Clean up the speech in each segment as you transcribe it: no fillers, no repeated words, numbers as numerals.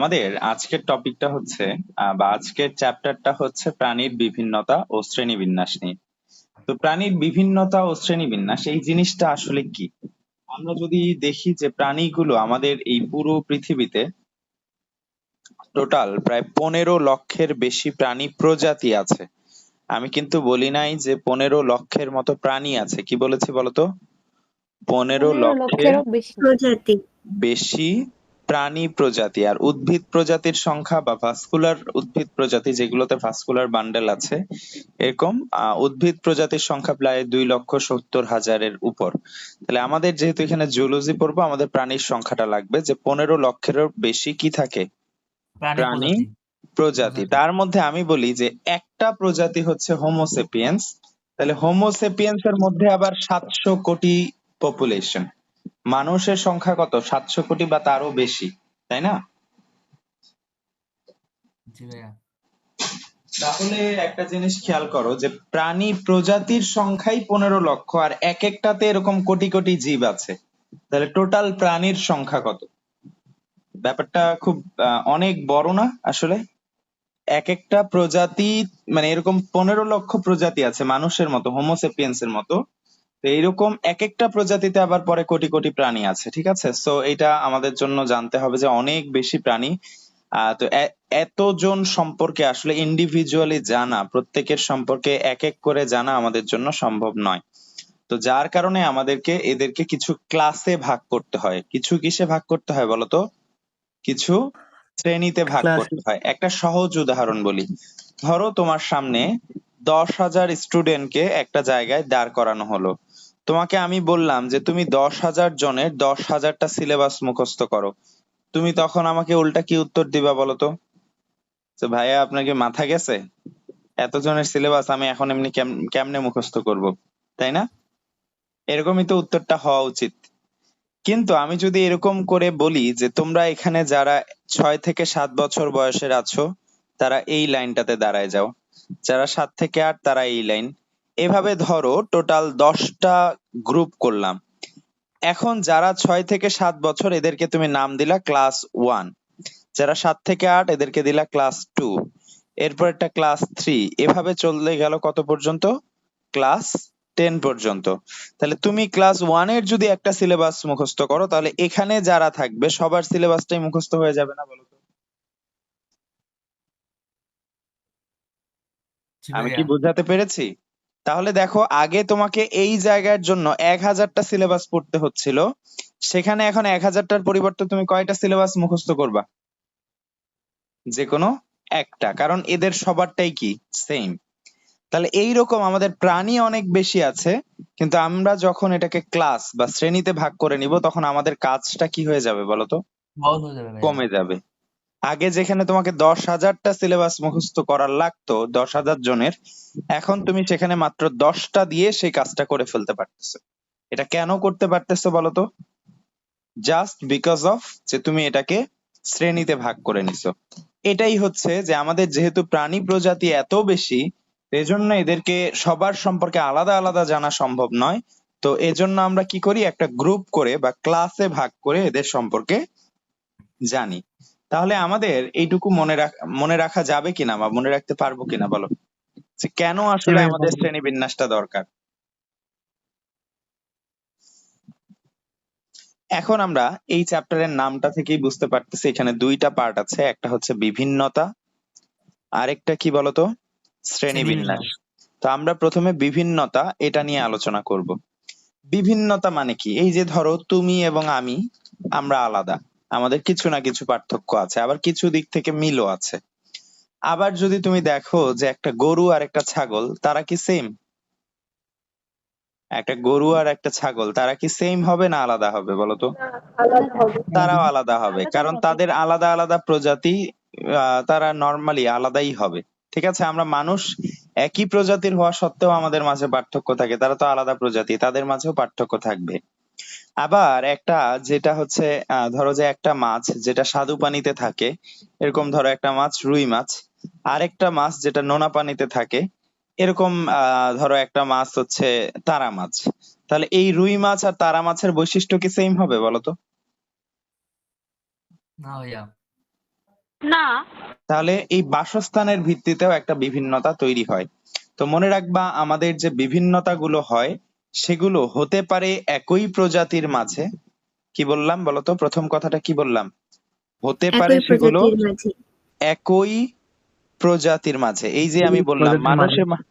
আমাদের আজকের টপিকটা হচ্ছে বা আজকের চ্যাপ্টারটা হচ্ছে প্রাণীর বিভিন্নতা ও শ্রেণীবিন্যাস নিয়ে। তো প্রাণীর বিভিন্নতা ও শ্রেণীবিন্যাস এই জিনিসটা আসলে কি? আমরা যদি দেখি যে প্রাণীগুলো আমাদের এই পুরো পৃথিবীতে টোটাল প্রায় 15 লক্ষের বেশি প্রাণী প্রজাতি আছে। আমি কিন্তু বলি নাই যে 15 লক্ষের মতো প্রাণী আছে, কি বলেছি বলতো? 15 লক্ষের লক্ষেরও বেশি। প্রজাতি। বেশি প্রাণী প্রজাতি। আর উদ্ভিদ প্রজাতির সংখ্যা বা ভাস্কুলার উদ্ভিদ প্রজাতি, যেগুলোতে ভাস্কুলার বান্ডেল আছে, এরকম উদ্ভিদ প্রজাতির সংখ্যা প্রায় 2,70,000-এর উপর। তাহলে আমাদের যেহেতু এখানে জুলজি পড়বো, আমাদের প্রাণীর সংখ্যাটা লাগবে যে 15 লক্ষেরও বেশি কি থাকে, প্রাণী প্রাণী প্রজাতি প্রজাতি। তার মধ্যে আমি বলি যে একটা প্রজাতি হচ্ছে হোমোসেপিয়েন্স। তাহলে হোমোসেপিয়েন্স এর মধ্যে আবার 700 কোটি পপুলেশন। মানুষের সংখ্যা কত? 700 কোটি বা তারও বেশি, তাই না? জি ভাইয়া। তাহলে একটা জিনিস খেয়াল করো যে প্রাণী প্রজাতির সংখ্যাই 15 লক্ষ, আর এক একটাতে এরকম কোটি কোটি জীব আছে। তাহলে টোটাল প্রাণীর সংখ্যা কত? ব্যাপারটা খুব অনেক বড় না আসলে? এক একটা প্রজাতি, মানে এরকম 15 লক্ষ প্রজাতি আছে মানুষের মতো, হোমোসেপিয়েন্স এর মতো। তো এইরকম এক একটা প্রজাতিতে আবার পরে কোটি কোটি প্রাণী আছে, ঠিক আছে? সো এটা আমাদের জন্য জানতে হবে যে অনেক বেশি প্রাণী। তো এতজন সম্পর্কে আসলে ইন্ডিভিজুয়ালি জানা, প্রত্যেকের সম্পর্কে এক এক করে জানা আমাদের জন্য সম্ভব নয়। তো যার কারণে আমাদেরকে এদেরকে কিছু ক্লাসে ভাগ করতে হয়। কিছু কিসে ভাগ করতে হয় বলতো? কিছু শ্রেণীতে ভাগ ক্লাস। করতে হয়। একটা সহজ উদাহরণ বলি। ধরো তোমার সামনে 10,000 স্টুডেন্টকে একটা জায়গায় দাঁড় করানো হলো। তোমাকে আমি বললাম যে তুমি 10,000 জনের 10,000টা সিলেবাস মুখস্থ করো। তুমি তখন আমাকে উল্টা কি উত্তর দিবা বলতো? যে ভাইয়া, আপনার কি মাথা গেছে? এতজনের সিলেবাস আমি এখন এমনি কেমনে মুখস্থ করব, তাই না? এরকমই তো উত্তরটা হওয়া উচিত। কিন্তু আমি যদি এরকম করে বলি যে তোমরা এখানে যারা 6 থেকে 7 বছর বয়সের আছো, তারা এই লাইনটাতে দাঁড়ায় যাও, যারা 7 থেকে 8 তারা এই লাইন, এভাবে ধরো টোটাল 10টা গ্রুপ করলাম। এখন যারা 6 থেকে 7 বছর, এদেরকে তুমি নাম দিলা ক্লাস 1। যারা 7 থেকে 8 এদেরকে দিলা ক্লাস 2। এরপর একটা ক্লাস 3, এভাবে চলে গেল কত পর্যন্ত? ক্লাস 10 পর্যন্ত। তাহলে তুমি ক্লাস 1 এর যদি একটা সিলেবাস মুখস্থ করো, তাহলে এখানে যারা থাকবে সবার সিলেবাসটাই মুখস্থ হয়ে যাবে না বলো তো? জি আমি কি ভাইয়া। বোঝাতে পেরেছি? তাহলে দেখো, আগে তোমাকে এই জায়গার জন্য 1,000টা সিলেবাস পড়তে হচ্ছিল, সেখানে এখন 1,000টার পরিবর্তে তুমি কয়টা সিলেবাস মুখস্থ করবা? যে কোনো একটা, কারণ এদের সবারটাই কি সেম। তাহলে এইরকম আমাদের প্রাণী অনেক বেশি আছে, কিন্তু আমরা যখন এটাকে ক্লাস বা শ্রেণীতে ভাগ করে নিব, তখন আমাদের কাজটা কি হয়ে যাবে বলতো? সহজ হয়ে যাবে ভাইয়া। কমে যাবে। আগে যেখানে তোমাকে 10,000টা সিলেবাস মুখস্থ করার লাগতো 10,000 জনের, এখন তুমি সেখানে মাত্র 10টা দিয়ে সেই কাজটা করে ফেলতে পারতেছো। এটা কেন করতে পারতেছো বলতো? জাস্ট বিকজ অফ যে তুমি এটাকে শ্রেণীতে ভাগ করে নিছো। এটাই হচ্ছে যে আমাদের যেহেতু প্রাণী প্রজাতি এত বেশি, এজন্য এদেরকে সবার সম্পর্কে আলাদা আলাদা জানা সম্ভব নয়। তো এজন্য আমরা কি করি, একটা গ্রুপ করে বা ক্লাসে ভাগ করে এদের সম্পর্কে জানি। তাহলে আমাদের এইটুকু মনে রাখা যাবে কিনা বা মনে রাখতে পারবো কিনা বলো, যে কেন আসলে আমাদের শ্রেণী বিন্যাসটা দরকার? এখন আমরা এই চ্যাপ্টারের নামটা থেকেই বুঝতে পারতেছি এখানে দুইটা পার্ট আছে, একটা হচ্ছে বিভিন্নতা, আরেকটা কি বলতো? শ্রেণীবিন্যাস। শ্রেণীবিন্যাস। তো আমরা প্রথমে বিভিন্নতা এটা নিয়ে আলোচনা করব। বিভিন্নতা মানে কি? এই যে ধরো তুমি এবং আমি, আমরা আলাদা, আমাদের কিছু না কিছু পার্থক্য আছে, আবার কিছু দিক থেকে মিলও আছে। আবার যদি তুমি দেখো যে একটা গরু আর একটা ছাগল, তারা কি সেম? একটা গরু আর একটা ছাগল তারা কি সেম হবে না আলাদা হবে বলতো? আলাদা হবে। তারাও আলাদা হবে, আলাদা কারণ হবে। তাদের আলাদা আলাদা প্রজাতি। তারা নর্মালি আলাদাই হবে। ঠিক আছে, আমরা মানুষ একই প্রজাতির হওয়া সত্ত্বেও আমাদের মাঝে পার্থক্য থাকে, তারা তো আলাদা প্রজাতি, তাদের মাঝেও পার্থক্য থাকবে। আবার একটা যেটা হচ্ছে ধরো যে একটা মাছ যেটা স্বাদু পানিতে থাকে, এরকম ধরো একটা মাছ রুই মাছ, আরেকটা মাছ যেটা নোনা পানিতে থাকে, এরকম ধরো একটা মাছ হচ্ছে তারা মাছ। তাহলে এই রুই মাছ আর তারা মাছের বৈশিষ্ট্য কি সেম হবে বলতো? না ভাইয়া। না। তাহলে এই বাসস্থানের ভিত্তিতেও একটা বিভিন্নতা তৈরি হয়। তো মনে রাখবা আমাদের যে বিভিন্নতাগুলো হয় সেগুলো হতে পারে একই প্রজাতির মাঝে। কি বললাম বলতো, প্রথম কথাটা কি বললাম? হতে পারে একই সেগুলো প্রজাতির মাঝে। একই প্রজাতির মাঝে। এই যে আমি বললাম প্রজাতির মাঝে।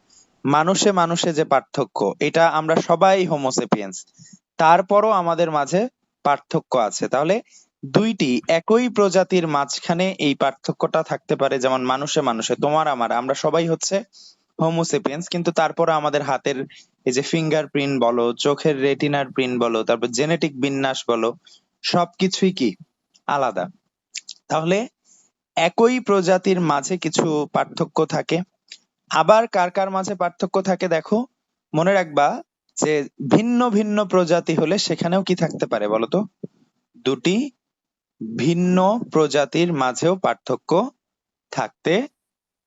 মানুষে মানুষে যে পার্থক্য, এটা আমরা সবাই হোমোসেপিয়েন্স, তারপরও আমাদের মাঝে পার্থক্য আছে। তাহলে দুইটি একই প্রজাতির মাঝখানে এই পার্থক্যটা থাকতে পারে, যেমন মানুষে মানুষে, তোমার আমার, আমরা সবাই হচ্ছে হোমোসেপিয়েন্স, কিন্তু তারপরে আমাদের হাতের এই যে ফিঙ্গারপ্রিন্ট বলো, চোখের রেটিনার প্রিন্ট বলো, তারপর জেনেটিক বিন্যাস বলো, সবকিছুই কি আলাদা। তাহলে একই প্রজাতির মাঝে কিছু পার্থক্য থাকে। আবার কার কার মাঝে পার্থক্য থাকে দেখো, মনে রাখবা যে ভিন্ন ভিন্ন প্রজাতি হলে সেখানেও কি থাকতে পারে বলতো? দুটি ভিন্ন প্রজাতির মাঝেও পার্থক্য থাকতে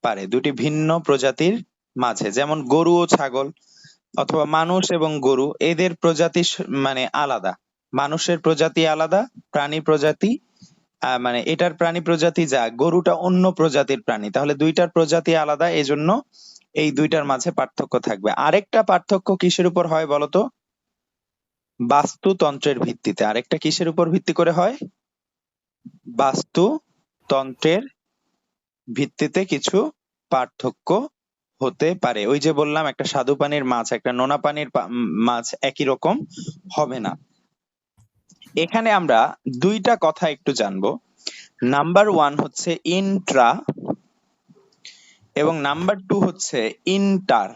পারে, দুটি ভিন্ন প্রজাতির মাঝে। যেমন গরু ও ছাগল, অথবা মানুষ এবং গরু, এদের প্রজাতি মানে আলাদা। মানুষের প্রজাতি আলাদা, প্রাণী প্রজাতি মানে এটার প্রাণী প্রজাতি যা, গরুটা অন্য প্রজাতির প্রাণী, তাহলে দুইটার প্রজাতি আলাদা, এজন্য এই দুইটার মাঝে পার্থক্য থাকবে। আরেকটা পার্থক্য কিসের উপর হয় বলতো? বাস্তুতন্ত্রের ভিত্তিতে। আরেকটা কিসের উপর ভিত্তি করে হয়? বাস্তুতন্ত্রের ভিত্তিতে কিছু পার্থক্য হতে পারে। ওই যে বললাম, একটা স্বাদু পানির মাছ একটা নোনা পানির মাছ একই রকম হবে না। এখানে আমরা দুইটা কথা একটু জানবো। নাম্বার 1 হচ্ছে ইন্ট্রা, এবং নাম্বার 2 হচ্ছে ইন্টার।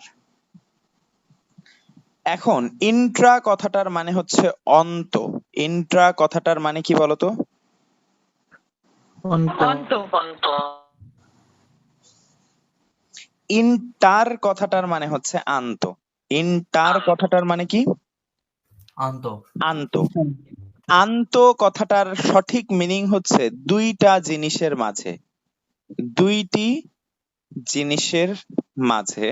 এখন ইন্ট্রা কথাটার মানে হচ্ছে অন্ত। ইন্ট্রা কথাটার মানে কি বলতো? অন্ত। ইন্টার কথাটার মানে হচ্ছে আন্ত। ইন্টার কথাটার মানে কি? আন্ত। আন্ত। আন্ত কথাটার সঠিক মিনিং হচ্ছে দুইটা জিনিসের মাঝে, দুইটি জিনিসের মাঝে।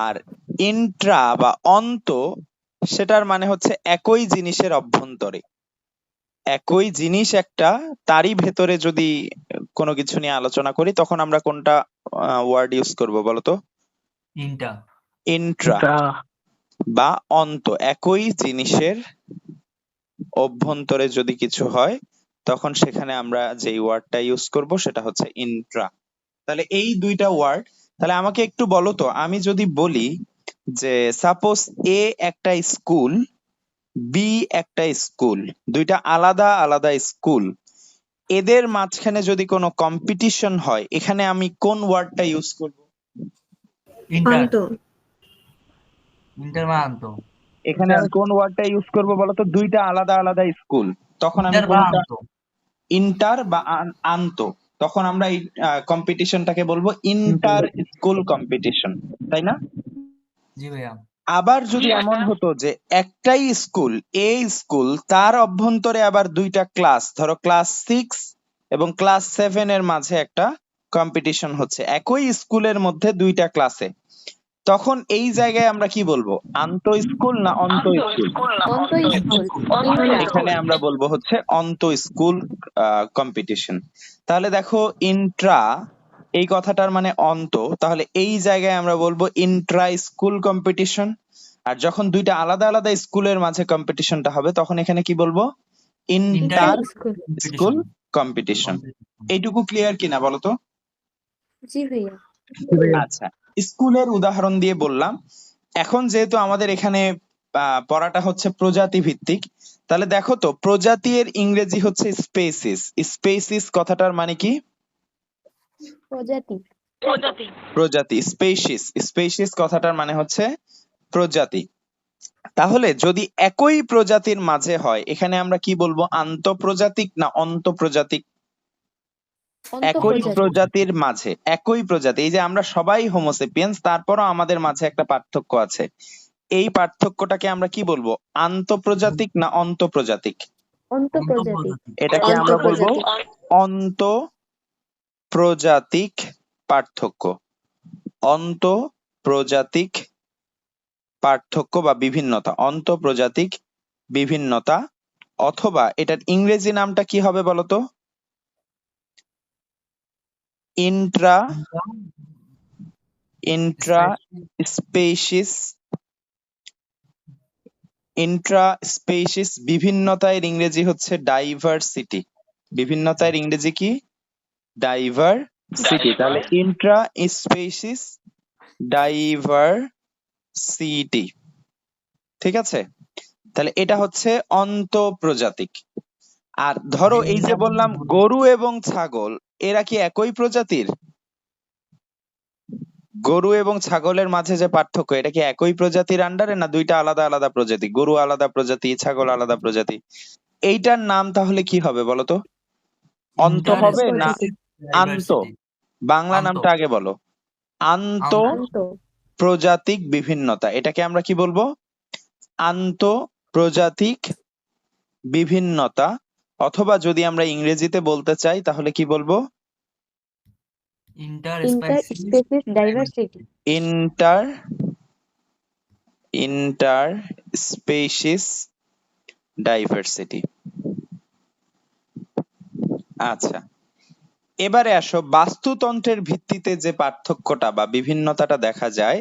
আর ইন্ট্রা বা অন্ত, সেটার মানে হচ্ছে একই জিনিসের অভ্যন্তরে। একই জিনিস একটা, তারই ভেতরে যদি কোনো কিছু নিয়ে আলোচনা করি তখন আমরা কোনটা ওয়ার্ড ইউজ করব বলতো? ইন্টা। ইন্ট্রা বা অন্ত। একই জিনিসের অভ্যন্তরে যদি কিছু হয় তখন সেখানে আমরা যেই ওয়ার্ডটা ইউজ করব সেটা হচ্ছে ইন্ট্রা। তাহলে এই দুইটা ওয়ার্ড। তাহলে আমাকে একটু বলো তো, আমি যদি বলি যে সাপোজ এ একটা স্কুল, বি একটা স্কুল, দুইটা আলাদা আলাদা স্কুল, এদের মাঝখানে যদি কোনো কম্পিটিশন হয়, এখানে আমি কোন ওয়ার্ডটা ইউজ করব? ইন্টার। অন্ত। ইন্টার বা আন্ত। এখানে আমি কোন ওয়ার্ডটা ইউজ করব বলতো? দুইটা আলাদা আলাদা স্কুল, তখন আমি ইন্টার বা কোনটা? আন্ত। ইন্টার বা আন্ত। তখন আমরা এই কম্পিটিশনটাকে বলবো ইন্টার স্কুল কম্পিটিশন, তাই না? জি ভাইয়া। আবার যদি এমন হতো যে একটাই স্কুল, এ স্কুল, তার অভ্যন্তরে আবার দুইটা ক্লাস, ধরো ক্লাস 6 এবং ক্লাস 7 এর মাঝে একটা কম্পিটিশন হচ্ছে একই স্কুলের মধ্যে দুইটা ক্লাসে, তখন এই জায়গায় আমরা কি বলবো? আন্ত স্কুল না অন্ত স্কুল? অন্ত স্কুল। এখানে আমরা বলবো হচ্ছে অন্ত স্কুল কম্পিটিশন। তাহলে দেখো ইন্ট্রা এই কথাটার মানে অন্ত, তাহলে এই জায়গায় আমরা বলবো ইন্ট্রা স্কুল কম্পিটিশন। আর যখন দুইটা আলাদা আলাদা স্কুলের মাঝে কম্পিটিশনটা হবে তখন এখানে কি বলবো? Inter school. School competition. এইটুকু ক্লিয়ার কিনা বলতো? জি ভাইয়া। আচ্ছা, স্কুলের উদাহরণ দিয়ে বললাম। এখন যেহেতু আমাদের এখানে পড়াটা হচ্ছে প্রজাতি ভিত্তিক, তাহলে দেখো তো প্রজাতি এর ইংরেজি হচ্ছে স্পেসিস। স্পেসিস কথাটার মানে কি? প্রজাতি। প্রজাতি। স্পেসিস, স্পেসিস কথাটার মানে হচ্ছে প্রজাতি। তাহলে যদি একই প্রজাতির মাঝে হয় এখানে আমরা কি বলবো? আন্তঃপ্রজাতিক না অন্তঃপ্রজাতিক? একই প্রজাতির মাঝে, একই প্রজাতি। এই যে আমরা সবাই হোমোসেপিয়েন্স, তারপরও আমাদের মাঝে একটা পার্থক্য আছে। এই পার্থক্যটাকে আমরা কি বলবো? আন্তঃপ্রজাতিক না অন্তঃপ্রজাতিক? অন্তঃপ্রজাতি। এটাকে আমরা বলবো অন্তঃপ্রজাতিক পার্থক্য। অন্তঃপ্রজাতিক পার্থক্য বা বিভিন্নতা, অন্তঃপ্রজাতিক বিভিন্নতা অথবা এটার ইংরেজি নামটা কি হবে বলতো? ইন্ট্রা ইন্ট্রা স্পেসিস বিভিন্নতার ইংরেজি হচ্ছে ডাইভার্সিটি। বিভিন্নতার ইংরেজি কি? ডাইভার্সিটি। তাহলে ইন্ট্রা স্পেসিস ডাইভার্সিটি, ঠিক আছে? তাহলে এটা হচ্ছে অন্তঃপ্রজাতিক। আর ধরো এই যে বললাম গরু এবং ছাগল, এরা কি একই প্রজাতির? গরু এবং ছাগলের মাঝে যে পার্থক্য, এটা কি একই প্রজাতির আন্ডারে না দুইটা আলাদা আলাদা প্রজাতি? গরু আলাদা প্রজাতি, ছাগল আলাদা প্রজাতি। এইটার নাম তাহলে কি হবে বলতো? অন্ত হবে না আন্ত? বাংলা নামটা আগে বলো। আন্ত আন্ত প্রজাতিক বিভিন্নতা, এটাকে আমরা কি বলবো? আন্ত প্রজাতিক বিভিন্নতা। অথবা যদি আমরা ইংরেজিতে বলতে চাই তাহলে কি বলবো? Inter species diversity. Inter species diversity. আচ্ছা, এবারে আসো বাস্তুতন্ত্রের ভিত্তিতে যে পার্থক্যটা বা বিভিন্নতাটা দেখা যায়,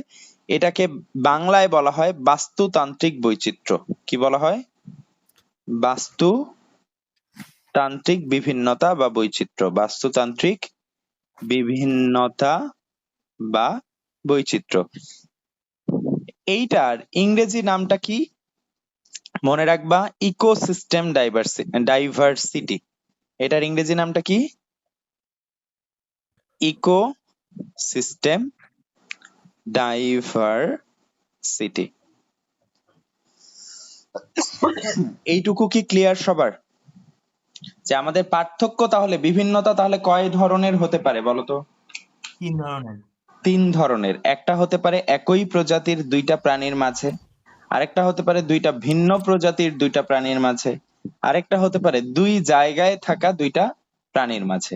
এটাকে বাংলায় বলা হয় বাস্তুতান্ত্রিক বৈচিত্র্য। কি বলা হয়? বাস্তুতান্ত্রিক বিভিন্নতা বা বৈচিত্র্য। বাস্তুতান্ত্রিক বিভিন্নতা বা বৈচিত্র্য। এইটার ইংরেজি নামটা কি মনে রাখবা? Ecosystem diversity. এটার ইংরেজি নামটা কি? Ecosystem diversity. এইটুকু কি ক্লিয়ার সবার? যে আমাদের পার্থক্য তাহলে বিভিন্নতা তাহলে কয় ধরনের হতে পারে বলতো? 3 ধরনের। 3 ধরনের। একটা হতে পারে একই প্রজাতির দুইটা প্রাণীর মাঝে, আরেকটা হতে পারে দুইটা ভিন্ন প্রজাতির দুইটা প্রাণীর মাঝে, আরেকটা হতে পারে দুই জায়গায় থাকা দুইটা প্রাণীর মাঝে।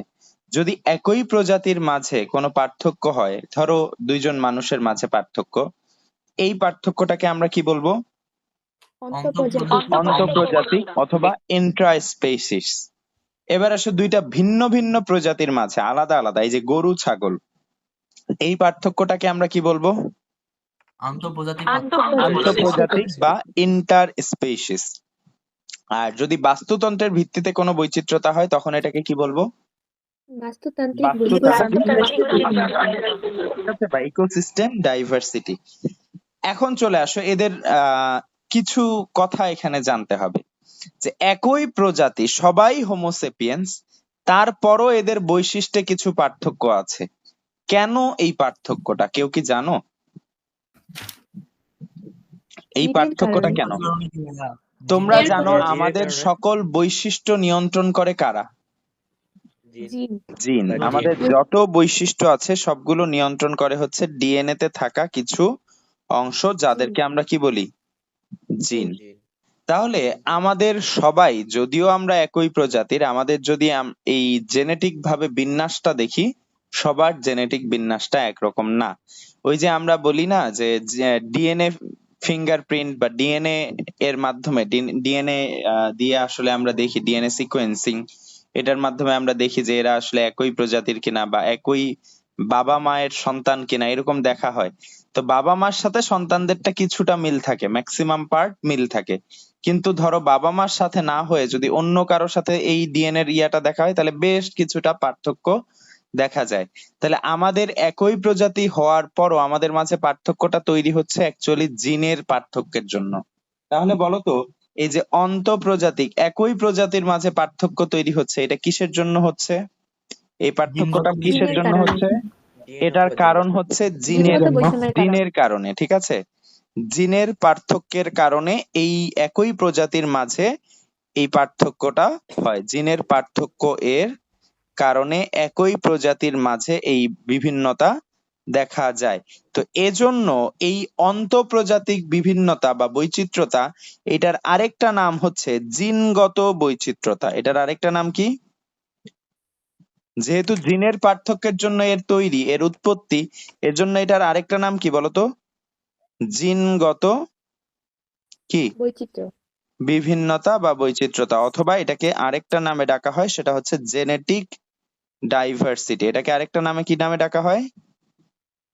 যদি একই প্রজাতির মাঝে কোনো পার্থক্য হয়, ধরো দুইজন মানুষের মাঝে পার্থক্য, এই পার্থক্যটাকে আমরা কি বলবো? অন্তঃপ্রজাতিক অথবা ইন্ট্রাস্পেসিস। এবার আসো দুইটা ভিন্ন ভিন্ন প্রজাতির মাঝে আলাদা আলাদা, এই যে গরু ছাগল, এই পার্থক্যটাকে আমরা কি বলবো? আন্তঃপ্রজাতিক বা ইন্টার স্পেসিস। আর যদি বাস্তুতন্ত্রের ভিত্তিতে কোনো বৈচিত্র্যতা হয় তখন এটাকে কি বলবো? বাস্তুতান্ত্রিক বা ইকোসিস্টেম ডাইভার্সিটি। এখন চলে আসো এদের কিছু কথা এখানে জানতে হবে। যে একই প্রজাতি, সবাই হোমোসেপিয়েন্স, তারপরও এদের বৈশিষ্ট্যে কিছু পার্থক্য আছে। কেন এই পার্থক্যটা কেউ কি জানো? এই পার্থক্যটা কেন? তোমরা জানো আমাদের সকল বৈশিষ্ট্য নিয়ন্ত্রণ করে কারা? জিন। আমাদের যত বৈশিষ্ট্য আছে সবগুলো নিয়ন্ত্রণ করে হচ্ছে ডিএনএ তে থাকা কিছু অংশ, যাদেরকে আমরা কি বলি? জিন। তাহলে আমাদের সবাই, যদিও আমরা একই প্রজাতির, আমাদের যদি এই জেনেটিক ভাবে বিন্যাসটা দেখি, সবার জেনেটিক বিন্যাসটা একরকম না। ওই যে আমরা বলি না যে ডিএনএ ফিঙ্গারপ্রিন্ট বা ডিএনএ এর মাধ্যমে, ডিএনএ দিয়ে আসলে আমরা দেখি ডিএনএ সিকোয়েন্সিং, এটার মাধ্যমে আমরা দেখি যে এরা আসলে একই প্রজাতির কিনা বা একই বাবা মায়ের সন্তান কিনা, এরকম দেখা হয়। তো বাবা মার সাথে সন্তানদেরটা কিছুটা মিল থাকে, ম্যাক্সিমাম পার্ট মিল থাকে। কিন্তু ধরো বাবা মার সাথে না হয়ে যদি অন্য কারোর সাথে এই ডিএনএ এর ইয়াটা দেখা হয়, তাহলে বেশ কিছুটা পার্থক্য দেখা যায়। তাহলে আমাদের একই প্রজাতি হওয়ার পরও আমাদের মাঝে পার্থক্যটা তৈরি হচ্ছে অ্যাকচুয়ালি জিনের পার্থক্যের জন্য। তাহলে বলতো এই যে অন্তঃপ্রজাতিক একই প্রজাতির মাঝে পার্থক্য তৈরি হচ্ছে, এটা কিসের জন্য হচ্ছে? এই পার্থক্যটা কিসের জন্য হচ্ছে? এটার কারণ হচ্ছে জিনের কারণে, ঠিক আছে? জিনের পার্থক্যের কারণে এই একই প্রজাতির মাঝে এই পার্থক্যটা হয়। জিনের পার্থক্য এর কারণে একই প্রজাতির মাঝে এই বিভিন্নতা দেখা যায়। তো এজন্য এই অন্তঃপ্রজাতিক বিভিন্নতা বা বৈচিত্র্যতা, এটার আরেকটা নাম হচ্ছে জিনগত বৈচিত্র্যতা। এটার আরেকটা নাম কি? যেহেতু জিনের পার্থক্যের জন্য এর তৈরি, এর উৎপত্তি, এর জন্য এটার আরেকটা নাম কি বলতো? জিনগত কি? বৈচিত্র্য। বিভিন্নতা বা বৈচিত্র্যতা, অথবা এটাকে আরেকটা নামে ডাকা হয়, সেটা হচ্ছে জেনেটিক ডাইভার্সিটি। এটাকে আরেকটা নামে কি নামে ডাকা হয়?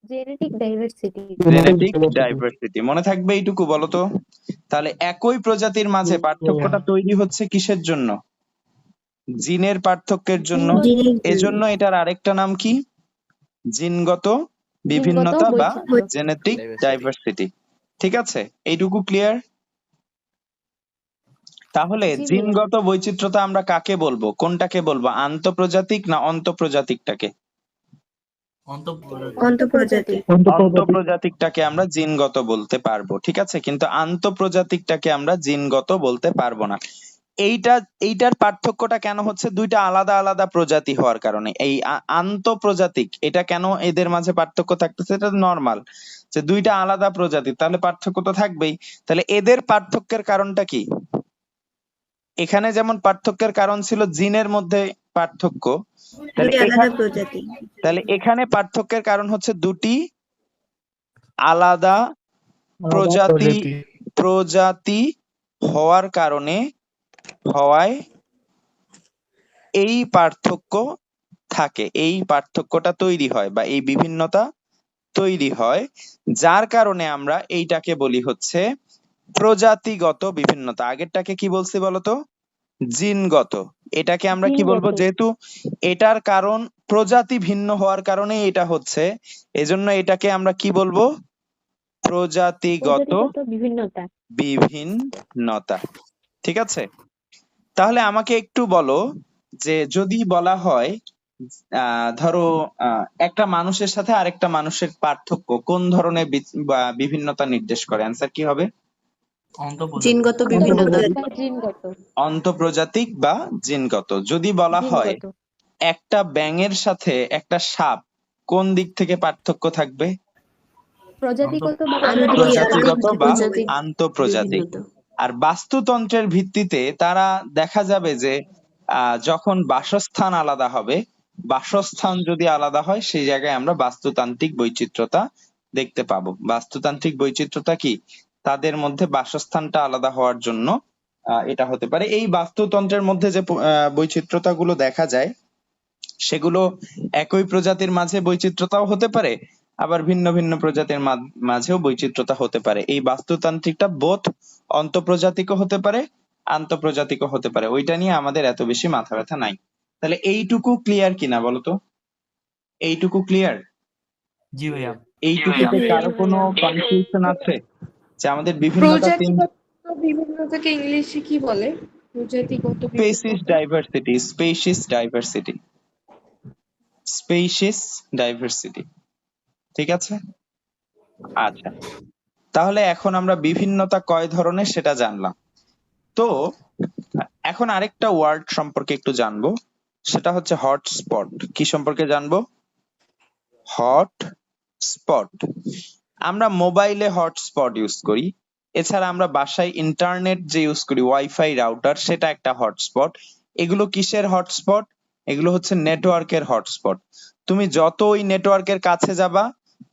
Genetic diversity. Genetic diversity. মনে থাকবে এইটুকু বলো তো? তাহলে একই প্রজাতির মাঝে পার্থক্যটা তৈরি হচ্ছে কিসের জন্য? জিনের পার্থক্যের জন্য। এজন্য এটার আরেকটা নাম কি? জিনগত বিভিন্নতা বা বৈচিত্র্য। Genetic diversity. ঠিক আছে, এইটুকু ক্লিয়ার? তাহলে জি ভাইয়া। জিনগত বৈচিত্র্যতা আমরা কাকে বলবো, কোনটাকে বলবো, আন্তঃপ্রজাতিক না অন্তঃপ্রজাতিকটাকে? অন্তঃপ্রজাতি। অন্তঃপ্রজাতি। অন্তঃপ্রজাতিকটাকে আমরা জিনগত বলতে পারবো, ঠিক আছে, কিন্তু আন্তঃপ্রজাতিকটাকে আমরা জিনগত বলতে পারবো না। এইটার পার্থক্যটা কেন হচ্ছে? দুইটা আলাদা আলাদা প্রজাতি হওয়ার কারণে। এই আন্তঃপ্রজাতিক, এটা কেন এদের মাঝে পার্থক্য থাকতেছে? এটা নরমাল যে দুইটা আলাদা প্রজাতি, তাহলে পার্থক্য তো থাকবেই। তাহলে এদের পার্থক্যের কারণটা কি? এখানে যেমন পার্থক্যের কারণ ছিল জিনের মধ্যে পার্থক্য, তাহলে তাহলে এখানে পার্থক্যের কারণ হচ্ছে দুটি আলাদা প্রজাতি হওয়ার কারণে হওয়ায় এই পার্থক্য থাকে, এই পার্থক্যটা তৈরি হয় বা এই বিভিন্নতা তৈরি হয়, যার কারণে আমরা এইটাকে বলি হচ্ছে প্রজাতিগত বিভিন্নতা। আগেরটাকে কি বলছি বলতো? জিনগত। এটাকে আমরা কি বলবো? জিনগত। যেহেতু এটার কারণ প্রজাতি ভিন্ন হওয়ার কারণে এটা হচ্ছে, এজন্য এটাকে আমরা কি বলবো? প্রজাতিগত বিভিন্নতা। বিভিন্নতা। ঠিক আছে, তাহলে আমাকে একটু বলো যে যদি বলা হয় ধরো একটা মানুষের সাথে আরেকটা মানুষের পার্থক্য কোন ধরনের বা বিভিন্নতা নির্দেশ করে, অ্যান্সার কি হবে? অন্তঃপ্রজাতি। জিনগত। অন্তঃপ্রজাতিক বা জিনগত। যদি বলা হয় জিনগত। একটা ব্যাঙের সাথে একটা সাপ, কোন দিক থেকে পার্থক্য থাকবে? প্রজাতিগত বা প্রজাতিগত বা আন্তঃপ্রজাতিক। আর বাস্তুতন্ত্রের ভিত্তিতে তারা দেখা যাবে যে যখন বাসস্থান আলাদা হবে, বাসস্থান যদি আলাদা হয়, সেই জায়গায় আমরা বাস্তুতান্ত্রিক বৈচিত্র্যতা দেখতে পাবো। বাস্তুতান্ত্রিক বৈচিত্র্যতা কি? তাদের মধ্যে বাসস্থানটা আলাদা হওয়ার জন্য এটা হতে পারে। এই বাস্তুতন্ত্রের মধ্যে যে বৈচিত্র্যতা গুলো দেখা যায়, সেগুলো একই প্রজাতির মাঝে বৈচিত্র্যতাও হতে পারে, আবার ভিন্ন ভিন্ন প্রজাতির মাঝেও বৈচিত্র্যতা হতে পারে। এই বাস্তুতান্ত্রিকটা বোধ অন্তঃপ্রজাতিকও হতে পারে, আন্তঃপ্রজাতিকও হতে পারে। ওইটা নিয়ে আমাদের এত বেশি মাথা ব্যথা নাই। তাহলে এইটুকু ক্লিয়ার কিনা বলতো? এইটুকু ক্লিয়ার? জি ভাইয়া। এইটুকুতে কারো কোনো কনফিউশন আছে যে আমাদের বিভিন্নতা তিন? প্রজাতিগত বিভিন্নতাকে ইংলিশে কি বলে? প্রজাতিগত স্পেসিস বিভিন্নতা। Diversity, species diversity, species diversity. ঠিক আছে, আচ্ছা, তাহলে এখন আমরা বিভিন্নতা কয় ধরনের সেটা জানলাম। তো এখন আরেকটা ওয়ার্ড সম্পর্কে একটু জানবো, সেটা হচ্ছে হটস্পট। কি সম্পর্কে জানবো? হটস্পট। আমরা মোবাইলে হটস্পট ইউজ করি, এছাড়া আমরা বাসায় ইন্টারনেট যে ইউজ করি, ওয়াইফাই রাউটার, সেটা একটা হটস্পট। এগুলো কিসের হটস্পট? এগুলো হচ্ছে নেটওয়ার্কের হটস্পট। তুমি যত ওই নেটওয়ার্কের কাছে যাবা,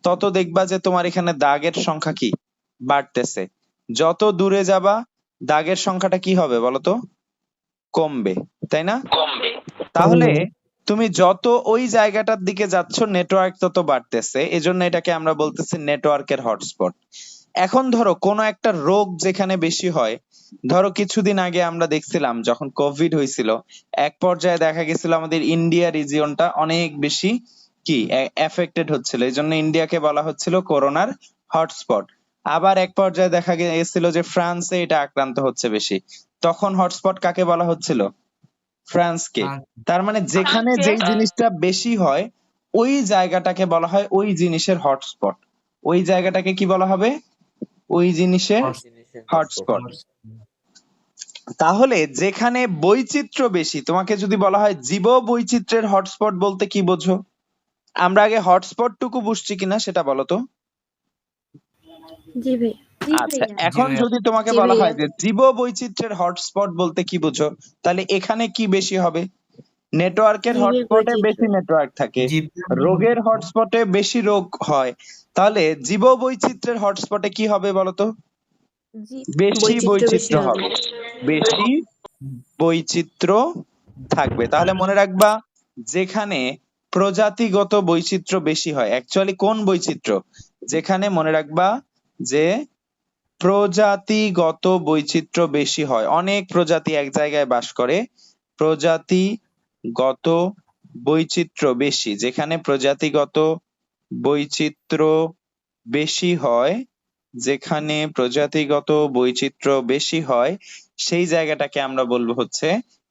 তত দেখবা যে তোমার এখানে দাগের সংখ্যা কি বাড়তেছে। যত দূরে যাবা, দাগের সংখ্যাটা কি হবে বলতো? কমবে, তাই না? তাহলে তুমি যত ওই জায়গাটার দিকে যাচ্ছ, নেটওয়ার্ক তত বাড়তেছে, এজন্য এটাকে আমরা বলতেছি নেটওয়ার্কের হটস্পট। এখন ধরো কোনো একটা রোগ যেখানে বেশি হয়, ধরো কিছুদিন আগে আমরা দেখছিলাম যখন কোভিড হয়েছিল, এক পর্যায়ে দেখা গেছিল আমাদের ইন্ডিয়া রিজিয়নটা অনেক বেশি কি এফেক্টেড হচ্ছিল, এই জন্য ইন্ডিয়াকে বলা হচ্ছিল করোনার হটস্পট। আবার এক পর্যায়ে দেখা গেছিল যে ফ্রান্সে এটা আক্রান্ত হচ্ছে বেশি, তখন হটস্পট কাকে বলা হচ্ছিল? ফ্রান্সকে। তার মানে যেখানে যেই জিনিসটা বেশি হয়, ওই জায়গাটাকে বলা হয় ওই জিনিসের হটস্পট। ওই জায়গাটাকে কি বলা হবে? ওই জিনিসের হটস্পট। তাহলে যেখানে বৈচিত্র্য বেশি, তোমাকে যদি বলা হয় জীব বৈচিত্র্যের হটস্পট বলতে কি বোঝো? আমরা আগে হটস্পট টুকু বুঝছি কিনা সেটা বলো তো। জি ভাই। আচ্ছা, এখন যদি তোমাকে বলা হয় যে জীব বৈচিত্র্যের হটস্পট বলতে কি বুঝো, তাহলে এখানে কি বেশি হবে? নেটওয়ার্কের হটস্পটে বেশি নেটওয়ার্ক থাকে, রোগের হটস্পটে বেশি রোগ হয়, তাহলে জীব বৈচিত্র্যের হটস্পটে কি হবে বলতো? জি বেশি বৈচিত্র্য বেশি বৈচিত্র্য হবে। হবে, বেশি হুম, বৈচিত্র্য থাকবে। তাহলে মনে রাখবা, যেখানে প্রজাতিগত বৈচিত্র্য বেশি হয়, অ্যাকচুয়ালি কোন বৈচিত্র্য, যেখানে মনে রাখবা যে প্রজাতিগত বৈচিত্র্য বেশি হয়, অনেক প্রজাতি এক জায়গায় বাস করে, প্রজাতিগত বৈচিত্র্য বেশি, যেখানে প্রজাতিগত বৈচিত্র্য বেশি হয়, যেখানে প্রজাতিগত বৈচিত্র্য বেশি হয়, সেই জায়গাটাকে আমরা বলবো হচ্ছে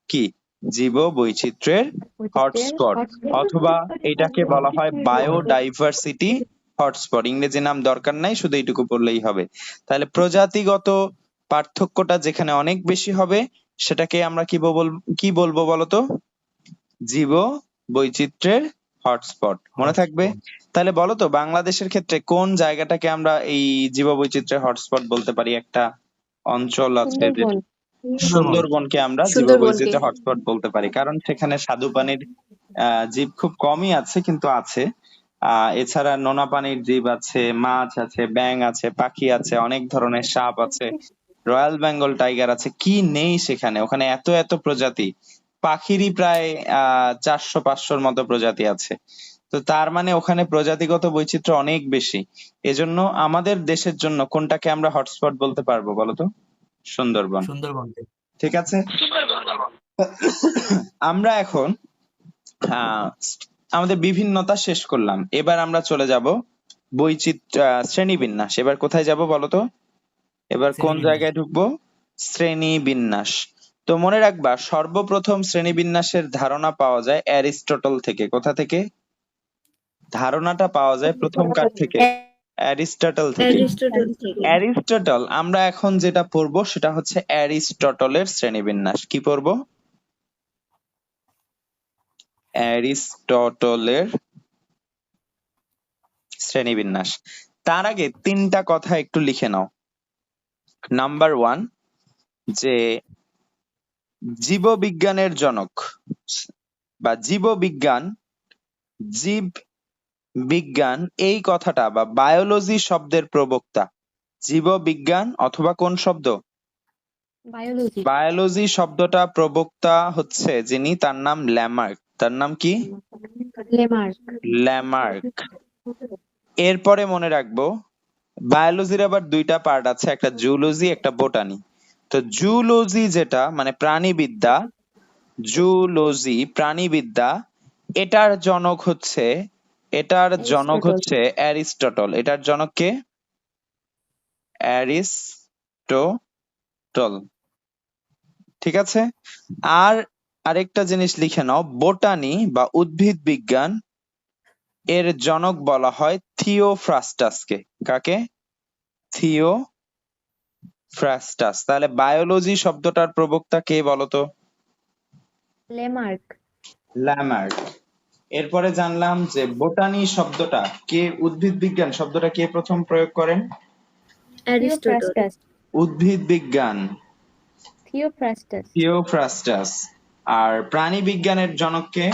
কি, জীব বৈচিত্র্যের বৈচিত্র্যের হটস্পট, হটস্পট। অথবা এটাকে বলা হয় বায়োডাইভার্সিটি হটস্পট। ইংরেজি নাম দরকার নাই, শুধু এইটুকু বললেই হবে। তাহলে প্রজাতিগত পার্থক্যটা যেখানে অনেক বেশি হবে, সেটাকে আমরা কি বলবো বলতো, জীব বৈচিত্র্যের হটস্পট। মনে থাকবে? হটস্পট। তাহলে বলো তো, বাংলাদেশের ক্ষেত্রে কোন জায়গাটাকে আমরা এই জীব বৈচিত্র্যের হটস্পট বলতে পারি? একটা অঞ্চল আছে যে, সুন্দরবন। সুন্দরবন। সুন্দরবনকে আমরা জীব সুন্দরবনকে। বৈচিত্র্যের হটস্পট বলতে পারি, কারণ সেখানে স্বাদু পানির জীব খুব কমই আছে, কিন্তু আছে। এছাড়া নোনা পানির জীব আছে, মাছ আছে, ব্যাঙ আছে, পাখি আছে, অনেক ধরনের সাপ আছে, রয়্যাল বেঙ্গল টাইগার আছে, কি নেই সেখানে। ওখানে এত এত প্রজাতি, পাখিরই প্রায় 400-500-র মতো প্রজাতি আছে। তো তার মানে ওখানে প্রজাতিগত বৈচিত্র্য অনেক বেশি। এজন্য আমাদের দেশের জন্য কোনটাকে আমরা হটস্পট বলতে পারবো বলতো? সুন্দরবন। সুন্দরবনকে। ঠিক আছে, আমরা এখন আহ, আমাদের বিভিন্নতা শেষ করলাম, এবার আমরা চলে যাব শ্রেণীবিন্যাস। এবার কোথায় যাব বলতো? এবার কোন শ্রেণীবিন্যাস। জায়গায় ঢুকবো? শ্রেণীবিন্যাস। তো মনে রাখবা, সর্বপ্রথম শ্রেণীবিন্যাসের ধারণা পাওয়া যায় অ্যারিস্টটল থেকে। কোথা থেকে ধারণাটা পাওয়া যায়? প্রথম কার থেকে? অ্যারিস্টটল থেকে। অ্যারিস্টটল থেকে। অ্যারিস্টটল, আমরা এখন যেটা পড়বো সেটা হচ্ছে অ্যারিস্টটলের শ্রেণীবিন্যাস। কি পড়বো? অ্যারিস্টটলের শ্রেণীবিন্যাস। তার আগে তিনটা কথা একটু লিখে নাও। নাম্বার ওয়ান, যে জীববিজ্ঞানের জনক বা জীববিজ্ঞান, জীব বিজ্ঞান এই কথাটা বা বায়োলজি শব্দের প্রবক্তা, জীববিজ্ঞান অথবা কোন শব্দ? বায়োলজি। বায়োলজি শব্দটা প্রবক্তা হচ্ছে যিনি, তার নাম ল্যামার্ক। তার নাম কি? লেমার্ক। ল্যামার্ক। এরপরে মনে রাখবো, বায়োলজির আবার দুইটা পার্ট আছে, একটা জুলজি, একটা বোটানি। তো জুলজি যেটা মানে প্রাণীবিদ্যা, জুলজি প্রাণীবিদ্যা, এটার জনক হচ্ছে অ্যারিস্টটল। এটার জনক কে? অ্যারিস্টটল। ঠিক আছে। আর আরেকটা জিনিস লিখে নাও, বোটানি বা উদ্ভিদ বিজ্ঞান, এর জনক বলা হয় থিওফ্রাস্টাসকে। কাকে? থিওফ্রাস্টাস। তাহলে বায়োলজি শব্দটার প্রবক্তা কে বলতো? লেমার্ক। ল্যামার্ক। এরপরে জানলাম যে বোটানি শব্দটা কে, উদ্ভিদ বিজ্ঞান শব্দটা কে প্রথম প্রয়োগ করেন? অ্যারিস্টটল। থিওফ্রাস্টাস। উদ্ভিদ বিজ্ঞান থিওফ্রাস্টাস। থিওফ্রাস্টাস। আর প্রাণী বিজ্ঞানের জনক কে?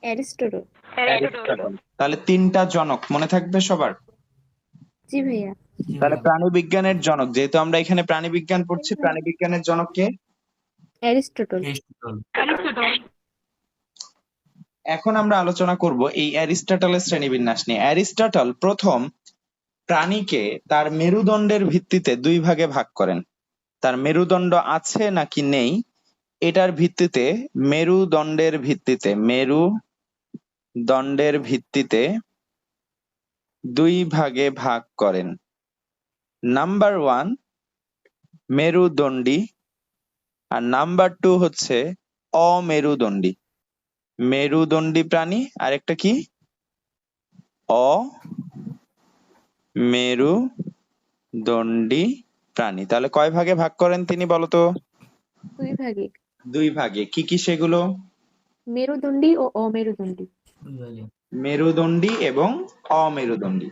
অ্যারিস্টটল। অ্যারিস্টটল। তাহলে তিনটা জনক মনে থাকবে সবার। জি ভাইয়া। জি তাহলে ভাইয়া। প্রাণী বিজ্ঞানের জনক, যেহেতু আমরা এখানে প্রাণী বিজ্ঞান পড়ছি, প্রাণী বিজ্ঞানের জনক কে? অ্যারিস্টটল। এরিস্টটল। এখন আমরা আলোচনা করব এই অ্যারিস্টটলের শ্রেণীবিন্যাস নিয়ে। অ্যারিস্টটল প্রথম প্রাণীকে তার মেরুদণ্ডের ভিত্তিতে দুই ভাগে ভাগ করেন। তার মেরুদণ্ড আছে নাকি নেই, এটার ভিত্তিতে, মেরুদণ্ডের ভিত্তিতে দুই ভাগে ভাগ করেন। নাম্বার ওয়ান মেরুদণ্ডী, আর নাম্বার টু হচ্ছে অমেরুদণ্ডী। মেরুদণ্ডী প্রাণী, আর একটা কি? অমেরুদণ্ডী প্রাণী। তাহলে কয় ভাগে ভাগ করেন তিনি বলতো? দুই ভাগে। দুই ভাগে। কি কি সেগুলো? মেরুদণ্ডী ও অমেরুদণ্ডী। দুই ভাগে। মেরুদণ্ডী এবং অমেরুদণ্ডী।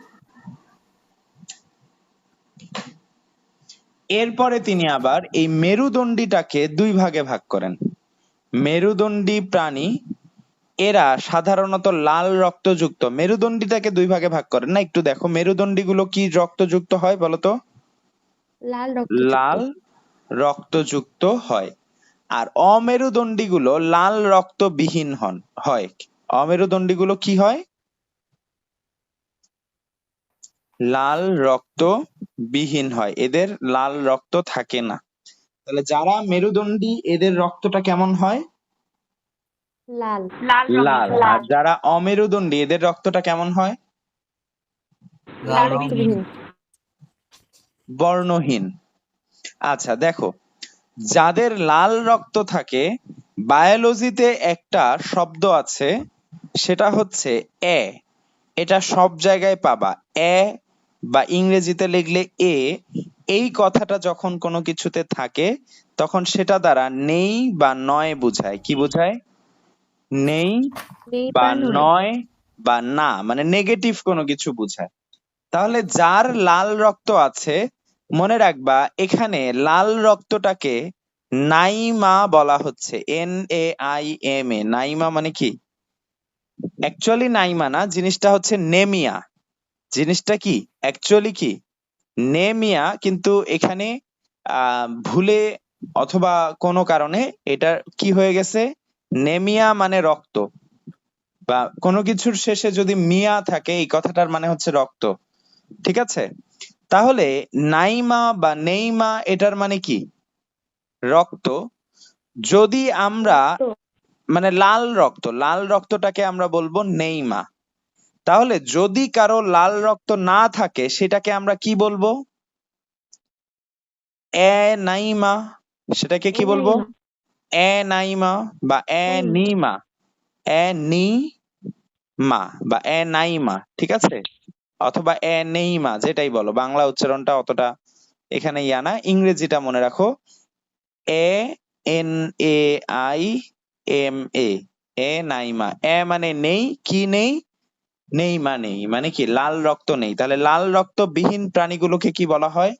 এরপরে তিনি আবার এই মেরুদণ্ডীটাকে দুই ভাগে ভাগ করেন। মেরুদণ্ডী প্রাণী, এরা সাধারণত লাল রক্তযুক্ত। মেরুদণ্ডীটাকে দুই ভাগে ভাগ করেন না, একটু দেখো মেরুদণ্ডী গুলো কি রক্তযুক্ত হয় বলতো? লাল রক্তযুক্ত। লাল রক্তযুক্ত হয়। আর অমেরুদণ্ডীগুলো লাল রক্তবিহীন হয়। অমেরুদণ্ডীগুলো কি হয়? লাল রক্তবিহীন হয়, এদের লাল রক্ত থাকে না। তাহলে যারা মেরুদণ্ডী এদের রক্তটা কেমন হয়? লাল। লাল। আর যারা অমেরুদণ্ডী এদের রক্তটা কেমন হয়? লাল রক্তবিহীন। রঙহীন। বর্ণহীন। আচ্ছা দেখো, যাদের লাল রক্ত থাকে, বায়োলজিতে একটা শব্দ আছে, সেটা হচ্ছে এ। এটা সব জায়গায় পাবা, এ বা ইংরেজিতে লিখলে এ। এই কথাটা যখন কোনো কিছুতে থাকে তখন সেটা দ্বারা নেই বা নয় বোঝায়। কি বোঝায়? নেই নেই বা বা নয়। নয় বা না, মানে নেগেটিভ কোনো কিছু বোঝায়। তাহলে যার লাল রক্ত আছে, মনে রাখবা এখানে লাল রক্তটাকে নাইমা বলা হচ্ছে, NAIMA। নাইমা মানে কি? অ্যাকচুয়ালি নাইমা না, জিনিসটা হচ্ছে নেমিয়া। জিনিসটা কি অ্যাকচুয়ালি কি? নেমিয়া, কিন্তু এখানে ভুলে অথবা কোনো কারণে এটা কি হয়ে গেছে, নেমিয়া মানে রক্ত, বা কোনো কিছুর শেষে যদি মিয়া থাকে এই কথাটার মানে হচ্ছে রক্ত। ঠিক আছে? তাহলে নাইমা বা নেইমা এটার মানে কি? রক্ত। যদি আমরা রক্ত। মানে লাল রক্ত, লাল রক্তটাকে আমরা বলবো নেইমা। তাহলে যদি কারো লাল রক্ত না থাকে সেটাকে আমরা কি বলবো? নাইমা। সেটাকে কি বলবো? এনাইমা। নাইমা বা নিমা। নিমা বা নাইমা, ঠিক আছে? অথবা নেইমা, যেটাই বলো, বাংলা উচ্চারণটা অতটা এখানে ইয়া না, ইংরেজিটা মনে রাখো। NAIMA। নাইমা। মানে নেই, কি নেই? নেই মানে কি? লাল রক্ত নেই। তাহলে লাল রক্তবিহীন প্রাণীগুলোকে কি বলা হয়?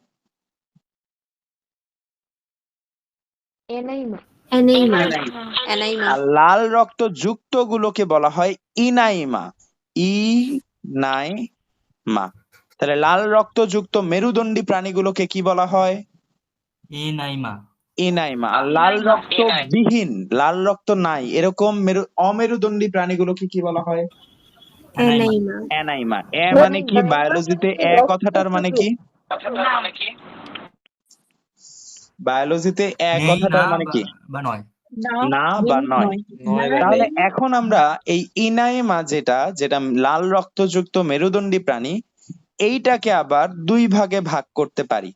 এনাইমা। এনাইমা। এনাইমা। এনাইমা। আর লাল রক্ত যুক্ত গুলোকে বলা হয় ইনাইমা। ইনাইমা। তাহলে লাল রক্ত যুক্ত মেরুদণ্ডী প্রাণীগুলোকে কি বলা হয়? এনাইমা। ইনাইমা। আর লাল রক্ত বিহীন, লাল রক্ত নাই এরকম অমেরুদণ্ডী প্রাণীগুলোকে কি বলা হয়? এনাইমা। এনাইমা। অ্যানাইমা। মানে কি? এনাইমা। বায়োলজিতে কথাটার মানে কি? বায়োলজিতে নেই না কথাটার মানে কি? বা নয়। না বা নয়। তাহলে এখন আমরা এই ইনাইমা যেটা যেটা লাল রক্তযুক্ত মেরুদণ্ডী প্রাণী, এইটাকে আবার দুই ভাগে ভাগ করতে পারি।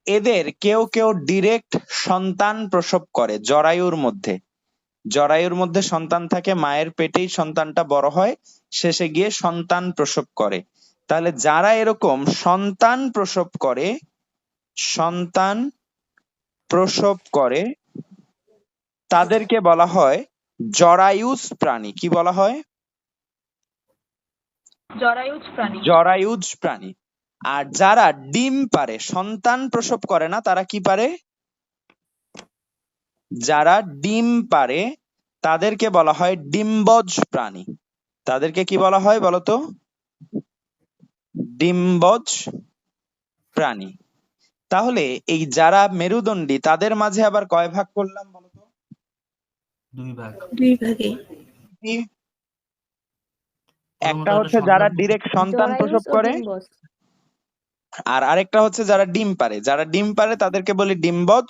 এদের কেউ কেউ ডিরেক্ট সন্তান প্রসব করে জরায়ুর মধ্যে। জরায়ুর মধ্যে সন্তান থাকে, মায়ের পেটেই সন্তানটা বড় হয়, শেষে গিয়ে সন্তান প্রসব করে। তাহলে যারা এরকম সন্তান প্রসব করে, সন্তান প্রসব করে, তাদেরকে বলা হয় জরায়ুজ প্রাণী। কি বলা হয়? জরায়ুজ প্রাণী। আর যারা ডিম পারে, সন্তান প্রসব করে না, তারা কি পারে? যারা ডিম পারে তাদেরকে বলা হয় ডিম্বজ প্রাণী। তাদেরকে কি বলা হয় বলতো? ডিম্বজ প্রাণী। তাহলে এই যারা মেরুদণ্ডী তাদের মাঝে আবার কয় ভাগ করলাম বলতো? দুই ভাগ। দুই ভাগে। কি? একটা প্রথমটা হলো হচ্ছে যারা সন্তান প্রসব। ডিরেক্ট সন্তান প্রসব জরায়ুজ ও করে, ডিম্বজ। আর আরেকটা হচ্ছে যারা ডিম পারে। যারা ডিম পারে তাদেরকে বলি ডিম্বজ,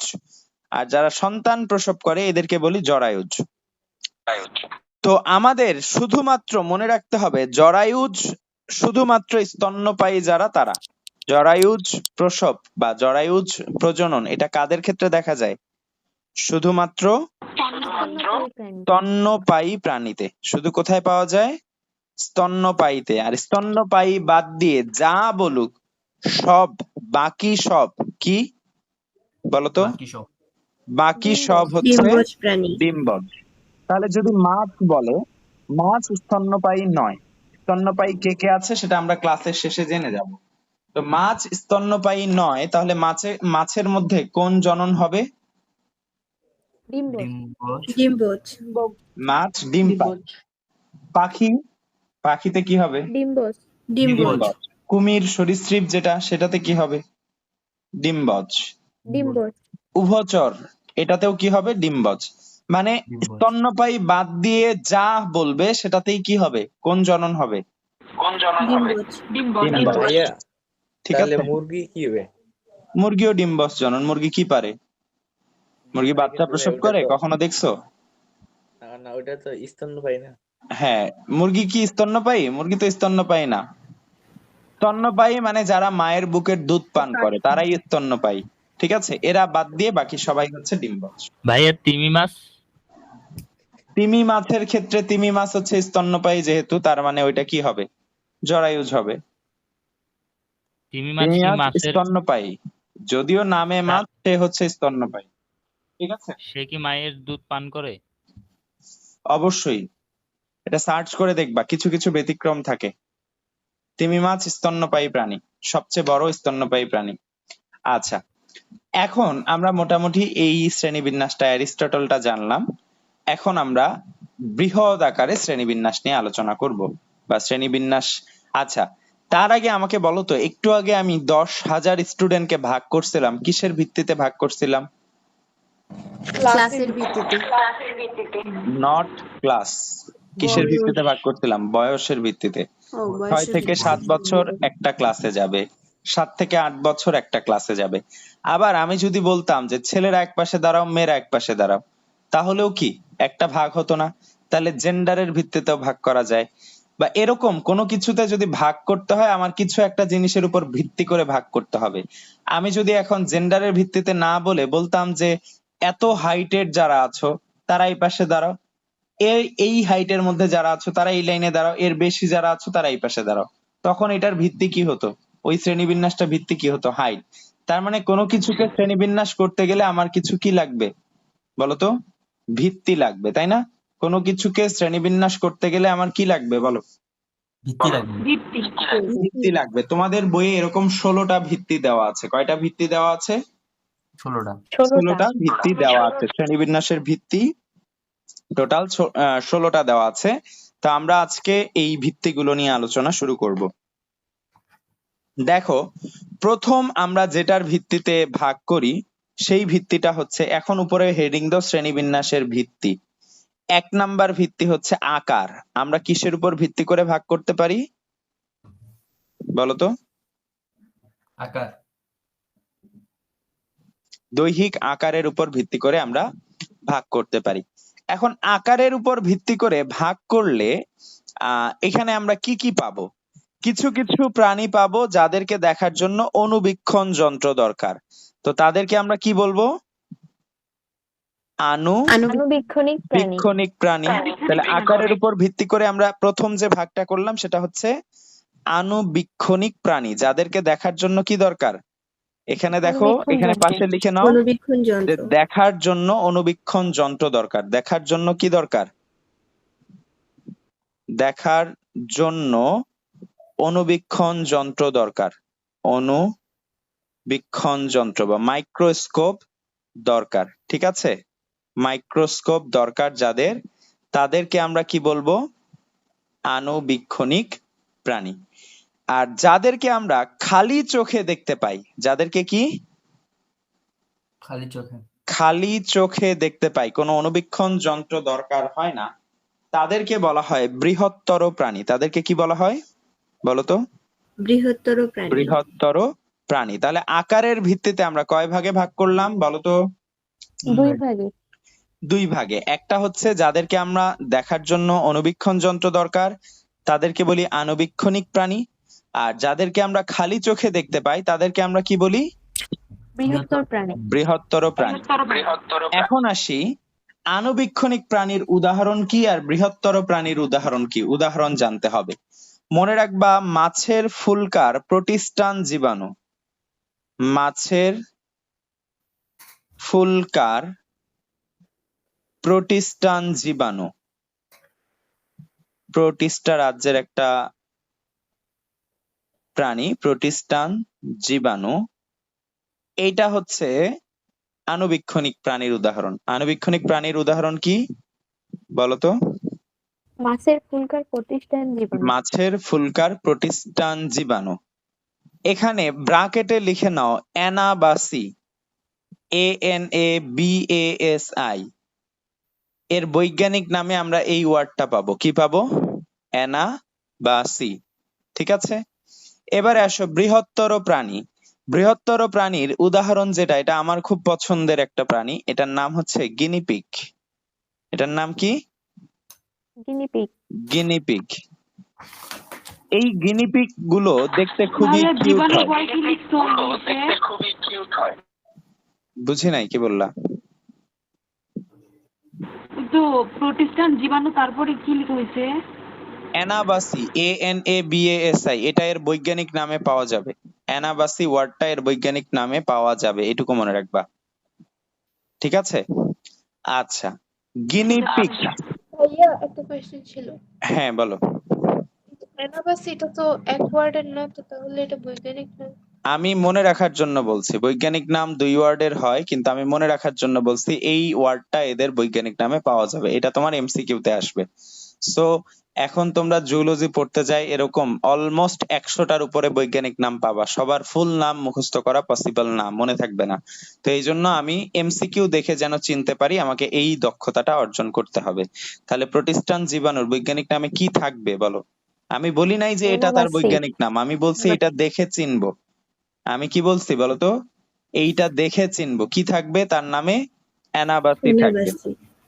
আর যারা সন্তান প্রসব করে এদেরকে বলি জরায়ুজ। তো আমাদের শুধুমাত্র মনে রাখতে হবে জরায়ুজ শুধুমাত্র স্তন্যপায়ী যারা তারা। জরায়ুজ প্রসব বা জরায়ুজ প্রজনন এটা কাদের ক্ষেত্রে দেখা যায়? শুধুমাত্র স্তন্যপায়ী প্রাণী। স্তন্যপায়ী প্রাণীতে। শুধু কোথায় পাওয়া যায়? স্তন্যপায়ীতে। আর স্তন্যপায়ী বাদ দিয়ে যা বলুক সব, বাকি সব কি বলতো? বাকি সব বাকি ডিম্বজ। সব হচ্ছে ডিম্বজ প্রাণী। ডিম্বজ। তাহলে যদি মাছ বলে, মাছ স্তন্যপায়ী নয়। স্তন্যপায়ী কে কে আছে সেটা আমরা ক্লাসের শেষে জেনে যাব। তো মাছ স্তন্যপায়ী নয়, তাহলে মাছের মধ্যে কোন জনন হবে? ডিম্বজ। ডিম্বজ। ডিম্বজ। মাছ ডিম পায়। পাখি, পাখিতে কি হবে? ডিম্বজ। ডিম্বজ। ডিম্বজ। ডিম্বজ। কুমির সরীসৃপ যেটা, সেটাতে কি হবে? ডিম্বজ। ডিম্বজ। উভচর, এটাতেও কি হবে? ডিম্বজ। মানে ডিম্বজ। স্তন্যপায়ী বাদ দিয়ে যা বলবে সেটাতেই কি হবে? কোন জনন হবে? ডিম্বজ। ডিম্বজ। ভাইয়া ঠিক তাহলে আছে, মুরগি কি হবে? মুরগিও ডিম্বজ জনন। মুরগি কি পারে? মুরগি পারে বাচ্চা কিন্তু ভাই প্রসব ওটা করে, তো কখনো দেখছো? না ওটা তো স্তন্যপায়ী না। হ্যাঁ, মুরগি কি স্তন্যপায়ী? মুরগি তো স্তন্যপায়ী না। স্তন্যপায়ী মানে যারা মায়ের বুকের দুধ পান করে তারাই স্তন্যপায়ী। ঠিক আছে, এরা বাদ দিয়ে বাকি সবাই হচ্ছে ডিম্বজ। ভাইয়া তিমি মাছ। তিমি মাছের ক্ষেত্রে তিমি মাছ হচ্ছে স্তন্যপায়ী, যেহেতু তার মানে ওইটা কি হবে? জরায়ুজ হবে। তিমি মাছ তিমি কি মাছ মাছের? স্তন্যপায়ী, যদিও নামে মাছ, সে হচ্ছে স্তন্যপায়ী। ঠিক আছে, সে কি মায়ের দুধ পান করে? অবশ্যই। এটা সার্চ করে দেখবা, কিছু কিছু ব্যতিক্রম থাকে। তিমি মাছ স্তন্যপায়ী প্রাণী, সবচেয়ে বড় স্তন্যপায়ী প্রাণী। আচ্ছা, এখন আমরা মোটামুটি এই শ্রেণীবিন্যাসটা, অ্যারিস্টটলটা জানলাম। এখন আমরা বৃহৎ আকারে শ্রেণীবিন্যাস নিয়ে আলোচনা করব, বা শ্রেণীবিন্যাস। আচ্ছা, তার আগে আমাকে বলো তো, একটু আগে আমি 10,000 স্টুডেন্টকে ভাগ করছিলাম, কিসের ভিত্তিতে ভাগ করছিলাম? ক্লাসের ভিত্তিতে। Not class. কিসের বয়স। ভিত্তিতে ভাগ করছিলাম? বয়সের ভিত্তিতে। ও 6 বয়সের থেকে 7 ভিত্তিতে। বছর একটা ক্লাসে যাবে, 7 থেকে 8 বছর একটা ক্লাসে যাবে। আবার আমি যদি বলতাম যে ছেলেরা এক পাশে দাঁড়াও, মেয়েরা এক পাশে দাঁড়াও, তাহলেও কি একটা ভাগ হতো না? তাহলে জেন্ডারের ভিত্তিতেও ভাগ করা যায়। বা এরকম কোনো কিছুতে যদি ভাগ করতে হয়, আমার কিছু একটা জিনিসের উপর ভিত্তি করে ভাগ করতে হবে। আমি যদি এখন জেন্ডারের ভিত্তিতে না বলে বলতাম যে এত হাইটের যারা আছো তারা এই পাশে দাঁড়াও, এই হাইটের মধ্যে যারা আছো তারা এই লাইনে দাঁড়াও, এর বেশি যারা আছো তারা এই পাশে দাঁড়াও, তখন এটার ভিত্তি কি হতো? ওই শ্রেণীবিন্যাসটা ভিত্তি কি হতো? হাইট। তার মানে কোনো কিছুকে শ্রেণীবিন্যাস করতে গেলে আমার কিছু কি লাগবে বলতো? ভিত্তি লাগবে, তাই না? কোনো কিছুকে শ্রেণীবিন্যাস করতে গেলে আমার কি লাগবে বলো? ভিত্তি লাগবে। ভিত্তি লাগবে। তোমাদের বইয়ে এরকম 16টা ভিত্তি দেওয়া আছে। কয়টা ভিত্তি দেওয়া আছে? 16টা। 16টা ভিত্তি দেওয়া আছে। শ্রেণীবিন্যাসের ভিত্তি টোটাল 16টা দেওয়া আছে। তা আমরা আজকে এই ভিত্তিগুলো নিয়ে আলোচনা শুরু করব। দেখো, প্রথম আমরা যেটার ভিত্তিতে ভাগ করি সেই ভিত্তিটা হচ্ছে, এখন উপরে হেডিং দাও শ্রেণীবিন্যাসের ভিত্তি। 1 নাম্বার ভিত্তি হচ্ছে আকার। আমরা কিসের উপর ভিত্তি করে ভাগ করতে পারি বলতো? আকার। দৈহিক আকারের উপর ভিত্তি করে আমরা ভাগ করতে পারি। এখন আকারের উপর ভিত্তি করে ভাগ করলে এখানে আমরা কি কি পাবো? কিছু কিছু প্রাণী পাবো যাদেরকে দেখার জন্য অণুবীক্ষণ যন্ত্র দরকার। তো তাদেরকে আমরা কি বলবো? আনুবীক্ষণিক প্রাণী। বীক্ষণিক প্রাণী। তাহলে আকারের উপর ভিত্তি করে আমরা প্রথম যে ভাগটা করলাম সেটা হচ্ছে আনুবীক্ষণিক প্রাণী, যাদেরকে দেখার জন্য কি দরকার? এখানে দেখো, অণুবীক্ষণ এখানে যন্ত্র। পাশে লিখে নাও অণুবীক্ষণ যে যন্ত্র। দেখার জন্য অণুবীক্ষণ যন্ত্র দরকার। দেখার জন্য কি দরকার? দেখার জন্য অণুবীক্ষণ যন্ত্র দরকার। অণুবীক্ষণ যন্ত্র বা মাইক্রোস্কোপ দরকার। ঠিক আছে, মাইক্রোস্কোপ দরকার যাদের, তাদেরকে আমরা কি বলবো? আনুবীক্ষণিক প্রাণী। আর যাদেরকে আমরা খালি চোখে দেখতে পাই, যাদেরকে কি খালি চোখে। খালি চোখে দেখতে পাই, কোনো অণুবীক্ষণ যন্ত্র দরকার হয় না, তাদেরকে বলা হয় বৃহত্তর প্রাণী। তাদেরকে কি বলা হয় বলতো? বৃহত্তর প্রাণী। বৃহত্তর প্রাণী। তাহলে আকারের ভিত্তিতে আমরা কয় ভাগে ভাগ করলাম বলতো? 2 ভাগে। 2 ভাগে। একটা হচ্ছে যাদেরকে আমরা দেখার জন্য অণুবীক্ষণ যন্ত্র দরকার, তাদেরকে বলি আনুবীক্ষণিক প্রাণী। আর যাদেরকে আমরা খালি চোখে দেখতে পাই তাদেরকে আমরা কি বলি? বৃহত্তর প্রাণী। বৃহত্তর প্রাণী। এখন আসি, আনুবীক্ষণিক প্রাণীর উদাহরণ কি আর বৃহত্তর প্রাণীর উদাহরণ কি, উদাহরণ জানতে হবে। মনে রাখবা, মাছের ফুলকার প্রোটিস্টান জীবাণু। মাছের ফুলকার প্রোটিস্টান জীবাণু, প্রোটিস্টা রাজ্যের একটা প্রাণী, প্রোটিস্টান জীবাণু। এইটা হচ্ছে আনুবীক্ষণিক প্রাণীর উদাহরণ। আনুবীক্ষণিক প্রাণীর উদাহরণ কি বলতো? মাছের ফুলকার প্রতিষ্ঠান জীবাণু। মাছের ফুলকার প্রোটিস্টান জীবাণু। এখানে ব্র্যাকেটে লিখে নাও অ্যানাবাসি, ANABASI। এর বৈজ্ঞানিক নামে আমরা এই ওয়ার্ডটা পাবো, কি পাবো? অ্যানাবাসি। ঠিক আছে, এবারে আসো বৃহত্তর প্রাণী। বৃহত্তর প্রাণীর উদাহরণ যেটা, এটা আমার খুব পছন্দের একটা প্রাণী, এটার নাম হচ্ছে গিনিপিগ। এটার নাম কি? গিনিপিগ। গিনিপিগ। এই গিনিপিগ গুলো দেখতে খুবই ভাইয়া কিউট জীবাণু হয়। বই কি লিখছো ইংলিশে? বুঝি নাই, কি বললা? তো প্রতিষ্ঠান জীবাণু তারপরে কি লিখা হয়েছে? অ্যানাবাসি, ANABASI, এটা এর বৈজ্ঞানিক নামে পাওয়া যাবে। অ্যানাবাসি ওয়ার্ডটা এর বৈজ্ঞানিক নামে পাওয়া যাবে, এটুকু মনে রাখবা। ঠিক আছে, আচ্ছা। গিনিপিগ, ভাইয়া একটা কোয়েশ্চেন ছিল। হ্যাঁ বলো। অ্যানাবাসি এটা তো এক ওয়ার্ডের না, তো তাহলে এটা বৈজ্ঞানিক না? আমি মনে রাখার জন্য বলছি, বৈজ্ঞানিক নাম 2 ওয়ার্ডের হয়, কিন্তু আমি মনে রাখার জন্য বলছি এই ওয়ার্ডটা এদের বৈজ্ঞানিক নামে পাওয়া যাবে। এটা তোমার এমসিকিউতে আসবে। সো এখন তোমরা জুলজি পড়তে যাই, এরকম অলমোস্ট 100টার উপরে বৈজ্ঞানিক নাম পাবা। সবার ফুল নাম মুখস্থ করা পসিবল না, মনে থাকবে না। তো এই জন্য আমি এমসিকিউ দেখে যেন চিনতে পারি, আমাকে এই দক্ষতাটা অর্জন করতে হবে। তাহলে প্রতিষ্ঠান জীবাণুর বৈজ্ঞানিক নামে কি থাকবে বলো? আমি বলি নাই যে এটা তার অ্যানাবাসি। বৈজ্ঞানিক নাম, আমি বলছি এটা দেখে চিনবো। আমি কি বলছি বলতো? এইটা দেখে চিনবো কি থাকবে তার নামে, অ্যানাবাসি থাকবে।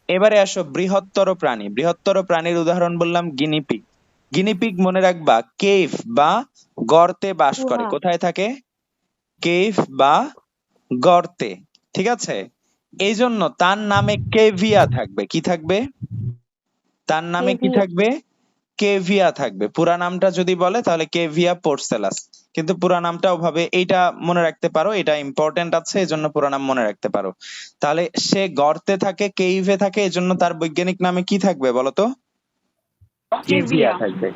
এবারে আসো বৃহত্তর প্রাণী। বৃহত্তর প্রাণীর উদাহরণ বললাম গিনিপিগ। গিনিপিগ মনে রাখবা কেভ বা গর্তে বাস করে। গুহা। কোথায় থাকে? কেভ বা গর্তে। ঠিক আছে, এই জন্য তার নামে কেভিয়া থাকবে। কি থাকবে? তার নামে কি কেভিয়া। থাকবে? কেভিয়া থাকবে। পুরা নামটা যদি বলে তাহলে কেভিয়া পোর্সেলাস, কিন্তু পুরা নামটা ওভাবে, এইটা মনে রাখতে পারো, এটা ইম্পর্টেন্ট আছে, এজন্য পুরা নাম মনে রাখতে পারো। তাহলে সে গর্তে থাকে, কেইভে থাকে, এজন্য তার বৈজ্ঞানিক নামে কি থাকবে বলতো? কেভিয়া থাকবে।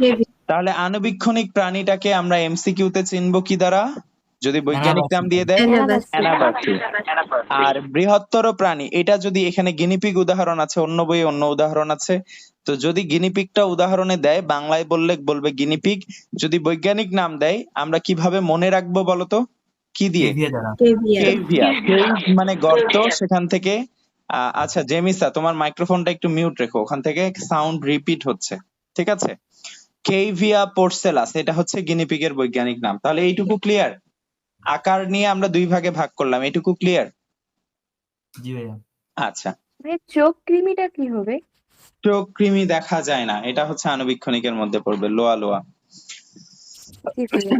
তাহলে আণুবীক্ষণিক প্রাণীটাকে আমরা এমসিকিউ তে চিনবো কি দ্বারা? যদি বৈজ্ঞানিক নাম দিয়ে দেয়, অ্যানাবাসি। আর বৃহত্তর প্রাণী, এটা যদি এখানে গিনিপিগ উদাহরণ আছে, অন্য বইয়ে অন্য উদাহরণ আছে, তো যদি গিনিপিগটা উদাহরণে দেয়, বাংলায় বললে বলবে গিনিপিগ। যদি বৈজ্ঞানিক নাম দেয়, আমরা কিভাবে মনে রাখবো বলতো? কি দিয়ে? কেভিয়া দ্বারা। কেভিয়া। কেভ মানে গর্ত, সেখান থেকে আচ্ছা জেমিসা, তোমার মাইক্রোফোনটা একটু মিউট রেখো, ওখান থেকে সাউন্ড রিপিট হচ্ছে। ঠিক আছে, কেভিয়া পোর্সেলাস, এটা হচ্ছে গিনিপিগের বৈজ্ঞানিক নাম। তাহলে এইটুকু ক্লিয়ার? আকার নিয়ে আমরা 2 ভাগে ভাগ করলাম, এইটুকু ক্লিয়ার? জি ভাইয়া। আচ্ছা, ভাই চোখ কৃমিটা কি হবে? চোখ কৃমি দেখা যায় না, এটা হচ্ছে আণুবীক্ষণিকের মধ্যে পড়বে, লোয়া লোয়া। জি ভাইয়া।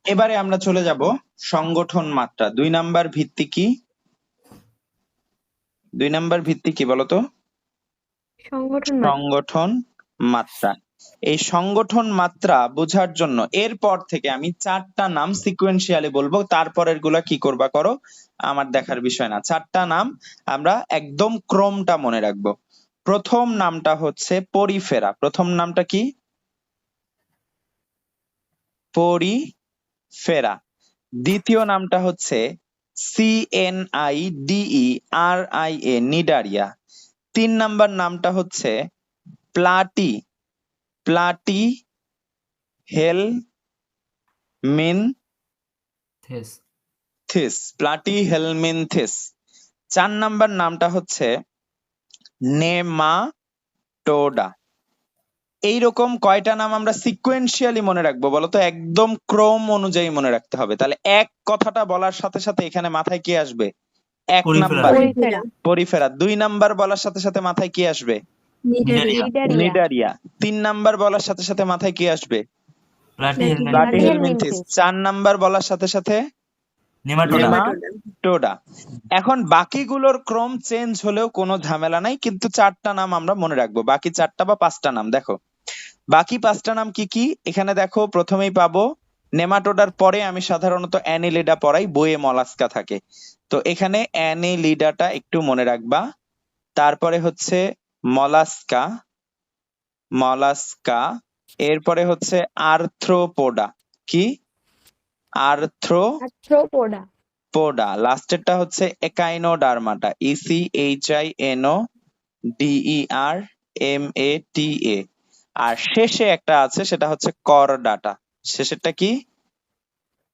এবারে আমরা চলে যাব সংগঠন মাত্রা। 2 নাম্বার ভিত্তি কি? 2 নাম্বার ভিত্তি কি বলতো? সংগঠন মাত্রা। সংগঠন মাত্রা। এই সংগঠন মাত্রা বোঝার জন্য এরপর থেকে আমি 4টা নাম সিকোয়েন্সিয়ালি বলবো, তারপরের গুলা কি করবা করো, আমার দেখার বিষয় না। 4টা নাম আমরা একদম ক্রমটা মনে রাখবো। প্রথম নামটা হচ্ছে পরিফেরা। প্রথম নামটা কি? পরিফেরা। দ্বিতীয় নামটা হচ্ছে CNIDERIA, নিডারিয়া। 3 নাম্বার নামটা হচ্ছে প্লাটি, প্লাটি হেলমিনথিস, প্লাটি হেলমিনথিস। 4 নাম্বার নামটা হচ্ছে নেমাটোডা। এইরকম কয়টা নাম আমরা সিকোয়েন্সিয়ালি মনে রাখবো বলতো? একদম ক্রম অনুযায়ী মনে রাখতে হবে। তাহলে এক কথাটা বলার সাথে সাথে এখানে মাথায় কি আসবে? 1 Porifera. Number Porifera. Porifera. 2 number বলার সাথে সাথে মাথায় কি আসবে? নিডারিয়া। নিডারিয়া। নিডারিয়া। 3 নাম্বার বলার সাথে সাথে মাথায় কি আসবে? প্লাটি প্লাটি হেলমিনথিস। হেলমিনথিস। 4 নাম্বার বলার সাথে সাথে নেমাটোডা। নেমাটোডা। এখন বাকিগুলোর ক্রম চেঞ্জ হলেও কোনো ঝামেলা নাই, কিন্তু 4টা নাম আমরা মনে রাখবো। বাকি 4টা বা 5টা নাম দেখো, বাকি 5টা নাম কি কি এখানে দেখো। প্রথমেই পাবো নেমাটোডার পরে আমি সাধারণত অ্যানিলিডা পড়াই, বইয়ে মলাস্কা থাকে, তো এখানে অ্যানিলিডাটা একটু মনে রাখবা। তারপরে হচ্ছে মলাস্কা, মলাস্কা। এরপরে হচ্ছে আর্থ্রোপোডা। কি? আর্থ্রোপোডা। আর্থ্রোপোডা। লাস্টেরটা হচ্ছে একাইনোডার্মাটা, ECHINODERMATA। আর শেষে একটা আছে, সেটা হচ্ছে করডাটা। শেষেরটা কি?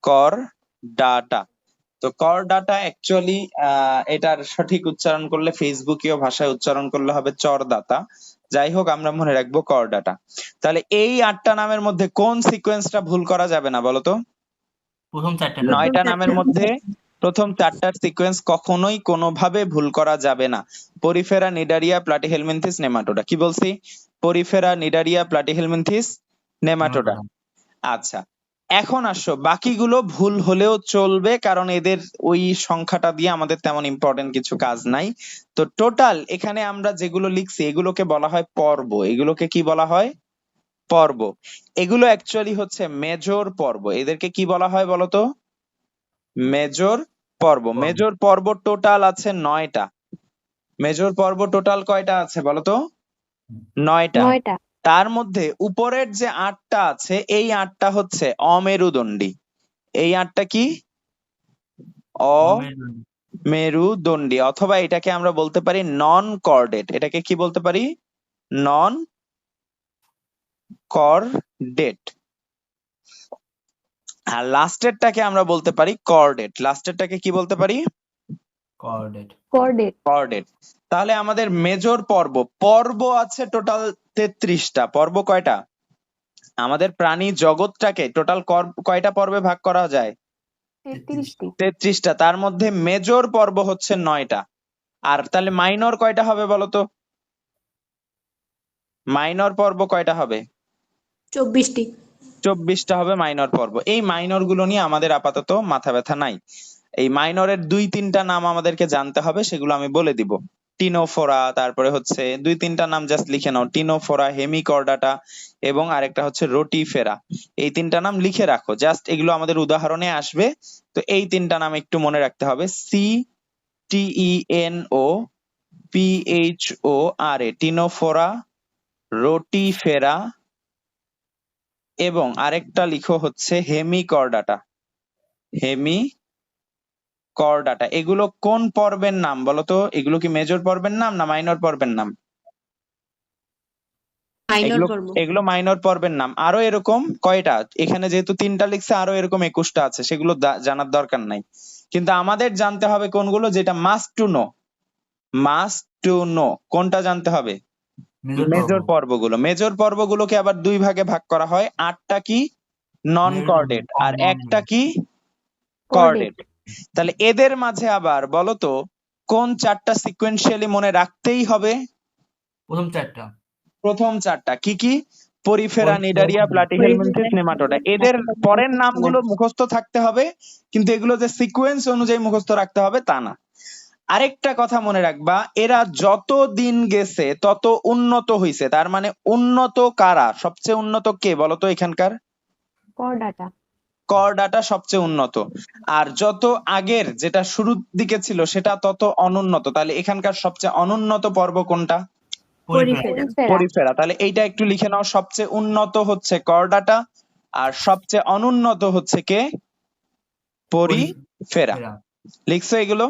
করডাটা। তো করডাটা অ্যাকচুয়ালি এটার সঠিক উচ্চারণ করলে ফেসবুকীয় ভাষায় উচ্চারণ করলে হবে চরদাতা। যাই হোক, আমরা মনে রাখবো করডাটা। তাহলে এই 8টা নামের মধ্যে কোন সিকোয়েন্সটা ভুল করা যাবে না বলো তো? প্রথম চারটা নাম। 9টা নামের মধ্যে প্রথম 4টার সিকোয়েন্স কখনোই কোনোভাবে ভুল করা যাবে না। Porifera, Cnidaria, Platyhelminthes, Nematoda. কি বলছি? Porifera, Cnidaria, Platyhelminthes, Nematoda. আচ্ছা, এখন আসো, বাকিগুলো ভুল হলেও চলবে, কারণ এদের ওই সংখ্যাটা দিয়ে আমাদের তেমন ইম্পর্টেন্ট কিছু কাজ নাই। তো টোটাল এখানে আমরা যেগুলো লিখছি এগুলোকে বলা হয় পর্ব। এগুলোকে কি বলা হয়? পর্ব। এগুলো অ্যাকচুয়ালি হচ্ছে মেজর পর্ব। এদেরকে কি বলা হয় বলতো? মেজর পর্ব। মেজর পর্ব টোটাল আছে 9টা। মেজর পর্ব টোটাল কয়টা আছে বলতো? 9টা। 9টা। তার মধ্যে উপরের যে 8টা আছে, এই 8টা হচ্ছে অমেরুদণ্ডী। এই 8টা কি? অমেরুদণ্ডী, অথবা এটাকে আমরা বলতে পারি নন কর্ডেট। এটাকে কি বলতে পারি? নন কর্ডেট। আর লাস্টেরটাকে আমরা বলতে পারি কর্ডেট। লাস্টেরটাকে কি বলতে পারি? কোঅর্ডিনেট। কোঅর্ডিনেট। কর্ডেট। তাহলে আমাদের মেজর পর্ব, পর্ব আছে টোটাল 33টা। পর্ব কয়টা? আমাদের প্রাণী জগৎটাকে টোটাল কয়টা পর্বে ভাগ করা যায়? 33টি। 33টা। তার মধ্যে মেজর পর্ব হচ্ছে 9টা। আর তাহলে মাইনর কয়টা হবে বলতো? মাইনর পর্ব কয়টা হবে? 24টি। 24টা হবে মাইনর পর্ব। এই মাইনর গুলো নিয়ে আমাদের আপাতত মাথা ব্যথা নাই। এই মাইনরের 2-3টা নাম আমাদেরকে জানতে হবে, সেগুলো আমি বলে দিব। টিনোফোরা, তারপরে হচ্ছে 2-3টা নাম জাস্ট লিখে নাও। টিনোফোরা, হেমিকর্ডাটা এবং আরেকটা হচ্ছে রোটিফেরা। এই 3টা নাম লিখে রাখো, জাস্ট এগুলো আমাদের উদাহরণে আসবে। তো এই 3টা নাম একটু মনে রাখতে হবে। CTENOPHORA, টিনোফোরা, রোটিফেরা এবং আরেকটা লিখো হচ্ছে হেমিকর্ডাটা। হেমিকর্ডাটা। এগুলো কোন পর্বের নাম বলতো? এগুলো কি মেজর পর্বের নাম না মাইনর পর্বের নাম? মাইনর এগুলো পর্ব। এগুলো মাইনর পর্বের নাম। আরো এরকম কয়টা, এখানে যেহেতু 3টা লিখছে আরো এরকম 21টা আছে, সেগুলো জানার দরকার নাই। কিন্তু আমাদের জানতে হবে কোনগুলো, যেটা must to know. Must to know কোনটা জানতে হবে? মেজর পর্বগুলো। মেজর পর্বগুলোকে আবার 2 ভাগে ভাগ করা হয়। 8টা কি? নন কর্ডেট, আর একটা কি? কর্ডেট। তাহলে এদের মাঝে আবার বলতো কোন 4টা সিকোয়েন্সিয়ালি মনে রাখতেই হবে? প্রথম চারটা। প্রথম 4টা কি কি? Porifera, Cnidaria, Platyhelminthes, Nematoda. এদের পরের নামগুলো মুখস্থ থাকতে হবে, কিন্তু এগুলো যে সিকোয়েন্স অনুযায়ী মুখস্থ রাখতে হবে তা না। আরেকটা কথা মনে রাখবা, এরা যত দিন গেছে তত উন্নত হইছে। তার মানে উন্নত কারা? সবচেয়ে উন্নত কে বলতো এখানকার? করডাটা। করডাটা সবচেয়ে উন্নত। আর যত আগের যেটা শুরুর দিকে ছিল সেটা তত অনুন্নত। তাহলে এখানকার সবচেয়ে অনুন্নত পর্ব কোনটা? পরিফেরা। পরিফেরা। তাহলে এইটা একটু লিখে নাও, সবচেয়ে উন্নত হচ্ছে করডাটা আর সবচেয়ে অনুন্নত হচ্ছে কে? পরিফেরা। লিখছো এগুলো?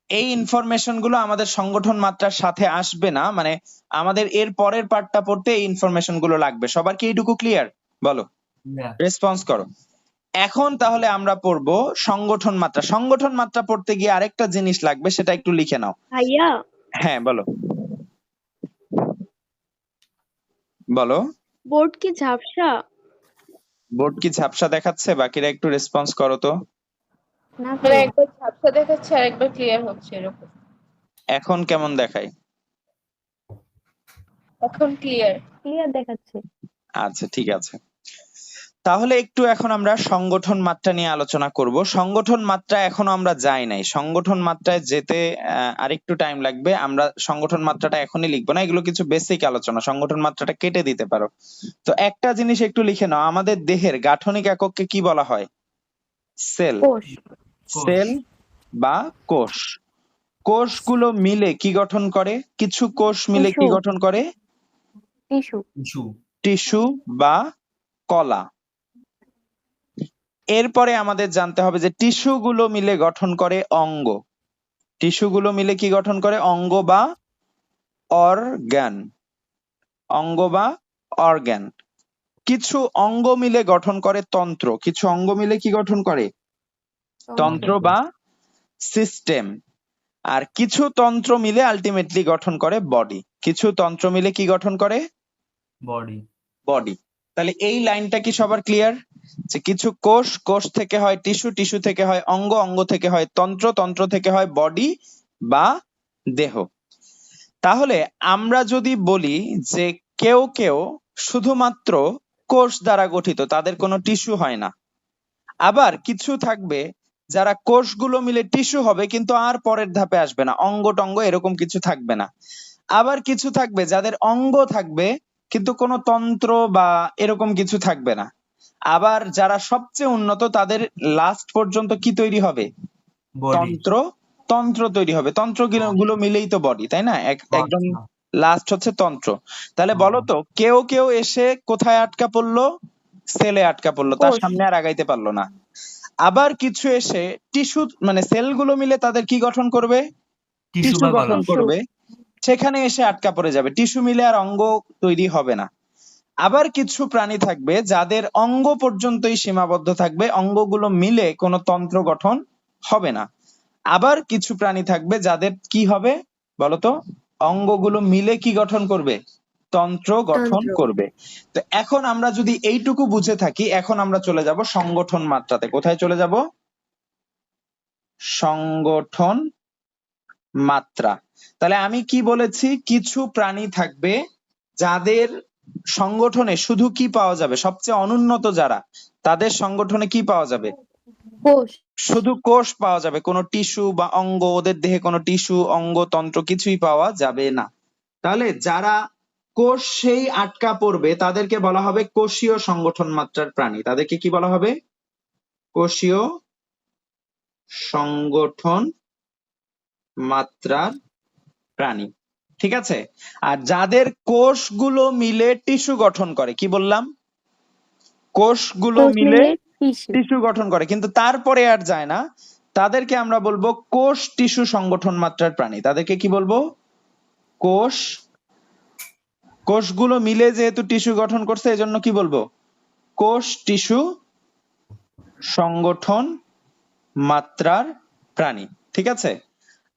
এই ইনফরমেশন গুলো আমাদের সংগঠন মাত্রার সাথে আসবে না, মানে আমাদের এর পরের পার্টটা পড়তে এই ইনফরমেশন গুলো লাগবে। সবার কি এইটুকু ক্লিয়ার? বলো, রেসপন্স করো। এখন তাহলে আমরা পড়বো সংগঠন মাত্রা। সংগঠন মাত্রা পড়তে গিয়ে আরেকটা জিনিস লাগবে, সেটা একটু লিখে নাও। ভাইয়া, হ্যাঁ বলো বলো। বোর্ড কি ঝাপসা? বোর্ড কি ঝাপসা দেখাচ্ছে? বাকিরা একটু রেসপন্স করো তো। না মানে একবার ঝাপসা দেখাচ্ছে আর একবার ক্লিয়ার হচ্ছে এরকম। এখন কেমন দেখায়? এখন ক্লিয়ার। ক্লিয়ার দেখাচ্ছে। আচ্ছা ঠিক আছে। তাহলে একটু এখন আমরা সংগঠন মাত্রা নিয়ে আলোচনা করব। সংগঠন মাত্রা এখনো আমরা যাই নাই। সংগঠন মাত্রায় যেতে আরেকটু টাইম লাগবে। আমরা সংগঠন মাত্রাটা এখনই লিখবো না, এগুলো কিছু বেসিক আলোচনা। সংগঠন মাত্রাটা কেটে দিতে পারো। তো একটা জিনিস একটু লিখে নাও, আমাদের দেহের গাঠনিক একককে কি বলা হয়? সেল। কোষ। সেল বা কোষ। কোষগুলো মিলে কি গঠন করে? কিছু কোষ মিলে কি টিস্যু। গঠন করে? টিস্যু। টিস্যু বা কলা। এরপরে আমাদের জানতে হবে যে টিস্যু গুলো মিলে গঠন করে অঙ্গ। টিস্যু গুলো মিলে কি গঠন করে? অঙ্গ বা অর্গান। অঙ্গ বা অর্গান। কিছু অঙ্গ মিলে গঠন করে তন্ত্র, কিছু অঙ্গ মিলে কি গঠন করে? তন্ত্র বা সিস্টেম। আর কিছু তন্ত্র মিলে আলটিমেটলি গঠন করে বডি। কিছু তন্ত্র মিলে কি গঠন করে? বডি। বডি। তাহলে এই লাইনটা কি সবার ক্লিয়ার? যে কিছু কোষ, কোষ থেকে হয় টিস্যু, টিস্যু থেকে হয় অঙ্গ, অঙ্গ থেকে হয় তন্ত্র, তন্ত্র থেকে হয় বডি বা দেহ। তাহলে আমরা যদি বলি যে কেউ কেউ শুধুমাত্র কোষ দ্বারা গঠিত, তাদের কোনো টিস্যু হয় না। আবার কিছু থাকবে যারা কোষগুলো মিলে টিস্যু হবে কিন্তু আর পরের ধাপে আসবে না, অঙ্গ টঙ্গ এরকম কিছু থাকবে না। আবার কিছু থাকবে যাদের অঙ্গ থাকবে কিন্তু কোনো তন্ত্র বা এরকম কিছু থাকবে না। আবার যারা সবচেয়ে উন্নত তাদের লাস্ট পর্যন্ত কি তৈরি হবে? বডি। তন্ত্র, তন্ত্র তৈরি হবে। তন্ত্র গুলো মিলেই তো বডি, তাই না? একদম লাস্ট হচ্ছে তন্ত্র। তাহলে বলো তো কেউ কেউ এসে কোথায় আটকা পড়লো? সেলে আটকা পড়লো, তার কোষ। সামনে আর আগাইতে পারলো না। আবার কিছু এসে টিস্যু মানে সেলগুলো মিলে তাদের কি গঠন করবে? টিস্যু টিস্যু বা গঠন কলা। করবে, সেখানে এসে আটকা পড়ে যাবে, টিস্যু মিলে আর অঙ্গ তৈরি হবে না। আবার কিছু প্রাণী থাকবে যাদের অঙ্গ পর্যন্তই সীমাবদ্ধ থাকবে, অঙ্গগুলো মিলে কোনো তন্ত্র গঠন হবে না। আবার কিছু প্রাণী থাকবে যাদের কি হবে বলতো? অঙ্গগুলো মিলে কি গঠন করবে? তন্ত্র গঠন তন্ত্র। করবে। তো এখন আমরা যদি এইটুকু বুঝে থাকি, এখন আমরা চলে যাব সংগঠন মাত্রাতে। কোথায় চলে যাব? সংগঠন মাত্রা। তাহলে আমি কি বলেছি? কিছু প্রাণী থাকবে যাদের সংগঠনে শুধু কি পাওয়া যাবে? সবচেয়ে অনুন্নত যারা, তাদের সংগঠনে কি পাওয়া যাবে? কোষ। শুধু কোষ পাওয়া যাবে, কোনো টিস্যু বা অঙ্গ, ওদের দেহে কোনো টিস্যু, অঙ্গ, তন্ত্র কিছুই পাওয়া যাবে না। তাহলে যারা কোষ সেই আটকা পড়বে তাদেরকে বলা হবে কোষীয় সংগঠন মাত্রার প্রাণী। তাদেরকে কি বলা হবে? কোষীয় সংগঠন মাত্রার প্রাণী। ঠিক আছে? আর যাদের কোষগুলো মিলে টিস্যু গঠন করে, কি বললাম? কোষগুলো কোষ মিলে টিস্যু। টিস্যু গঠন করে কিন্তু তারপরে আর যায় না, তাদেরকে আমরা বলবো কোষ টিস্যু সংগঠন মাত্রার প্রাণী। তাদেরকে কি বলবো? কোষ। কোষগুলো মিলে যেহেতু টিস্যু গঠন করছে এজন্য কি বলবো? কোষ টিস্যু সংগঠন মাত্রার প্রাণী। ঠিক আছে?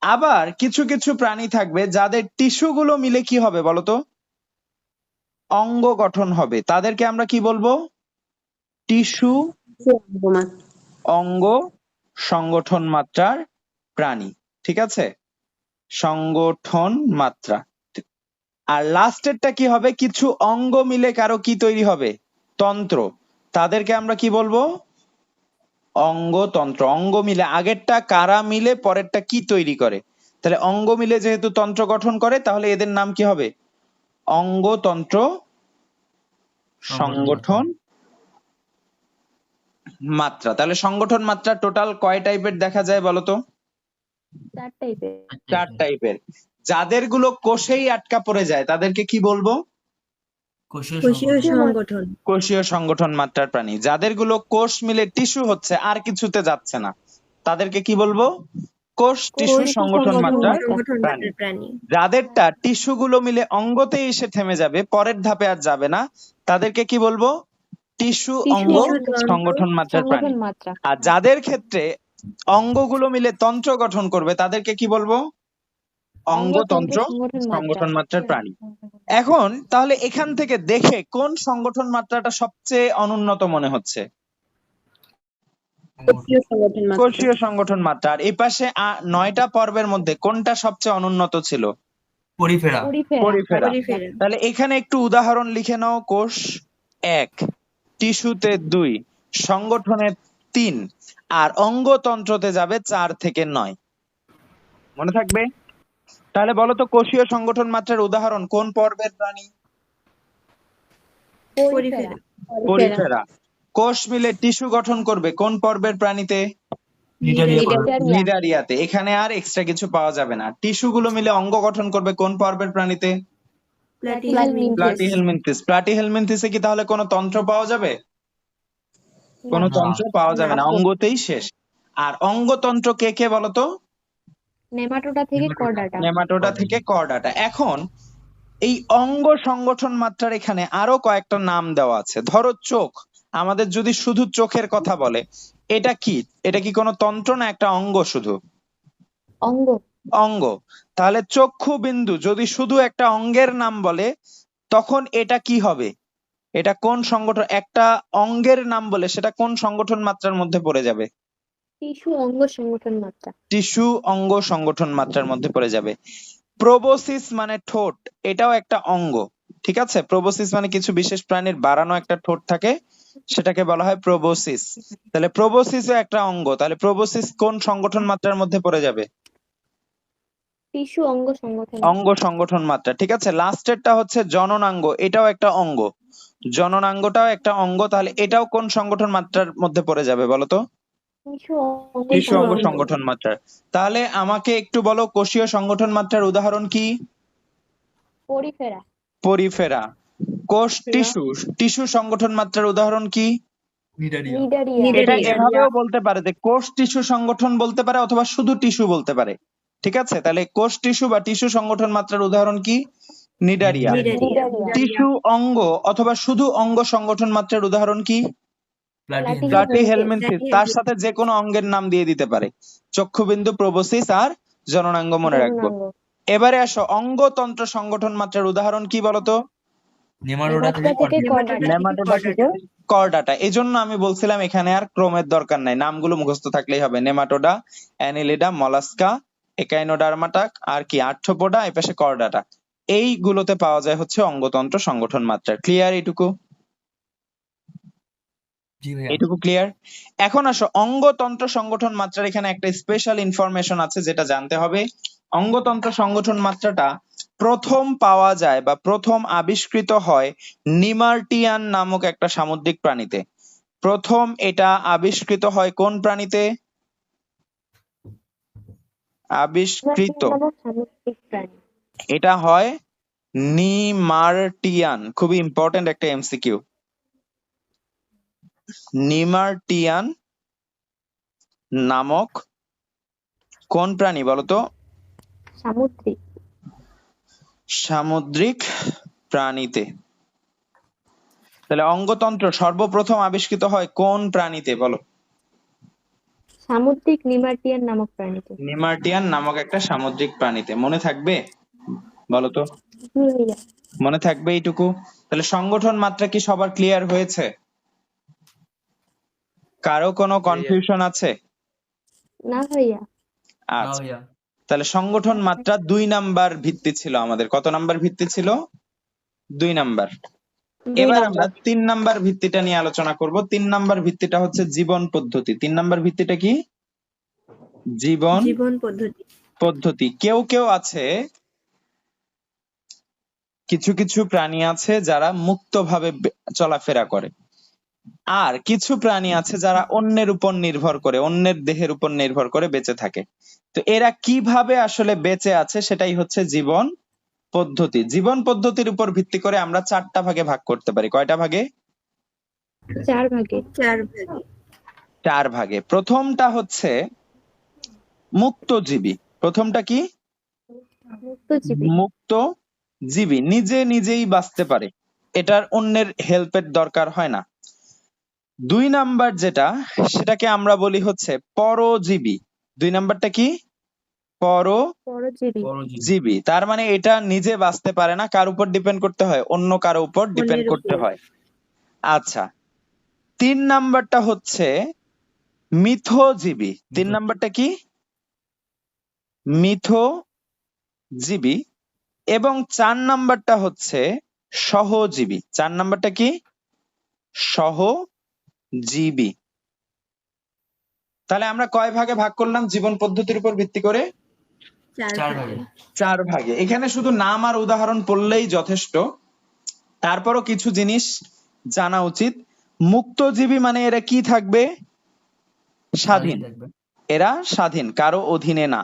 আবার কিছু কিছু প্রাণী থাকবে যাদের টিস্যু গুলো মিলে কি হবে বলতো? অঙ্গ গঠন হবে। তাদেরকে আমরা কি বলবো? টিস্যু অঙ্গ সংগঠন মাত্রার প্রাণী। ঠিক আছে? সংগঠন মাত্রা। আর লাস্টেরটা কি হবে? কিছু অঙ্গ মিলে কারো কি তৈরি হবে? তন্ত্র। তাদেরকে আমরা কি বলবো? অঙ্গতন্ত্র। অঙ্গ মিলে, আগেরটা কারা মিলে পরেরটা কি তৈরি করে। তাহলে অঙ্গ মিলে যেহেতু তন্ত্র গঠন করে তাহলে এদের নাম কি হবে? অঙ্গতন্ত্র সংগঠন মাত্রা। তাহলে সংগঠন মাত্রা টোটাল কয় টাইপের দেখা যায় বলতো? 4 টাইপের। 4 টাইপের। যাদের গুলো কোষেই আটকা পড়ে যায় তাদেরকে কি বলবো? কোষীয় সংগঠন। কোষীয় সংগঠন মাত্রার প্রাণী। যাদের গুলো কোষ মিলে টিস্যু হচ্ছে, আর কিছুতে যাচ্ছে না, তাদেরকে কি বলবো? কোষ টিস্যু সংগঠন মাত্রার প্রাণী। প্রাণী। যাদেরটা টিস্যু গুলো মিলে অঙ্গতে এসে থেমে যাবে, পরের ধাপে আর যাবে না, তাদেরকে কি বলবো? টিস্যু অঙ্গ সংগঠন মাত্রার প্রাণী। সংগঠন মাত্রা। আর যাদের ক্ষেত্রে অঙ্গগুলো মিলে তন্ত্র গঠন করবে তাদেরকে কি বলবো? অঙ্গতন্ত্র সংগঠন মাত্রার প্রাণী। এখন তাহলে এখান থেকে দেখে কোন সংগঠন মাত্রাটা সবচেয়ে অনুন্নত মনে হচ্ছে? কোষীয় সংগঠন মাত্রা। আর এই পাশে 9টা পর্বের মধ্যে কোনটা সবচেয়ে অনুন্নত ছিল? পরিফেরা। পরিফেরা। তাহলে এখানে একটু উদাহরণ লিখে নাও। কোষ 1, টিস্যুতে 2, সংগঠনে 3, আর অঙ্গতন্ত্রতে যাবে 4 থেকে 9। মনে থাকবে? তাহলে বলো তো কোষীয় সংগঠন মাত্রার উদাহরণ কোন পর্বের প্রাণী? পরিফেরা। পরিফেরা। কোষ মিলে টিস্যু গঠন করবে কোন পর্বের প্রাণীতে? নিডারিয়াতে। এখানে আর এক্সট্রা কিছু পাওয়া যাবে না। টিস্যু গুলো মিলে অঙ্গ গঠন করবে কোন পর্বের প্রাণীতে? প্লাটিহেলমিনথেস। প্লাটিহেলমিনথেসে কি তাহলে কোনো তন্ত্র পাওয়া যাবে? কোনো তন্ত্র পাওয়া যাবে না, অঙ্গতেই শেষ। আর অঙ্গতন্ত্র কে কে বলতো? নেমাটোডা থেকে কর্ডাটা। নেমাটোডা থেকে কর্ডাটা। এখন এই অঙ্গ সংগঠন মাত্রার এখানে আরো কয়েকটা নাম দেওয়া আছে। ধরো চোখ, আমাদের যদি শুধু চোখের কথা বলে, এটা কি? এটা কি কোনো তন্ত্র না একটা অঙ্গ শুধু? অঙ্গ। অঙ্গ। তাহলে চক্ষু বিন্দু যদি শুধু একটা অঙ্গের নাম বলে, তখন এটা কি হবে? এটা কোন সংগঠন? একটা অঙ্গের নাম বলে সেটা কোন সংগঠন মাত্রার মধ্যে পড়ে যাবে? টিস্যু অঙ্গ সংগঠন মাত্রা। টিস্যু অঙ্গ সংগঠন মাত্রার মধ্যে পড়ে যাবে। প্রোবোসিস মানে ঠোঁট, এটাও একটা অঙ্গ। ঠিক আছে, প্রোবোসিস মানে কিছু বিশেষ প্রাণীর বাড়ানো একটা ঠোঁট থাকে, সেটাকে বলা হয় প্রোবোসিস। তাহলে প্রোবোসিসও একটা অঙ্গ, তাহলে প্রোবোসিস কোন সংগঠন মাত্রার মধ্যে পড়ে যাবে? টিস্যু অঙ্গ সংগঠন অঙ্গ সংগঠন মাত্রা। ঠিক আছে, লাস্টেরটা হচ্ছে জননাঙ্গ, এটাও একটা অঙ্গ। জননাঙ্গটাও একটা অঙ্গ, তাহলে এটাও কোন সংগঠন মাত্রার মধ্যে পড়ে যাবে বলো তো? টিস্যু অঙ্গ টিস্যু অঙ্গ সংগঠন। সংগঠন মাত্রার। তাহলে আমাকে একটু বলো কোষীয় সংগঠন মাত্রার উদাহরণ কি? পরিফেরা। পরিফেরা। কোষ টিস্যু, টিস্যু সংগঠন মাত্রার উদাহরণ কি? নিডারিয়া। নিডারিয়া। এটা এভাবেও বলতে পারে যে কোষ টিস্যু সংগঠন বলতে পারে, অথবা শুধু টিস্যু বলতে পারে। ঠিক আছে, তাহলে কোষ টিস্যু বা টিস্যু সংগঠন মাত্রার উদাহরণ কি? নিডারিয়া। নিডারিয়া। টিস্যু অঙ্গ অথবা শুধু অঙ্গ সংগঠন মাত্রার উদাহরণ কি? প্লাটিহেলমিনথেস। প্লাটিহেলমিনথেস। তার সাথে যে কোনো অঙ্গের নাম দিয়ে দিতে পারে, চক্ষুবিন্দু, প্রোবোসিস আর জননাঙ্গ মনে রাখবো। জননাঙ্গ। এবারে আসো, অঙ্গতন্ত্র সংগঠন মাত্রার উদাহরণ কি বলতো? নেমাটোডা থেকে নেমাটোডা থেকে কর্ডাটা। কর্ডাটা। নেমাটোডা থেকে করডাটা। এজন্য আমি বলছিলাম এখানে আর ক্রমের দরকার নাই, নামগুলো মুখস্থ থাকলেই হবে। নেমাটোডা, অ্যানিলিডা, মলাস্কা, একাইনোডার্মাটা, আর কি আর্থ্রোপোডা, এই পাশে করডাটা। এইগুলোতে পাওয়া যায় হচ্ছে অঙ্গতন্ত্র সংগঠন মাত্রা। ক্লিয়ার এইটুকু? জি ভাইয়া। এইটুকু ক্লিয়ার? এখন আসো, অঙ্গতন্ত্র সংগঠন মাত্রার এখানে একটা স্পেশাল ইনফরমেশন আছে যেটা জানতে হবে। অঙ্গতন্ত্র সংগঠন মাত্রাটা প্রথম পাওয়া যায় বা প্রথম আবিষ্কৃত হয় নিমার্টিয়ান নামক একটা সামুদ্রিক প্রাণীতে। প্রথম এটা আবিষ্কৃত হয় কোন প্রাণীতে? আবিষ্কৃত নামক সামুদ্রিক প্রাণী। এটা হয় নিমার্টিয়ান। খুবই ইম্পর্টেন্ট একটা এমসিকিউ। নিমার্টিয়ান নামক কোন প্রাণী বলতো? সামুদ্রিক। সামুদ্রিক প্রাণীতে। তাহলে অঙ্গতন্ত্র সর্বপ্রথম আবিষ্কৃত হয় কোন প্রাণীতে বলো? সামুদ্রিক নিমার্টিয়ান নামক প্রাণীতে। নিমার্টিয়ান নামক একটা সামুদ্রিক প্রাণীতে। মনে থাকবে বলো তো? জি ভাইয়া। মনে থাকবে এইটুকু? তাহলে সংগঠন মাত্রা কি সবার ক্লিয়ার হয়েছে? কারো কোনো কনফিউশন আছে? না ভাইয়া। না আচ্ছা, ভাইয়া। তাহলে সংগঠন মাত্রা 2 নাম্বার ভিত্তি ছিল আমাদের। কত নাম্বার ভিত্তি ছিল? 2 নাম্বার। দুই এবার নাম্বার। আমরা 3 নাম্বার ভিত্তিটা নিয়ে আলোচনা করব। 3 নাম্বার ভিত্তিটা হচ্ছে জীবন পদ্ধতি। 3 নাম্বার ভিত্তিটা কি? জীবন জীবন পদ্ধতি। পদ্ধতি। কেউ কেউ আছে, কিছু কিছু প্রাণী আছে যারা মুক্তভাবে চলাফেরা করে, আর কিছু প্রাণী আছে যারা অন্যের উপর নির্ভর করে, অন্যের দেহের উপর নির্ভর করে বেঁচে থাকে। তো এরা কিভাবে আসলে বেঁচে আছে সেটাই হচ্ছে জীবন পদ্ধতি। জীবন পদ্ধতির উপর ভিত্তি করে আমরা 4টা ভাগে ভাগ করতে পারি। কয়টা ভাগে? 4 ভাগে। 4 ভাগে। 4 ভাগে। প্রথমটা হচ্ছে মুক্তজীবী। প্রথমটা কি? মুক্তজীবী। মুক্তজীবী, নিজে নিজেই বাঁচতে পারে, এটার অন্যের হেল্পের দরকার হয় না। 2 নাম্বার যেটা, সেটাকে আমরা বলি হচ্ছে পরজীবী। 2 নাম্বারটা কি? পরজীবী। পরজীবী। তার মানে এটা নিজে বাঁচতে পারে না, কার উপর ডিপেন্ড করতে হয়? অন্য কারো উপর ডিপেন্ড অন্যের করতে উপর। হয়। আচ্ছা, 3 নাম্বারটা হচ্ছে মিথজীবী। 3 নাম্বারটা কি? মিথজীবী। এবং 4 নাম্বারটা হচ্ছে সহজীবী। 4 নাম্বারটা কি? সহজীবী। তাহলে আমরা কয় ভাগে ভাগ করলাম জীবন পদ্ধতির উপর ভিত্তি করে? 4 4 ভাগে। ভাগে। 4 ভাগে। এখানে শুধু নাম আর উদাহরণ পড়লেই যথেষ্ট, তারপরও কিছু জিনিস জানা উচিত। মুক্তজীবী মানে এরা কি থাকবে? স্বাধীন। থাকবে। এরা স্বাধীন, কারো অধীনে না।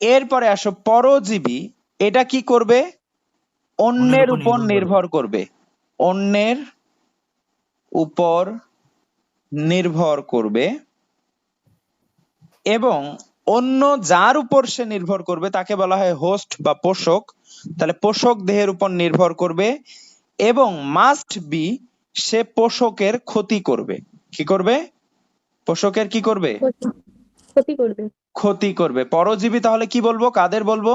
এরপরে আসো পরজীবী। এটা কি করবে? অন্যের উপর নির্ভর করবে। অন্যের উপর নির্ভর করবে এবং অন্য যার উপর সে নির্ভর করবে তাকে বলা হয় হোস্ট বা পোষক। তাহলে পোষক দেহের উপর নির্ভর করবে এবং মাস্ট বি সে পোষকের ক্ষতি করবে। কি করবে? পোষকের কি করবে? ক্ষতি করবে। ক্ষতি করবে। পরজীবী তাহলে কি বলবো? কাদের বলবো?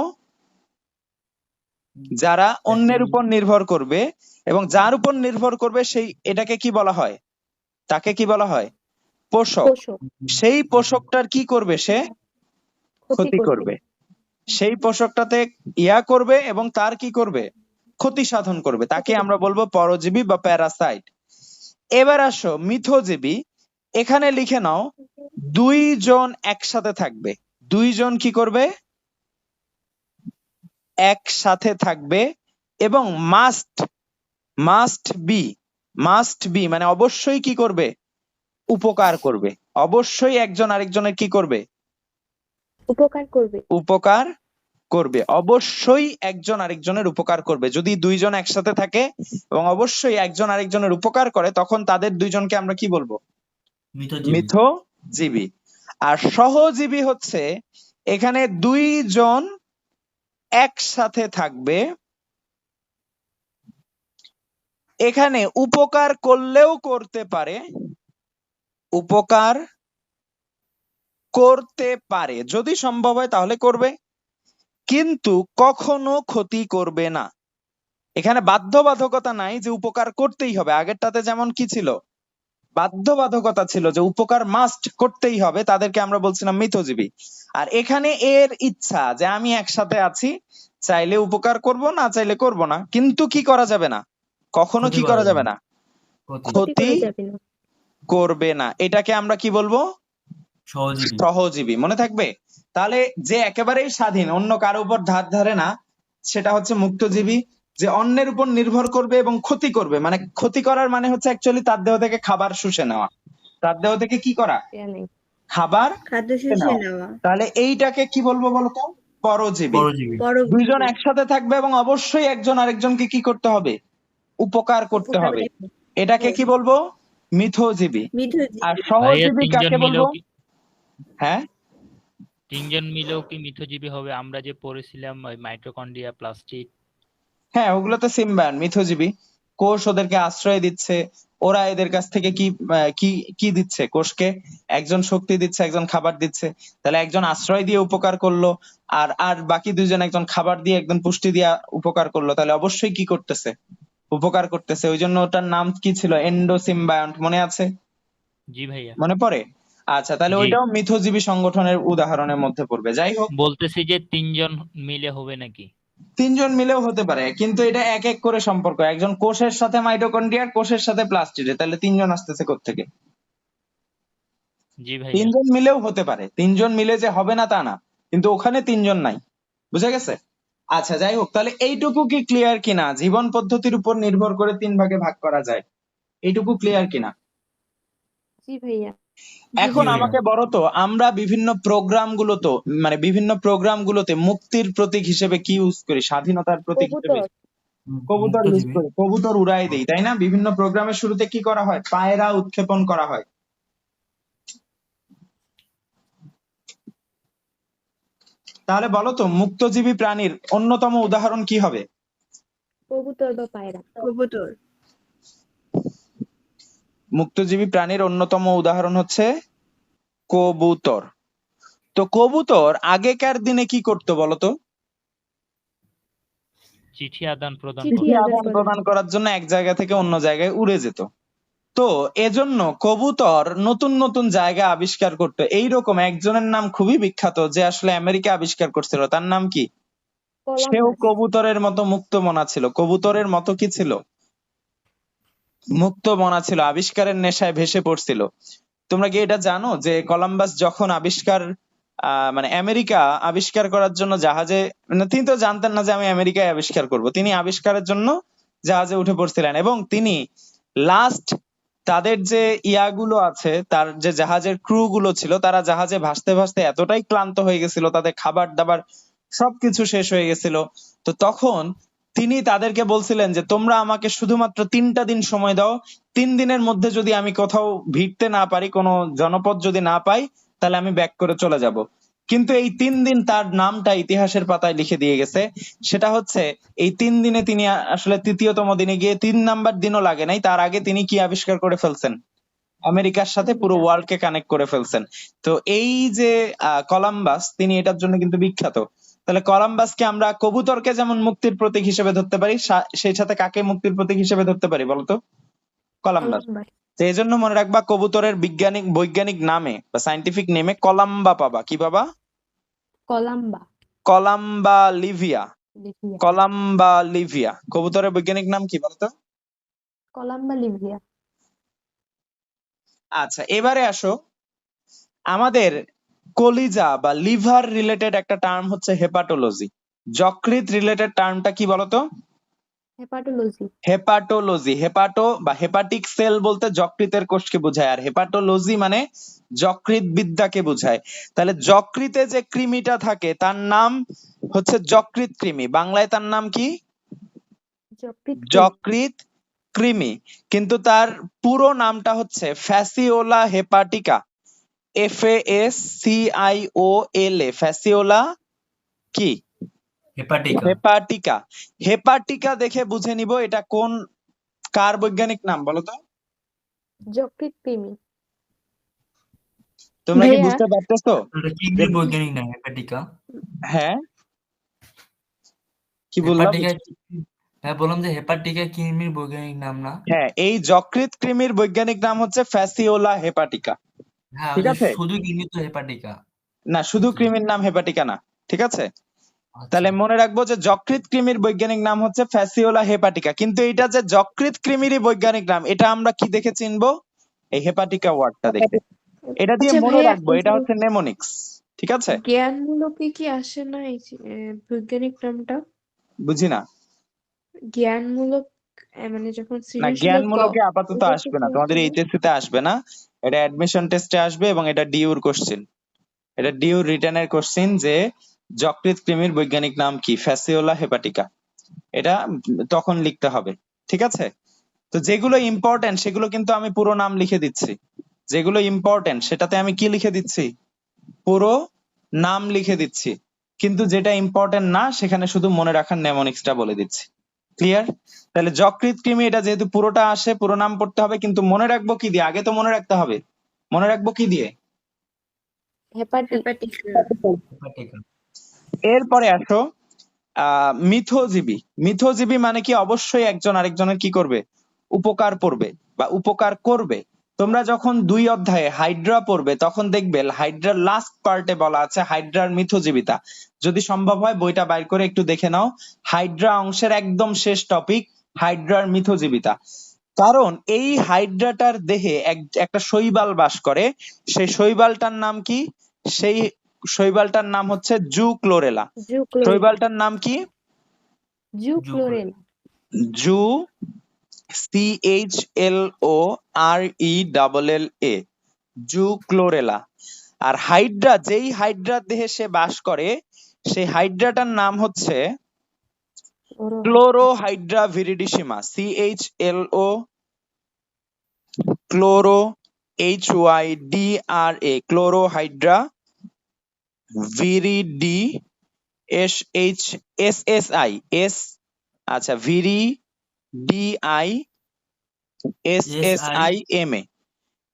যারা অন্যের উপর নির্ভর করবে এবং যার উপর নির্ভর করবে সেই এটাকে কি বলা হয়? তাকে কি বলা হয়? পোষক। পোষক সেই পোষকটার কি করবে? সে ক্ষতি করবে। সেই পোষকটাতে ইয়া করবে এবং তার কি করবে? ক্ষতি সাধন করবে। তাকে আমরা বলবো পরজীবী বা প্যারাসাইট। এবার আসো মিথজীবী। এখানে লিখে নাও, দুইজন একসাথে থাকবে। দুইজন কি করবে? একসাথে থাকবে এবং মাস্ট বি মানে অবশ্যই কি করবে? উপকার করবে। অবশ্যই একজন আরেকজনের কি করবে? উপকার করবে। উপকার করবে। অবশ্যই একজন আরেকজনের উপকার করবে। যদি দুইজন একসাথে থাকে এবং অবশ্যই একজন আরেকজনের উপকার করে তখন তাদের দুইজনকে আমরা কি বলবো? মিথজীবী। মিথজীবী। আর সহজীবী হচ্ছে এখানে দুইজন একসাথে থাকবে, এখানে উপকার করলেও করতে পারে, উপকার করতে পারে যদি সম্ভব হয় তাহলে করবে, কিন্তু কখনো ক্ষতি করবে না। এখানে বাধ্যবাধকতা নাই যে উপকার করতেই হবে। আগেরটাতে যেমন কি ছিল? বাধ্যবাধকতা ছিল যে উপকার মাস্ট করতেই হবে, তাদেরকে আমরা বলছিলাম মিথজীবী। আর এখানে এর ইচ্ছা যে আমি একসাথে আছি, চাইলে উপকার করব, না চাইলে করব না, কিন্তু কি করা যাবে না? কখনো কি করা যাবে না? ক্ষতি করা যাবে না। করবে না। এটাকে আমরা কি বলবো? সহজীবী। সহজীবী। মনে থাকবে? তাহলে যে একেবারেই স্বাধীন, অন্য কারো উপর ধার ধারে না, সেটা হচ্ছে মুক্তজীবী। যে অন্যের উপর নির্ভর করবে এবং ক্ষতি করবে, মানে ক্ষতি করার মানে হচ্ছে অ্যাকচুয়ালি তার দেহ থেকে খাবার শুষে নেওয়া। তার দেহ থেকে কি করা? দেয়া নেই। খাবার খাদ্য শুষে শুষে নেওয়া। নেওয়া। তাহলে এইটাকে কি বলবো বলতো? পরজীবী। পরজীবী। দুইজন একসাথে থাকবে এবং অবশ্যই একজন আরেকজনকে কি করতে হবে? উপকার করতে হবে। এটাকে কি বলবো? মিথজীবী। মিথজীবী। আর ভাইয়া সহজীবী তিনজন কাকে বলবো? মিলেও কি হ্যাঁ, তিনজন মিলেও কি মিথজীবী হবে? আমরা যে পড়েছিলাম ওই মাইটোকন্ড্রিয়া প্লাস্টিড। হ্যাঁ, ওগুলো তো সিম্বায়ন, মিথজীবী। কোষ ওদেরকে আশ্রয় দিচ্ছে, ওরা এদের কাছ থেকে কি কি কি দিচ্ছে? কোষকে একজন শক্তি দিচ্ছে, একজন খাবার দিচ্ছে। তাহলে একজন আশ্রয় দিয়ে উপকার করলো, আর আর বাকি দুইজন একজন খাবার দিয়ে একজন পুষ্টি দিয়ে উপকার করলো, তাহলে অবশ্যই কি করতেছে? উপকার করতেছে। ওই জন্য ওটার নাম কি ছিল? এন্ডোসিম্বায়ন্ট। মনে আছে? জি ভাইয়া। মনে পড়ে? আচ্ছা, তাহলে জি। ওইটাও মিথজীবী সংগঠনের উদাহরণের মধ্যে পড়বে। যাই হোক, বলতেছি যে তিনজন মিলে হবে নাকি? তিনজন মিলেও হতে পারে, কিন্তু এটা এক এক করে সম্পর্ক। একজন কোষের সাথে মাইটোকন্ড্রিয়া, কোষের সাথে প্লাস্টিডে, তাহলে তিনজন আসতেছে কোত্থেকে? জি ভাইয়া। তিনজন মিলেও হতে পারে, তিনজন মিলে যে হবে না তা না, কিন্তু ওখানে তিনজন নাই। বুঝা গেছে? আচ্ছা, যাই হোক, তাহলে এইটুকু কি ক্লিয়ার কিনা জীবন পদ্ধতির উপর নির্ভর করে তিন ভাগে ভাগ করা যায়? এইটুকু ক্লিয়ার কিনা? জি ভাইয়া। এখন জি ভাইয়া। আমাকে বলো তো, আমরা বিভিন্ন প্রোগ্রাম গুলোতে মুক্তির প্রতীক হিসেবে কি ইউজ করি? স্বাধীনতার প্রতীক হিসেবে কবুতর। কবুতর ইউজ মুক্তজীবী। করি, কবুতর উড়াই দেই, তাই না? বিভিন্ন প্রোগ্রামের শুরুতে কি করা হয়? পায়রা উৎক্ষেপণ করা হয়। তাহলে বলো তো, মুক্তজীবী প্রাণীর অন্যতম উদাহরণ কি হবে? কবুতর বা পায়রা। কবুতর। মুক্তজীবী প্রাণীর অন্যতম উদাহরণ হচ্ছে কবুতর। তো কবুতর আগেকার দিনে কি করতো বলতো? চিঠি আদান প্রদান চিঠি করতে। চিঠি আদান আদান প্রদান করার জন্য এক জায়গা থেকে অন্য জায়গায় উড়ে যেত। তো এজন্য কবুতর নতুন নতুন জায়গা আবিষ্কার করতো। এইরকম একজনের নাম খুবই বিখ্যাত, যে আসলে আমেরিকা আবিষ্কার করছিল। তার নাম কি? সেও কলম্বাস। কবুতরের মতো মুক্তমনা ছিল। কবুতরের মতো কি ছিল? মুক্তমনা ছিল, আবিষ্কারের নেশায় ভেসে পড়ছিল। তোমরা কি এটা জানো যে কলম্বাস যখন মানে আমেরিকা আবিষ্কার করার জন্য জাহাজে, মানে তিনি তো জানতেন না যে আমি আমেরিকায় আবিষ্কার করব, তিনি আবিষ্কারের জন্য জাহাজে উঠে পড়ছিলেন এবং তিনি লাস্ট তাদের যে ইয়াগুলো আছে, তার যে জাহাজের ক্রু গুলো ছিল, তারা জাহাজে ভাসতে ভাসতে এতটাই ক্লান্ত হয়ে গেছিল, তাদের খাবার দাবার সবকিছু শেষ হয়ে গেছিল। তো তখন তিনি তাদেরকে বলছিলেন যে তোমরা আমাকে শুধুমাত্র 3টা দিন সময় দাও, 3 দিনের মধ্যে যদি আমি কোথাও ভিড়তে না পারি, কোনো জনপদ যদি না পাই, তাহলে আমি ব্যাক করে চলে যাব। কিন্তু এই 3 দিন তার নামটা ইতিহাসের পাতায় লিখে দিয়ে গেছে। সেটা হচ্ছে এই 3 দিনে তিনি আসলে তৃতীয়তম দিনে গিয়ে 3 নাম্বার দিনও লাগে নাই, তার আগে তিনি কি আবিষ্কার করে ফেলছেন? আমেরিকার সাথে পুরো আমেরিকা। ওয়ার্ল্ড কে কানেক্ট করে ফেলছেন। তো এই যে কলাম্বাস, তিনি এটার জন্য কিন্তু বিখ্যাত। তাহলে কলাম্বাসকে আমরা কবুতরকে যেমন মুক্তির প্রতীক হিসেবে ধরতে পারি, সেই সাথে কাকে মুক্তির প্রতীক হিসেবে ধরতে পারি বলতো? কলাম্বাস। কলম্বাস। তো এই জন্য মনে রাখবা, কবুতরের বৈজ্ঞানিক নামে বা সাইন্টিফিক নেমে কলাম্বা পাবা। কি পাবা? কলাম্বা। কলাম্বা লিভিয়া। লিভিয়া। কলাম্বা লিভিয়া কবুতরের বৈজ্ঞানিক নাম কি বলতো? কলাম্বা লিভিয়া। আচ্ছা, এবারে আসো, আমাদের কলিজা বা লিভার রিলেটেড একটা টার্ম হচ্ছে হেপাটোলজি। যকৃৎ রিলেটেড টার্মটা কি বলতো? হেপাটোলজি। হেপাটোলজি। হেপাটো বা হেপাটিক সেল বলতে যকৃতের কোষকে বোঝায়, আর হেপাটোলজি মানে যকৃৎ বিদ্যাকে বোঝায়। তাহলে যকৃতে যে কৃমিটা থাকে তার নাম হচ্ছে যকৃৎ কৃমি। বাংলায় তার নাম কি? যকৃৎ কৃমি। যকৃৎ কৃমি। কিন্তু তার পুরো নামটা হচ্ছে ফ্যাসিওলা হেপাটিকা। FASCIOLA, ফ্যাসিওলা কি? হেপাটিকা। হেপাটিকা। হেপাটিকা দেখে বুঝে নিব এটা কোন, কার বৈজ্ঞানিক নাম বলো তো? যকৃৎ কৃমি। তোমরা কি ভাইয়া, বুঝতে পারতেছো? এটা কিডনির বৈজ্ঞানিক নাম হেপাটিকা। হ্যাঁ, কি বললাম? হেপাটিকা হ্যাঁ, বললাম যে হেপাটিকা কিডনির বৈজ্ঞানিক নাম না? হ্যাঁ, এই যকৃৎ কৃমির বৈজ্ঞানিক নাম হচ্ছে ফ্যাসিওলা হেপাটিকা। হ্যাঁ, ঠিক ওই যে আছে? শুধু কিডনি তো হেপাটিকা। না, শুধু আচ্ছা, কৃমির নাম হেপাটিকা না। ঠিক আছে? আচ্ছা। তাহলে মনে রাখবো যে যকৃৎ কৃমির বৈজ্ঞানিক নাম হচ্ছে ফ্যাসিওলা হেপাটিকা। কিন্তু এটা যে যকৃৎ কৃমিরই বৈজ্ঞানিক নাম, এটা আমরা কি দেখে চিনবো? এই হেপাটিকা ওয়ার্ডটা দেখে। এটা দিয়ে আচ্ছা মনে ভাইয়া, রাখবো, এই এটা যে হচ্ছে নেমোনিক্স। ঠিক আছে? জ্ঞানমূলকে কি আসে না এই যে, বৈজ্ঞানিক নামটা? বুঝি না। জ্ঞানমূলক মানে যখন না, সৃজনশীলের জ্ঞানমূলকে আপাতত ওটাতে আসবে কি না, তোমাদের আসে না? এইচএসসি তে আসবে না। এটা অ্যাডমিশন টেস্টে আসবে এবং এটা ডিউর কোশ্চেন। এটা ডিউ রিটেনের কোশ্চেন যে যকৃৎ কৃমির বৈজ্ঞানিক নাম কি? ফ্যাসিওলা হেপাটিকা। এটা তখন লিখতে হবে। ঠিক আছে? তো যেগুলো ইম্পর্টেন্ট সেগুলো কিন্তু আমি পুরো নাম লিখে দিচ্ছি। যেগুলো ইম্পর্টেন্ট সেটাতে আমি কি লিখে দিচ্ছি? পুরো নাম লিখে দিচ্ছি। কিন্তু যেটা ইম্পর্টেন্ট না সেখানে শুধু মনে রাখার নেমোনিক্সটা বলে দিচ্ছি। ক্লিয়ার? তাহলে যকৃৎ কৃমি, এটা যেহেতু পুরোটা আসে, পুরো নাম পড়তে হবে, কিন্তু মনে রাখবো কি দিয়ে? আগে তো মনে রাখতে হবে। মনে রাখবো কি দিয়ে? হেপাটিকা। হেপাটিকা। এরপরে আসো মিথজীবী। মিথজীবী মানে কি? অবশ্যই একজন আরেকজনের কি করবে? উপকার পড়বে বা উপকার করবে। তোমরা যখন 2 অধ্যায়ে হাইড্রা পড়বে তখন দেখবে হাইড্রার লাস্ট পার্টে বলা আছে হাইড্রার মিথজীবিতা। যদি সম্ভব হয় বইটা বাইর করে একটু দেখে নাও। হাইড্রা অংশের একদম শেষ টপিক হাইড্রার মিথজীবিতা। কারণ এই হাইড্রাটার দেহে একটা শৈবাল বাস করে। সেই শৈবালটার নাম কি? সেই শৈবালটার নাম হচ্ছে জুক্লোরেলা। জুক্লোরেলা। শৈবালটার নাম কি? জুক্লোরেলা। জু CHLORELLA, জুক্লোরেলা। আর হাইড্রা, যেই হাইড্রার দেহে সে বাস করে সেই হাইড্রাটার নাম হচ্ছে ক্লোরোহাইড্রা ভিরিডিসিমা। CHLO chloro HYDRA, ক্লোরোহাইড্রা viride SSI S, আচ্ছা, VIRIDISSIMA,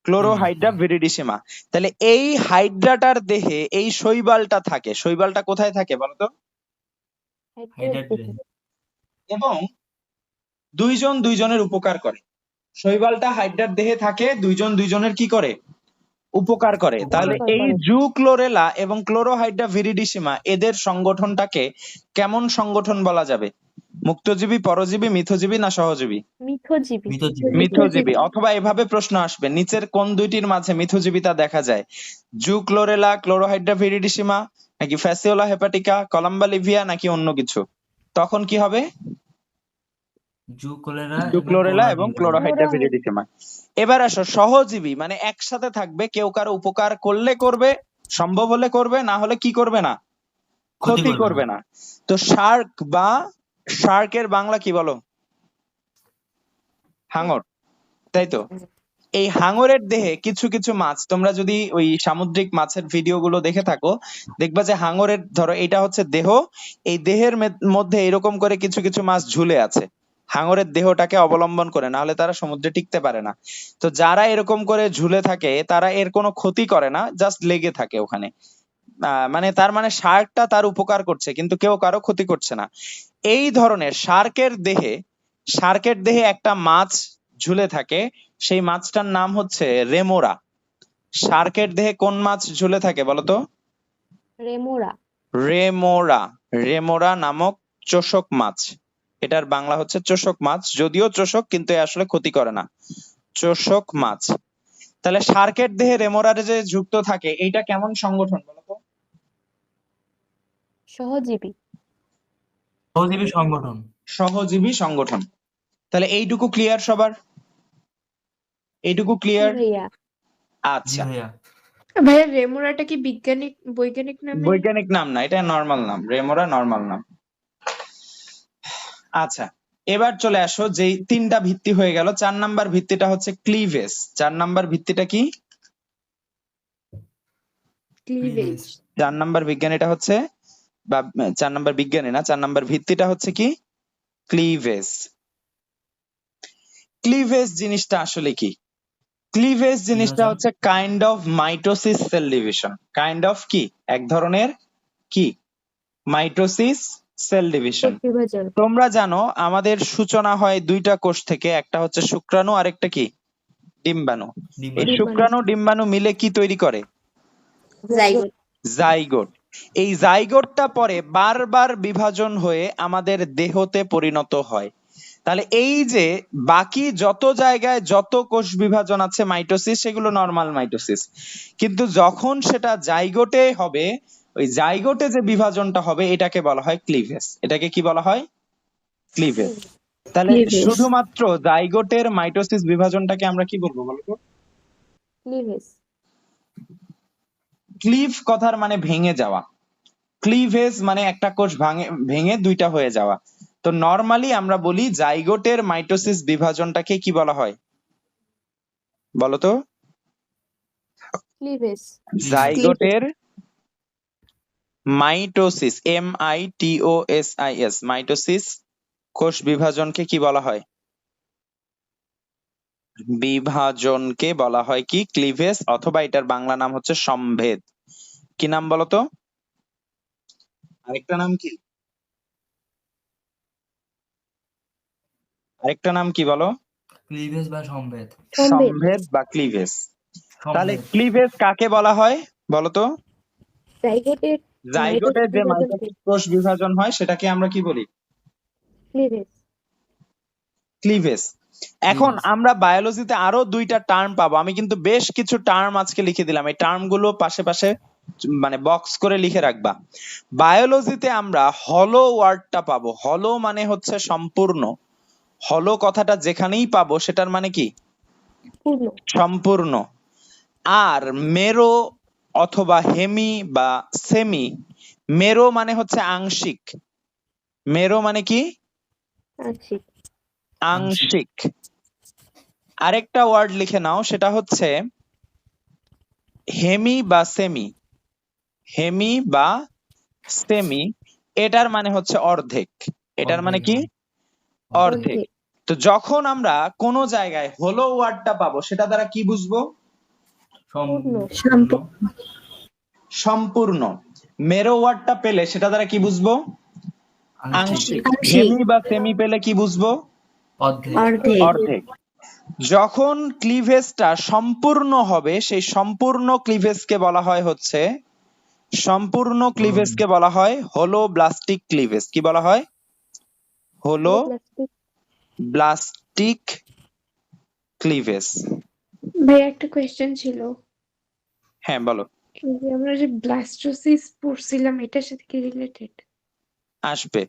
ক্লোরোহাইড্রা ভিরিডিসিমা। তাহলে এই হাইড্রাটার দেহে এই শৈবালটা থাকে। শৈবালটা কোথায় থাকে বলতো? হাইড্রার দেহে। এবং দুইজন দুইজনের উপকার করে। শৈবালটা হাইড্রার দেহে থাকে, দুইজন দুইজনের কি করে? উপকার করে। তাহলে উপকার এই করে। জুক্লোরেলা এবং ক্লোরোহাইড্রা ভিরিডিসিমা, এদের সংগঠনটাকে কেমন সংগঠন বলা যাবে? মুক্তজীবী, পরজীবী, মিথজীবী না সহজীবী? মিথজীবী। মিথজীবী। মিথজীবী। অথবা এভাবে প্রশ্ন আসবে, নিচের কোন দুইটির মাঝে মিথজীবিতা দেখা যায়? জুক্লোরেলা, ক্লোরোহাইড্রা ভিরিডিসিমা, নাকি ফ্যাসিওলা হেপাটিকা, কলাম্বা লিভিয়া, নাকি অন্য কিছু? তখন কি হবে? জুক্লোরেলা এবং ক্লোরোহাইড্রা ভিরিডিসিমা। এবার আসো সহজীবী, মানে একসাথে থাকবে, কেউ কারো উপকার করলে করবে, সম্ভব হলে করবে, না হলে কি করবে না? ক্ষতি করবে না। তো শার্ক বা শার্কের বাংলা কি বলো? হাঙর, তাই তো? এই হাঙরের দেহে কিছু কিছু মাছ, তোমরা যদি ওই সামুদ্রিক মাছের ভিডিওগুলো দেখে থাকো, দেখবা যে হাঙরের, ধরো এটা হচ্ছে দেহ, এই দেহের মধ্যে এরকম করে কিছু কিছু মাছ ঝুলে আছে হাঙরের দেহটাকে অবলম্বন করে, না হলে তারা সমুদ্রে টিকতে পারে না। তো যারা এরকম করে ঝুলে থাকে তারা এর কোনো ক্ষতি করে না, জাস্ট লেগে থাকে ওখানে। মানে তার মানে শার্কটা তার উপকার করছে, কিন্তু কেউ কারো ক্ষতি করছে না। এই ধরনের শার্কের দেহে একটা মাছ ঝুলে থাকে, সেই মাছটার নাম হচ্ছে রেমোরা। শার্কের দেহে কোন মাছ ঝুলে থাকে বলতো? রেমোরা। রেমোরা। রেমোরা নামক চোষক মাছ, এটার বাংলা হচ্ছে চোষক মাছ, যদিও চোষক কিন্তু এ আসলে ক্ষতি করে না, চোষক মাছ। তাহলে শার্কের দেহে রেমোরার যে যুক্ত থাকে, এইটা কেমন সংগঠন বলতো? সহজীবী। সহজীবী সংগঠন। সহজীবী সংগঠন। তাহলে এইটুকু ক্লিয়ার সবার? এইটুকু জি ক্লিয়ার? ভাইয়া। জি আচ্ছা, ভাইয়া। ভাইয়া রেমুরাটা কি বৈজ্ঞানিক নামে? বৈজ্ঞানিক নাম না, এটা নর্মাল নাম, রেমোরা নর্মাল নাম। আচ্ছা, এবার চলে আসো, যেই তিনটা ভিত্তি হয়ে গেল, 4 নাম্বার ভিত্তিটা হচ্ছে ক্লিভেজ। 4 নাম্বার ভিত্তিটা কি? ক্লিভেজ। 4 নাম্বার বিজ্ঞানীটা হচ্ছে, বা 4 নাম্বার বিজ্ঞানী না, 4 নাম্বার ভিত্তিটা হচ্ছে কি? ক্লিভেজ। ক্লিভেজ জিনিসটা আসলে কি? ক্লিভেজ জিনিসটা হচ্ছে kind of mitosis cell division. Kind of কি? এক ধরনের কি? Mitosis cell division. কোষ বিভাজন। তোমরা জানো আমাদের সূচনা হয় দুইটা কোষ থেকে, একটা হচ্ছে শুক্রাণু, আরেকটা কি? ডিম্বাণু। এই ডিম্বাণু। শুক্রাণু ডিম্বাণু মিলে কি তৈরি করে? জাইগোট। জাইগোট। এই জাইগোটটা পরে বারবার বিভাজন হয়ে আমাদের দেহতে পরিণত হয়। তাহলে এই যে বাকি যত জায়গায় যত কোষ বিভাজন আছে মাইটোসিস, সেগুলো নরমাল মাইটোসিস, কিন্তু যখন সেটা জাইগোটে হবে, ওই জাইগোটে যে বিভাজনটা হবে এটাকে বলা হয় ক্লিভেজ। এটাকে কি বলা হয়? ক্লিভেজ। তাহলে Cleavage. শুধুমাত্র জাইগোটের মাইটোসিস বিভাজনটাকে আমরা কি বলবো বলতো? ক্লিভেজ। ক্লিভ কথার মানে ভেঙে যাওয়া, ক্লিভেজ মানে একটা কোষ ভেঙে দুইটা হয়ে যাওয়া। তো নরমালি আমরা বলি জাইগোটের মাইটোসিস বিভাজনটাকে কি বলা হয় বলতো? ক্লিভেজ। জাইগোটের মাইটোসিস, MITOSIS, মাইটোসিস কোষ বিভাজনকে কি বলা হয়? বিভাজনকে বলা হয় কি? ক্লিভেজ, অথবা এটার বাংলা নাম হচ্ছে সম্ভেদ। কি নাম বলতো? আরেকটা নাম কি? আরেকটা নাম কি বলো? ক্লিভেজ বা সম্ভেদ। সম্ভেদ বা ক্লিভেজ। তাহলে সম্ভেদ। ক্লিভেজ কাকে বলা হয় বলতো? জাইগোটের জাইগোটের যে বিভাজনকে মাইটোসিস কোষ বিভাজন হয় সেটাকে আমরা কি বলি? ক্লিভেজ। ক্লিভেজ। এখন আমরা বায়োলজিতে আরো দুইটা টার্ম পাবো, আমি কিন্তু বেশ কিছু টার্ম আজকে লিখে দিলাম, এই টার্ম গুলো পাশে পাশে মানে বক্স করে লিখে রাখবা। বায়োলজিতে আমরা হলো ওয়ার্ডটা পাবো। হলো মানে হচ্ছে সম্পূর্ণ। হলো কথাটা যেখানেই পাবো সেটার মানে কি? পূর্ণ। সম্পূর্ণ। আর মেরো অথবা হেমি বা সেমি, মেরো মানে হচ্ছে আংশিক। মেরো মানে কি? আংশিক। আংশিক। আরেকটা ওয়ার্ড লিখে নাও, সেটা হচ্ছে হেমি বা সেমি। হেমি বা সেমি, এটার মানে হচ্ছে অর্ধেক। এটার মানে কি? অর্ধেক। তো যখন আমরা কোন জায়গায় হলো ওয়ার্ডটা পাবো সেটা দ্বারা কি বুঝবো? সম্পূর্ণ। সম্পূর্ণ। মেরো ওয়ার্ডটা পেলে সেটা দ্বারা কি বুঝবো? আংশিক। আংশিক। হেমি বা সেমি পেলে কি বুঝবো? অর্ধেক। অর্ধেক। যখন ক্লিভেজটা সম্পূর্ণ হবে, সেই সম্পূর্ণ ক্লিভেজকে বলা হয় হচ্ছে, সম্পূর্ণ ক্লিভেজকে বলা হয় হোলোব্লাস্টিক ক্লিভেজ। কি বলা হয়? হোলোব্লাস্টিক ক্লিভেজ। ভাই একটা কোয়েশ্চেন ছিল, হ্যাঁ বলো। এই যে আমরা যে ব্লাস্টোসিস পড়ছিলাম এটার সাথে কি রিলেটেড? আসবে,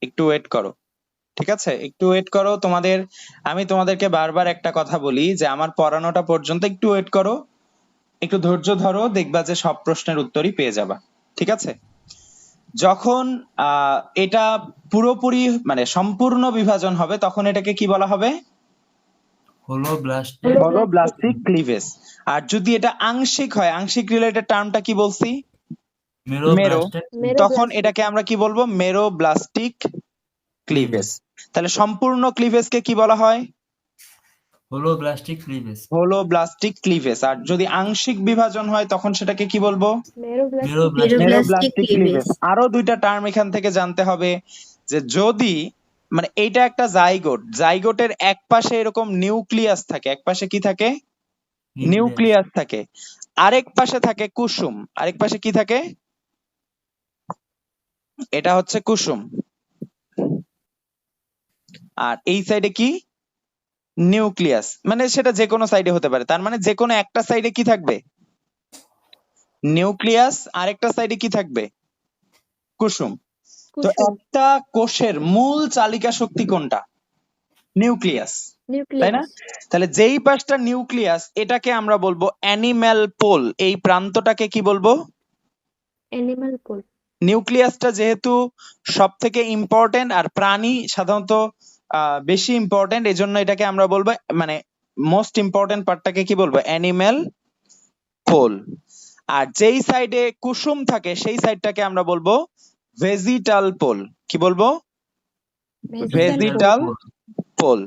একটু ওয়েট করো, ঠিক আছে? একটু ওয়েট করো। আমি তোমাদেরকে বারবার একটা কথা বলি যে আমার পড়ানোটা পর্যন্ত একটু ওয়েট করো, একটু ধৈর্য ধরো, দেখবা যে সব প্রশ্নের উত্তরই পেয়ে যাবা, ঠিক আছে? যখন এটা পুরোপুরি মানে সম্পূর্ণ বিভাজন হবে তখন এটাকে কি বলা হবে? হোলোব্লাস্টিক হলোব্লাস্টিক ক্লিভেজ। আর যদি এটা আংশিক হয়, আংশিক রিলেটেড টার্মটা কি বলছি? মেরো। মেরোব্লাস্টিক তখন মেরোব্লাস্টিক। এটাকে আমরা কি বলবো? Meroblastic cleavage. তাহলে সম্পূর্ণ ক্লিভেজকে কি বলা হয়? হোলোব্লাস্টিক ক্লিভেজ হলোব্লাস্টিক ক্লিভেজ। আর যদি আংশিক বিভাজন হয় তখন সেটাকে কি বলবো? Meroblastic. Meroblastic meroblastic Meroblastic cleavage. cleavage. আরো দুইটা টার্ম এখান থেকে জানতে হবে, যে যদি মানে এইটা একটা জাইগোট, জাইগোটের এক পাশে এরকম নিউক্লিয়াস থাকে, এক পাশে কি থাকে? নিউক্লিয়াস থাকে, আরেক পাশে থাকে কুসুম। আরেক পাশে কি থাকে? এটা হচ্ছে কুসুম। আর এই সাইডে কি? নিউক্লিয়াস। মানে সেটা যে কোনো সাইডে হতে পারে, তার মানে যে কোনো একটা সাইডে কি থাকবে? নিউক্লিয়াস। আরেকটা সাইডে কি থাকবে? কুসুম। তো কুসুম। একটা কোষের মূল চালিকা শক্তি কোনটা? নিউক্লিয়াস, তাই না? নিউক্লিয়াস। তাহলে যেই পাশটা নিউক্লিয়াস, এটাকে আমরা বলবো অ্যানিম্যাল পোল। এই প্রান্তটাকে কি বলবো? Animal pole. নিউক্লিয়াসটা যেহেতু সব থেকে ইম্পর্টেন্ট আর প্রাণী সাধারণত বেশি ইম্পর্টেন্ট, এজন্য এটাকে আমরা বলবো, মানে মোস্ট ইম্পর্টেন্ট পার্টটাকে কি বলবো? Animal pole. আর যেই সাইডে কুসুম থাকে সেই সাইডটাকে আমরা বলবো ভেজিটাল পোল। কি বলবো? Vegetal pole.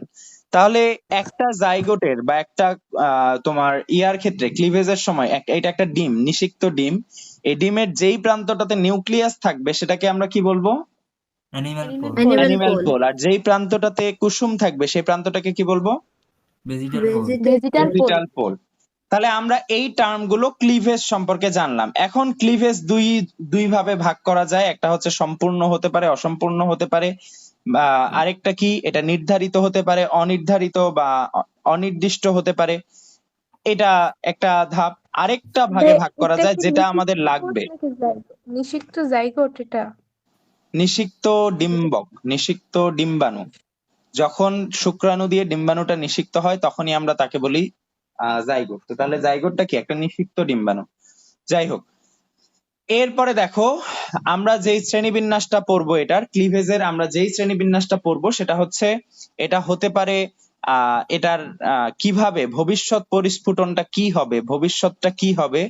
তাহলে একটা জাইগোটের বা একটা তোমার ইয়ার ক্ষেত্রে ক্লিভেজের সময় এটা একটা ডিম, নিষিক্ত ডিম। এই ডিমের যেই প্রান্তটাতে নিউক্লিয়াস থাকবে সেটাকে আমরা কি বলবো? Animal pole Animal animal pole. Pole. আর যেই প্রান্তটাতে কুসুম থাকবে সেই প্রান্তটাকে কি বলবো? Vegetal pole vegetal pole. Vegetal pole. তাহলে আমরা এই টার্মগুলো ক্লিভেজ সম্পর্কে জানলাম। এখন ক্লিভেজ দুই ভাবে ভাগ করা যায়, একটা হচ্ছে সম্পূর্ণ হতে পারে, অসম্পূর্ণ হতে পারে, বা আরেকটা কি, এটা নির্ধারিত হতে পারে, অনির্ধারিত বা অনির্দিষ্ট হতে পারে। এটা একটা ধাপ। আরেকটা ভাগে ভাগ করা এটা যায় কি যেটা নিষিক্ত আমাদের কোষ লাগবে। নাকি জাইগোট? নিষিক্ত জাইগোট এটা। নিষিক্ত ডিম্বক, নিষিক্ত ডিম্বাণু। যখন শুক্রাণু দিয়ে ডিম্বাণুটা নিষিক্ত হয় তখনই আমরা তাকে বলি জাইগোট। তো তাহলে জাইগোটটা কি? একটা নিষিক্ত ডিম্বাণু। যাই হোক, এরপরে দেখো আমরা যেই শ্রেণীবিন্যাসটা পড়বো, এটার ক্লিভেজের আমরা যেই শ্রেণীবিন্যাসটা পড়বো সেটা হচ্ছে, এটা হতে পারে এটার কিভাবে ভবিষ্যৎ পরিস্ফুটনটা কি হবে, ভবিষ্যৎটা কি হবে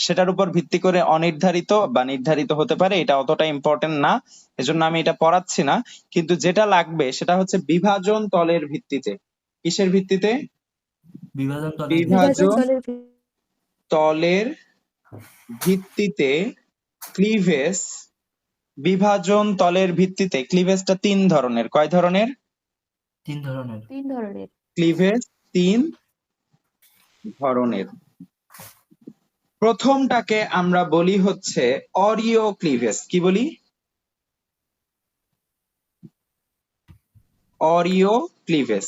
সেটার উপর ভিত্তি করে অনির্ধারিত বা নির্ধারিত হতে পারে। এটা অতটা ইম্পর্টেন্ট না, এজন্য আমি এটা পড়াচ্ছি না। কিন্তু যেটা লাগবে সেটা হচ্ছে বিভাজন তলের ভিত্তিতে। কিসের ভিত্তিতে? বিভাজন তলের বিভাজন তলের তলের ভিত্তিতে ক্লিভেজ। বিভাজন তলের ভিত্তিতে ক্লিভেজটা 3 ধরনের। কয় ধরনের? 3 ধরনের তিন ধরনের। ক্লিভেজ 3 ধরনের। প্রথমটাকে আমরা বলি হচ্ছে অরিও ক্লিভেজ। কি বলি? Oreo cleavage.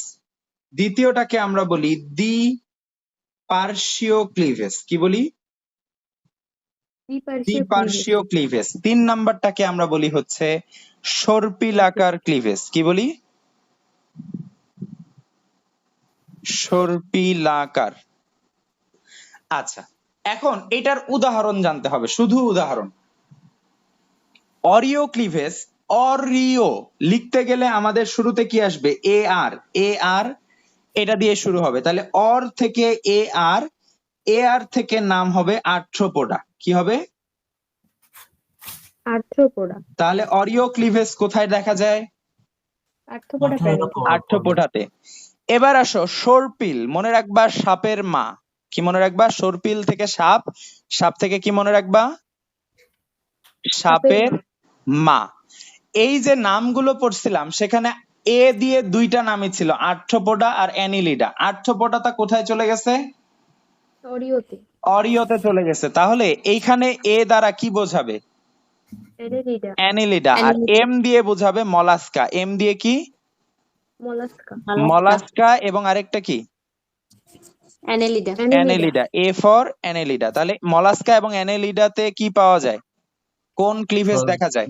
দ্বিতীয়টাকে আমরা বলি দ্বিপার্শ্বীয় ক্লিভেজ। কি বলি? দ্বিপার্শ্বীয় ক্লিভেজ। 3 নাম্বারটাকে আমরা বলি হচ্ছে সর্পিলাকার ক্লিভেজ। কি বলি? সর্পিলাকার। আচ্ছা, এখন এটার উদাহরণ জানতে হবে, শুধু উদাহরণ। অরিও ক্লিভেজ, অরিও লিখতে গেলে আমাদের শুরুতে কি আসবে? এ আর। এ আর এটা দিয়ে শুরু হবে। তাহলে অর থেকে এ আর থেকে নাম হবে আর্থ্রোপোডা। কি হবে? আর্থ্রোপোডা। তাহলে অরিও ক্লিভেজ কোথায় দেখা যায়? আর্থ্রোপোডা প্রাণীতে। আর্থ্রোপোডাতে। এবার আসো সর্পিল। মনে রাখবা সাপের মা। কি মনে রাখবা? সর্পিল থেকে সাপ, সাপ থেকে কি মনে রাখবা? সাপের মা। এই যে নামগুলো পড়ছিলাম সেখানে এ দিয়ে দুইটা নামই ছিল, আর্থ্রোপোডা আর অ্যানিলিডা। আর্থ্রোপোডাটা কোথায় চলে গেছে? অরিওতে। অরিওতে চলে গেছে। তাহলে এইখানে এ দ্বারা কি বোঝাবে? অ্যানিলিডা। অ্যানিলিডা। আর Annelida. এম দিয়ে বোঝাবে মলাস্কা। এম দিয়ে কি? মোলাস্কা। মলাস্কা। এবং আরেকটা কি? Annelida. Annelida. A for Annelida. তাহলে মলাস্কা এবং অ্যানেলিডাতে কি পাওয়া যায়? কোন ক্লিভেজ দেখা যায়?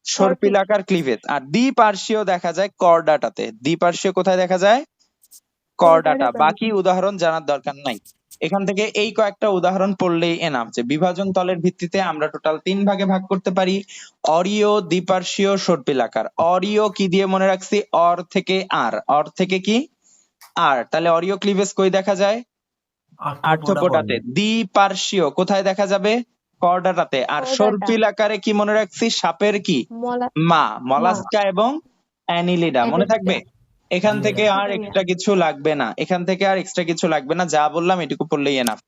সর্পিলাকার ক্লিভেজ। আর দ্বিপার্শ্বীয় দেখা যায় কর্ডাটাতে। দ্বিপার্শ্বীয় কোথায় দেখা যায়? কর্ডাটা। বাকি উদাহরণ জানার দরকার নাই। এখান থেকে এই কয়েকটা উদাহরণ পড়লেই এনাফ যে বিভাজন তলের ভিত্তিতে আমরা টোটাল 3 ভাগে ভাগ করতে পারি: অরিও, দ্বিপার্শ্বীয়, সর্পিলাকার। অরিও কি দিয়ে মনে রাখছি? অর থেকে আর। অর থেকে কি? আর, তাহলে অরিও ক্লিভেজ কই দেখা যায়? আর্থ্রোপোডাতে। দ্বিপার্শ্বীয় কোথায় দেখা যাবে? কর্ডাটাতে। আর Chordata. সর্পিল আকারে কি মনে রাখছি? সাপের কি? মলা মা, মলাস্কা এবং অ্যানিলিডা, মনে Annelida. থাকবে? এখান Annelida. থেকে আর ভাইয়া। এক্সট্রা কিছু লাগবে না, এখান থেকে আর এক্সট্রা কিছু লাগবে না, যা বললাম এটুকু পড়লেই এনাফ।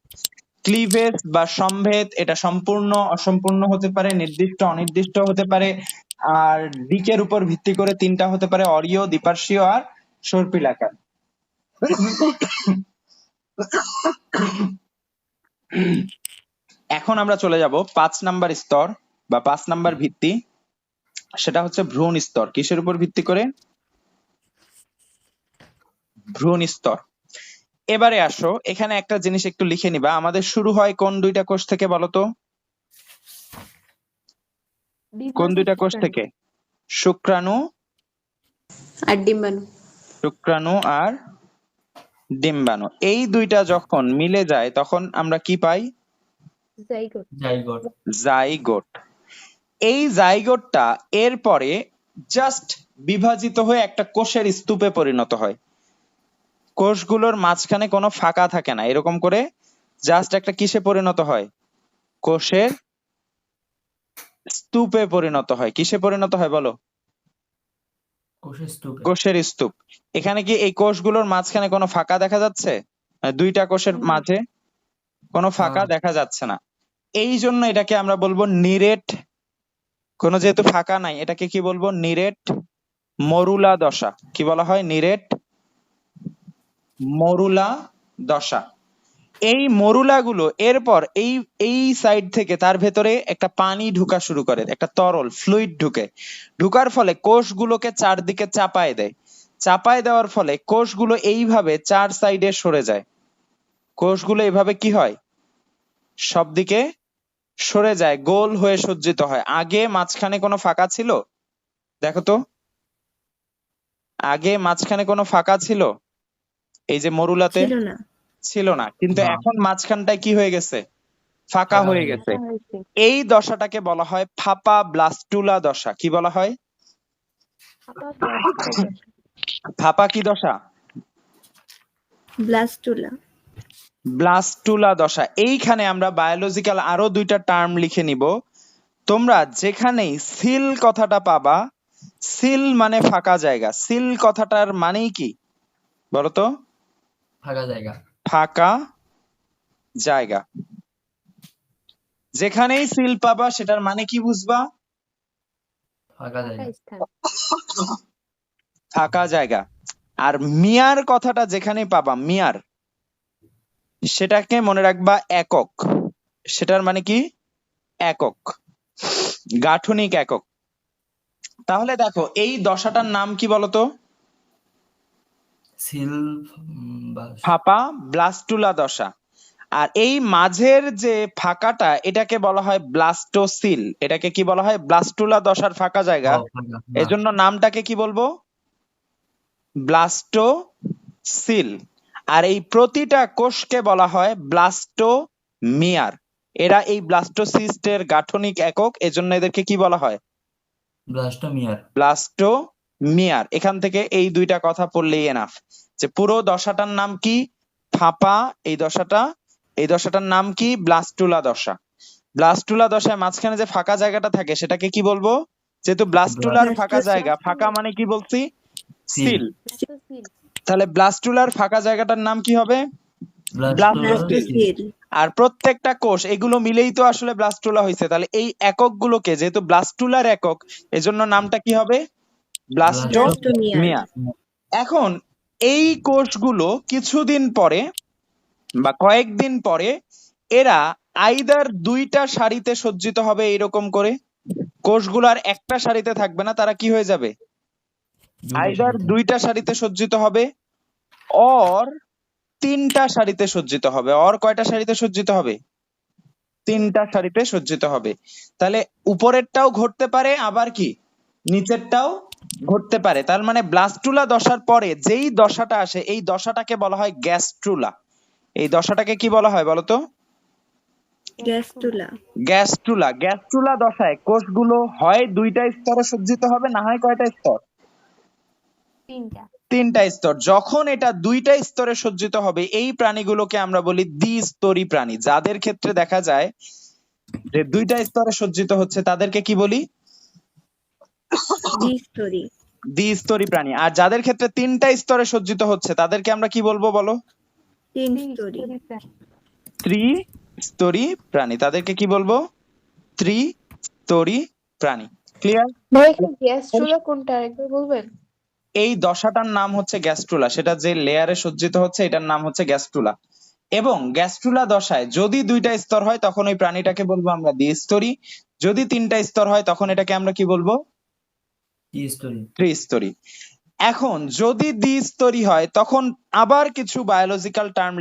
ক্লিভেজ বা সম্ভেদ এটা সম্পূর্ণ, অসম্পূর্ণ হতে পারে, নির্দিষ্ট, অনির্দিষ্ট হতে পারে। আর দিকের উপর ভিত্তি করে তিনটা হতে পারে, অরিও, দ্বিপার্শ্বীয় আর সর্পিল আকার। এখন আমরা চলে যাব 5 নাম্বার স্তর বা 5 নাম্বার ভিত্তি, সেটা হচ্ছে ভ্রূণ স্তর। কিসের উপর ভিত্তি করে? ভ্রূণ স্তর। এবারে আসো, এখানে একটা জিনিস একটু লিখে নিবা, আমাদের শুরু হয় কোন দুইটা কোষ থেকে বলো তো? কোন দুইটা কোষ থেকে? শুক্রাণু, আর ডিম্বাণু। শুক্রাণু আর ডিম্বাণু। এই দুইটা যখন মিলে যায় তখন আমরা কি পাই? জাইগোট। জাইগোট। জাইগোট। এই জাইগোটটা এরপরে জাস্ট বিভাজিত হয়ে একটা কোষের স্তূপে পরিণত হয়। কোষগুলোর মাঝখানে কোনো ফাঁকা থাকে না, এরকম করে জাস্ট একটা কিসে পরিণত হয়? কোষের স্তূপে পরিণত হয়। কিসে পরিণত হয় বলো? কোষের স্তূপে। কোষের স্তূপ। এখানে কি এই কোষগুলোর মাঝখানে কোনো ফাঁকা দেখা যাচ্ছে? দুইটা কোষের মাঝে কোনো ফাঁকা না। দেখা যাচ্ছে না, এই জন্য এটাকে আমরা বলবো নিরেট। কোনো যেহেতু ফাঁকা নাই, এটাকে কি বলবো? নিরেট মরুলা দশা। কি বলা হয়? নিরেট মরুলা দশা। এই মরুলাগুলো এরপর এই এই সাইড থেকে তার ভেতরে একটা পানি ঢোকা শুরু করে, একটা তরল ফ্লুইড ঢুকে, ঢুকার ফলে কোষগুলোকে চারদিকে চাপায় দেয়। চাপায় দেওয়ার ফলে কোষগুলো এইভাবে চার সাইডে সরে যায়। কোষগুলো এইভাবে কি হয়? সব দিকে সরে যায়, গোল হয়ে সজ্জিত হয়। আগে মাঝখানে কোনো ফাঁকা ছিল? দেখো তো, আগে মাঝখানে কোনো ফাঁকা ছিল? এই যে মরুলাতে ছিল না। ছিল না, কিন্তু না। এখন মাঝখানটায় কি হয়ে গেছে? ফাঁকা ফাঁকা হয়ে হয়ে গেছে। ফাঁকা হয়েছে। এই দশাটাকে বলা হয় ফাঁপা ব্লাস্টুলা দশা। কি বলা হয়? ফাঁপা কি দশা? ব্লাস্টুলা। ব্লাস্টুলা দশা। এইখানে আমরা বায়োলজিক্যাল আরো দুইটা টার্ম লিখে নিব। তোমরা যেখানেই সিল কথাটা পাবা, সিল মানে ফাঁকা জায়গা, সিল কথাটার মানেই কি বলতো? ফাঁকা জায়গা। ফাঁকা জায়গা। যেখানেই সিল পাবা সেটার মানে কি বুঝবা? ফাঁকা জায়গা। ফাঁকা স্থান। ফাঁকা জায়গা। আর মিয়ার কথাটা যেখানেই পাবা, মিয়ার, সেটাকে মনে রাখবা একক। সেটার মানে কি? একক, গাঠনিক একক। তাহলে দেখো এই দশাটার নাম কি বলতো? সিল বা ফাঁপা ব্লাস্টুলা দশা। আর এই মাঝের যে ফাঁকাটা, এটাকে বলা হয় ব্লাস্টোসিল। এটাকে কি বলা হয়? ব্লাস্টুলা দশার ফাঁকা জায়গা। ফাঁকা। এজন্য নামটাকে কি বলবো? ব্লাস্টোসিল। আর এই প্রতিটা কোষকে বলা হয় ব্লাস্টোমিয়ার। এরা এই ব্লাস্টোসিস্টের গাঠনিক একক, এজন্য এদেরকে কি বলা হয়? ব্লাস্টোমিয়ার। ব্লাস্টোমিয়ার। এখান থেকে এই দুইটা কথা পড়লেই এনাফ, যে পুরো দশাটার নাম কি? ফাঁপা। এই দশাটার নাম কি? ব্লাস্টুলা দশা। ব্লাস্টুলা দশায় মাঝখানে যে ফাঁকা জায়গাটা থাকে সেটাকে কি বলবো? যেহেতু ব্লাস্টুলার ফাঁকা জায়গা, ফাঁকা মানে কি বলছি? সিল। ব্লাস্টোসিল। তাহলে ব্লাস্টুলার ফাঁকা জায়গাটার নাম কি হবে? ব্লাস্টোসিল। আর প্রত্যেকটা কোষ এগুলো মিলেই তো আসলে ব্লাস্টুলা হয়েছে। তাহলে এই এককগুলোকে যেহেতু ব্লাস্টুলার একক, এজন্য নামটা কি হবে? ব্লাস্টোমিয়া। এখন এই কোষগুলো কিছুদিন পরে বা কয়েকদিন পরে এরা আইদার দুইটা সারিতে সজ্জিত হবে, এইরকম করে কোষগুলো আর একটা সারিতে থাকবে না, তারা কি হয়ে যাবে? আইদার দুইটা সারিতে সজ্জিত হবে, অর তিনটা সারিতে সজ্জিত হবে। অর কয়টা সারিতে সজ্জিত হবে? তিনটা সারিতে সজ্জিত হবে। তাহলে উপরেরটাও ঘটতে পারে, আবার কি নিচেরটাও ঘটতে পারে। তার মানে ব্লাস্টুলা দশার পরে যেই দশাটা আসে, এই দশাটাকে বলা হয় গ্যাস্ট্রুলা। এই দশাটাকে কি বলা হয় বলতো? গ্যাস্টুলা। গ্যাস্ট্রুলা। গ্যাস্ট্রুলা দশায় কোষগুলো হয় দুইটা স্তরে সজ্জিত হবে, না হয় কয়টা স্তর? তিনটা তিনটা স্তর। যখন এটা দুইটা স্তরে সজ্জিত হবে এই প্রাণীগুলোকে আমরা বলি দ্বিস্তরী প্রাণী। যাদের ক্ষেত্রে দেখা যায় যে দুইটা স্তরে সজ্জিত হচ্ছে তাদেরকে কি বলি? দ্বিস্তরী দ্বিস্তরী প্রাণী। আর যাদের ক্ষেত্রে তিনটা স্তরে সজ্জিত হচ্ছে তাদেরকে আমরা কি বলবো বলো? তিনস্তরী ত্রিস্তরী প্রাণী। তাদেরকে কি বলবো? ত্রিস্তরী প্রাণী। ক্লিয়ার? ভাই এখানে গ্যাস চুলা কোনটা একবার বলবেন? এই দশাটার নাম হচ্ছে গ্যাস্ট্রুলা। সেটা যে লেয়ারে সজ্জিত হচ্ছে এটার নাম হচ্ছে গ্যাস্ট্রুলা। এবং গ্যাস্ট্রুলা দশায় যদি দুইটা স্তর হয় তখন ওই প্রাণীটাকে বলবো আমরা দ্বিস্তরী। যদি তিনটা স্তর হয় তখন এটাকে আমরা কি বলবো? ত্রিস্তরী। এখন যদি দ্বিস্তরী হয় তখন আবার কিছু বায়োলজিক্যাল টার্ম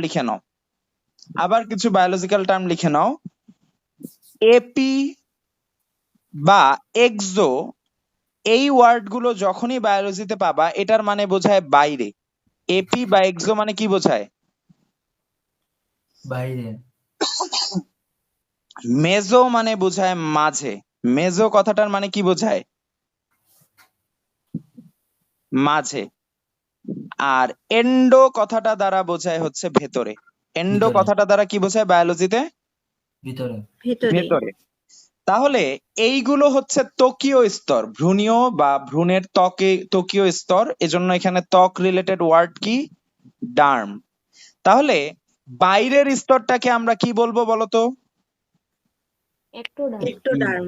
লিখে নাও। এপি বা এক্সো এই ওয়ার্ড গুলো যখনই বায়োলজিতে পাবা এটার মানে বোঝায় বাইরে। এপি বা এক্সো মানে কি বোঝায়? বাইরে। মেজো মানে বোঝায় মাঝে। মেজো কথাটার মানে কি বোঝায়? মাঝে। আর এন্ডো কথাটা দ্বারা বোঝায় হচ্ছে ভেতরে। এন্ডো ভিতরে। কথাটা দ্বারা কি বোঝায় বায়োলজিতে? ভিতরে। ভেতরে। তাহলে এইগুলো হচ্ছে ত্বকীয় স্তর, ভ্রূণীয় বা ভ্রূণের ত্বকীয় স্তর। এজন্য এখানে ত্বক রিলেটেড ওয়ার্ড কি? ডার্ম। তাহলে বাইরের স্তরটাকে আমরা কি বলবো বলতো? এক্টোডার্ম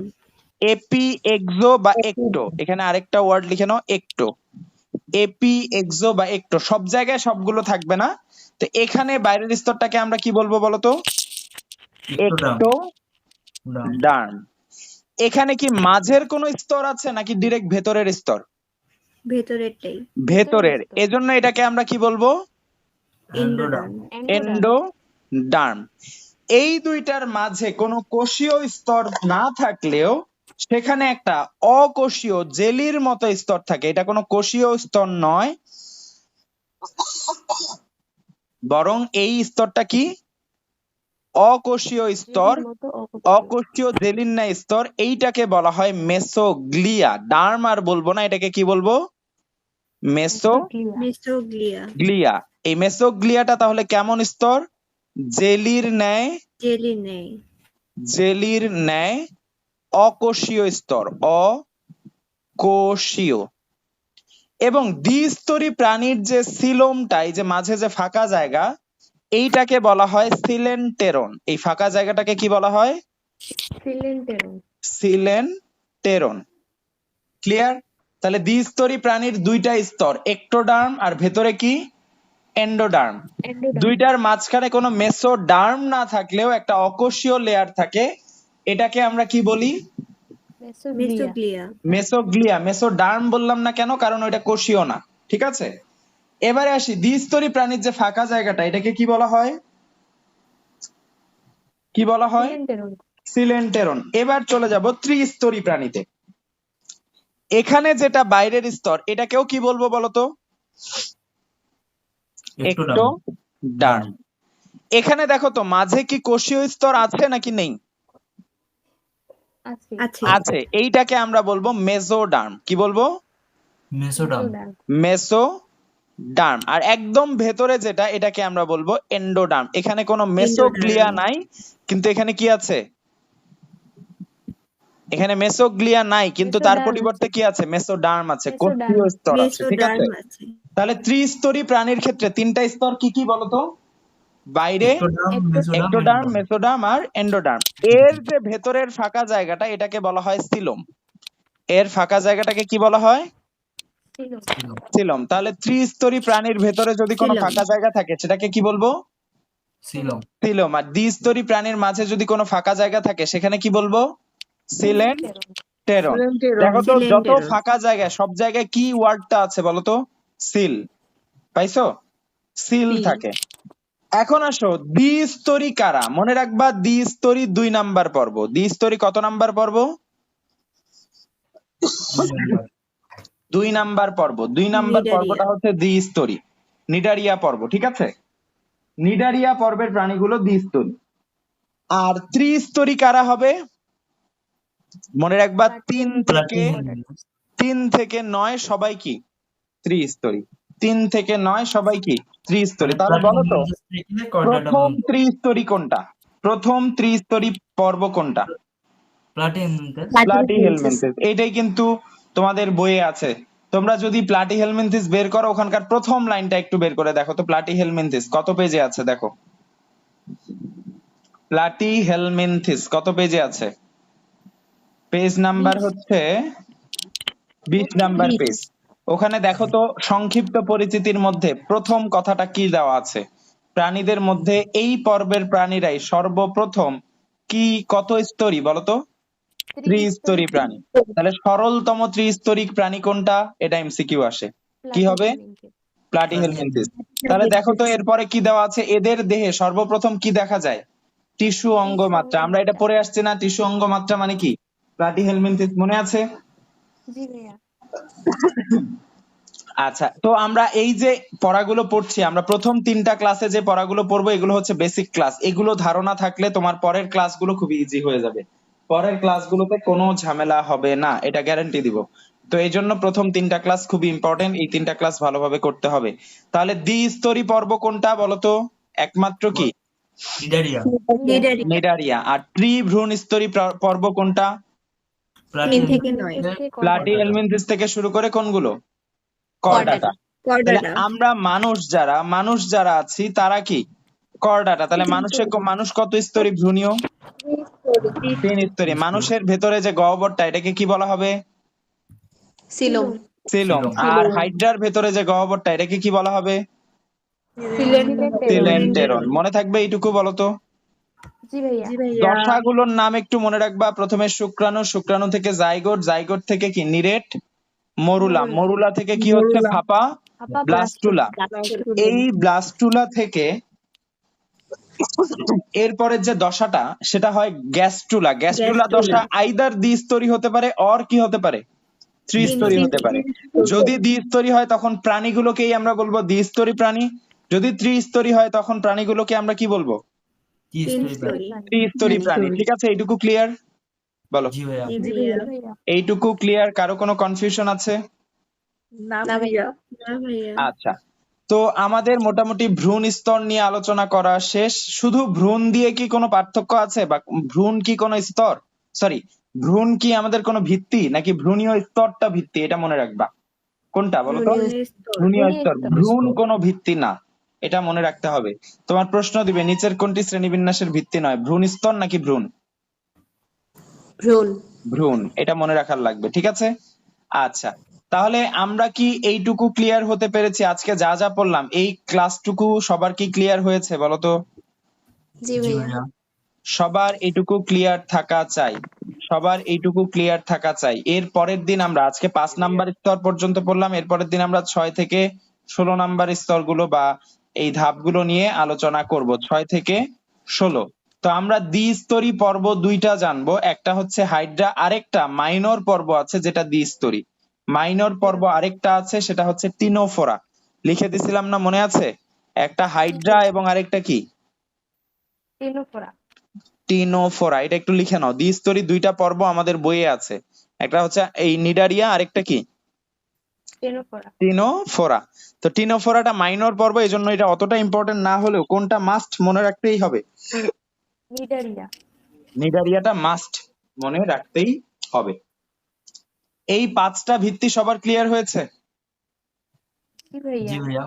এপি এক্সো বা একটো। এখানে আরেকটা ওয়ার্ড লিখে নাও, একটো। এপি এক্সো বা একটো, সব জায়গায় সবগুলো থাকবে না। তো এখানে বাইরের স্তরটাকে আমরা কি বলবো বলতো? এক্টোডার্ম। এখানে কি মাঝের কোন স্তর আছে নাকি ডিরেক্ট ভেতরের স্তর? ভেতরেরটাই ভেতরের। এজন্য এটাকে আমরা কি বলবো? Endoderm endoderm. এই দুইটার মাঝে কোনো কোষীয় স্তর না থাকলেও সেখানে একটা অকোষীয় জেলির মতো স্তর থাকে। এটা কোনো কোষীয় স্তর নয়, বরং এই স্তরটা কি? অকোষীয় স্তর, অকোষীয় জেলির ন্যায় স্তর। এইটাকে বলা হয় মেসোগ্লিয়া। ডার্ম আর বলবো না, এটাকে কি বলবো? Mesoglea glia. এই মেসোগ্লিয়াটা তাহলে কেমন স্তর? জেলির ন্যায়, জেলির ন্যায় অকোষীয় স্তর, অকোষীয়। এবং দ্বিস্তরী প্রাণীর যে সিলোমটা, এই যে মাঝে যে ফাঁকা জায়গা, এইটাকে বলা হয় সিলেন্টেরন। এই ফাঁকা জায়গাটাকে কি বলা হয়? সিলেন্টেরন। ক্লিয়ার? তাহলে দ্বিস্তরী প্রাণীর দুইটা স্তর, এক্টোডার্ম আর ভেতরে কি? এন্ডোডার্ম। দুইটার মাঝখানে কোনো মেসোডার্ম না থাকলেও একটা অকোষীয় লেয়ার থাকে। এটাকে আমরা কি বলি? মেসোগ্লিয়া। মেসোডার্ম বললাম না কেন? কারণ ওইটা কোষীয় না। ঠিক আছে, এবারে আসি দ্বিস্তরী প্রাণীর যে ফাঁকা জায়গাটা, এটাকে কি বলা হয়? কি বলা হয়? সিলেন্টেরন। এবার চলে যাব ত্রিস্তরী প্রাণীতে। এখানে যেটা বাইরের স্তর এটাকেও কি বলবো বলতো? এক্টোডার্ম। এখানে দেখো তো মাঝে কি কোষীয় স্তর আছে নাকি নেই? আছে। এইটাকে আমরা বলবো মেসোডার্ম। কি বলবো? মেসোডার্ম। আর একদম ভেতরে যেটা, এটাকে আমরা বলবো এন্ডোডার্ম। এখানে কোনো মেসোগ্লিয়া নাই, কিন্তু এখানে কি আছে? এখানে মেসোগ্লিয়া নাই, কিন্তু তার পরিবর্তে কি আছে? মেসোডার্ম আছে, কোষীয় স্তর আছে। ঠিক আছে, তাহলে ত্রিস্তরী প্রাণীর ক্ষেত্রে তিনটা স্তর কি কি বলতো? বাইরে এক্টোডার্ম, মেসোডার্ম আর এন্ডোডার্ম। এর যে ভেতরের ফাঁকা জায়গাটা এটাকে বলা হয় সিলোম। এর ফাঁকা জায়গাটাকে কি বলা হয়? সিলোম। তাহলে ত্রিস্তরী প্রাণীর ভেতরে যদি কোনো ফাঁকা জায়গা থাকে সেটাকে কি বলবো? সিলোম। আর দ্বিস্তরী প্রাণীর মাঝে যদি কোনো ফাঁকা জায়গা থাকে সেখানে কি বলবো? সিলেন্টেরন। দেখো তো যত ফাঁকা জায়গা সব জায়গায় কি ওয়ার্ডটা আছে বলতো? সিল। পাইছো? সিল থাকে। এখন আসো দ্বিস্তরী কারা। মনে রাখবা দ্বিস্তরী 2 নাম্বার পর্ব। দ্বিস্তরী কত নাম্বার পর্ব? 2 নাম্বার পর্ব। 2 নাম্বার পর্বটা হচ্ছে দ্বিস্তরী, নিডারিয়া পর্ব। ঠিক আছে, নিডারিয়া পর্বের প্রাণীগুলো দ্বিস্তরী। আর ত্রিস্তরী কারা হবে? মনে রাখবা 3 থেকে 9 সবাই কি? ত্রিস্তরী। 3 থেকে 9 সবাই কি ত্রিস্তরী। তাহলে বলো তো প্রথম ত্রিস্তরী কোনটা? প্রথম ত্রিস্তরী পর্ব কোনটা? প্লাটিহেলমিনথেস। এইটাই কিন্তু তোমাদের বইয়ে আছে। তোমরা যদি প্লাটিহেলমিনথেস বের করো, ওখানকার প্রথম লাইনটা একটু বের করে দেখো তো, প্লাটিহেলমিনথেস কত পেজে আছে দেখো। প্লাটিহেলমিনথেস কত পেজে আছে? পেজ নাম্বার হচ্ছে 20 নাম্বার পেজ। ওখানে দেখো তো সংক্ষিপ্ত পরিচিতির মধ্যে প্রথম কথাটা কি দেওয়া আছে? প্রাণীদের মধ্যে এই পর্বের প্রাণীরাই সর্বপ্রথম কি কত স্তরী বলতো? ত্রিস্তরী প্রাণী। তাহলে সরলতম ত্রিস্তরী প্রাণী কোনটা? এটা এমসিকিউ আসে। কি হবে? প্লাটিহেলমিনথেস। তাহলে দেখো তো এরপরে কি দেওয়া আছে? এদের দেহে সর্বপ্রথম কি দেখা যায়? টিস্যু অঙ্গ মাত্রা। আমরা এটা পড়ে আসছি না, টিস্যু অঙ্গ মাত্রা মানে কি? প্লাটিহেলমিনথেস মনে আছে? জি ভাইয়া। আচ্ছা, তো আমরা এই যে পড়াগুলো পড়ছি, আমরা প্রথম 3টা ক্লাসে যে পড়াগুলো পড়বো এগুলো হচ্ছে বেসিক ক্লাস। এগুলো ধারণা থাকলে তোমার পরের ক্লাসগুলো খুব ইজি হয়ে যাবে। পরের ক্লাসগুলোতে কোনো ঝামেলা হবে না, এটা গ্যারান্টি দিব। তো এই জন্য প্রথম 3টা ক্লাস খুবই ইম্পর্টেন্ট, এই 3টা ক্লাস ভালোভাবে করতে হবে। তাহলে দ্বিস্তরী পর্ব কোনটা বলতো? একমাত্র কি? নিডারিয়া। আর ত্রিভ্রূণ স্তরী পর্ব কোনটা? 3 থেকে 9 প্লাটিহেলমিনথেস থেকে শুরু করে কোনগুলো? কর্ডাটা। তাহলে আমরা মানুষ যারা আছি তারা কি? কর্ডাটা। তাহলে মানুষ কত স্তরী ভ্রূণীয়? 3 স্তরী। মানুষের ভেতরে যে গহ্বরটা, এটাকে কি বলা হবে? সিলোম। সিলোম। আর হাইড্রার ভেতরে যে গহ্বরটা, এটাকে কি বলা হবে? সিলেন্টেরন। মনে থাকবে এইটুকু বলতো? জি ভাইয়া। দশাগুলোর নাম একটু মনে রাখবা। প্রথমে শুক্রাণু, শুক্রাণু থেকে জাইগোট, জাইগোট থেকে কি? নিরেট, মরুলা, মরুলা থেকে কি হচ্ছে? ফাপা, ব্লাস্টুলা। এই ব্লাস্টুলা থেকে এরপরের যে দশাটা সেটা হয় গ্যাস্ট্রুলা। গ্যাস্ট্রুলা দশা আইদার দ্বিস্তরী হতে পারে অর কি হতে পারে? ত্রিস্তরী হতে পারে। যদি দ্বিস্তরী হয় তখন প্রাণীগুলোকেই আমরা বলবো দ্বিস্তরী প্রাণী। যদি ত্রিস্তরী হয় তখন প্রাণীগুলোকে আমরা কি বলবো? ত্রিস্তরী প্রাণী। ঠিক আছে, এইটুকু ক্লিয়ার? বলো। এইটুকু ক্লিয়ার? কারো কোনো কনফিউশন আছে? না ভাইয়া। আচ্ছা, তো আমাদের মোটামুটি ভ্রূণ স্তর নিয়ে আলোচনা করা শেষ। শুধু ভ্রূণ দিয়ে কি কোনো পার্থক্য আছে, বা ভ্রূণ কি কোনো স্তর? সরি, ভ্রূণ কি আমাদের কোনো ভিত্তি, নাকি ভ্রূণীয় স্তরটা ভিত্তি? এটা মনে রাখবা। কোনটা বলতো? ভ্রূণীয় স্তর। ভ্রূণ কোনো ভিত্তি না, এটা মনে রাখতে হবে। তোমার প্রশ্ন দিবে নিচের কোনটি শ্রেণীবিন্যাসের ভিত্তি নয়, ভ্রূণ স্তর নাকি ভ্রূণ? ভ্রূণ। ভ্রূণ, এটা মনে রাখার লাগবে। ঠিক আছে, আচ্ছা, তাহলে আমরা কি এইটুকু ক্লিয়ার হতে পেরেছি? আজকে যা যা পড়লাম এই ক্লাসটুকু সবার কি ক্লিয়ার হয়েছে বলতো? জি ভাইয়া। সবার এইটুকু ক্লিয়ার থাকা চাই, সবার এইটুকু ক্লিয়ার থাকা চাই। এর পরের দিন আমরা আজকে 5 নাম্বার স্তর পর্যন্ত পড়লাম, এর পরের দিন আমরা 6 থেকে 16 নাম্বার স্তরগুলো বা এই ধাপগুলো নিয়ে আলোচনা করব, 6 থেকে 16। তো আমরা দ্বিস্তরী পর্ব 2টা জানবো, একটা হচ্ছে হাইড্রা, আরেকটা মাইনর পর্ব আছে যেটা দ্বিস্তরী। মাইনর পর্ব আরেকটা আছে সেটা হচ্ছে টিনোফোরা। লিখে দিছিলাম না, মনে আছে? একটা হাইড্রা এবং আরেকটা কি? টিনোফোরা। এটা একটু লিখে নাও। দ্বিস্তরী 2টা পর্ব আমাদের বইয়ে আছে, একটা হচ্ছে এই নিডারিয়া, আরেকটা কি? টিনোফোরা। তো টিনোফোরাটা মাইনর পর্ব, এজন্য এটা অতটা ইম্পর্টেন্ট না হলেও কোনটা মাস্ট মনে রাখতেই হবে? নিডারিয়াটা মাস্ট মনে রাখতেই হবে। এই 5টা ভিত্তি সবার ক্লিয়ার হয়েছে? জি ভাইয়া।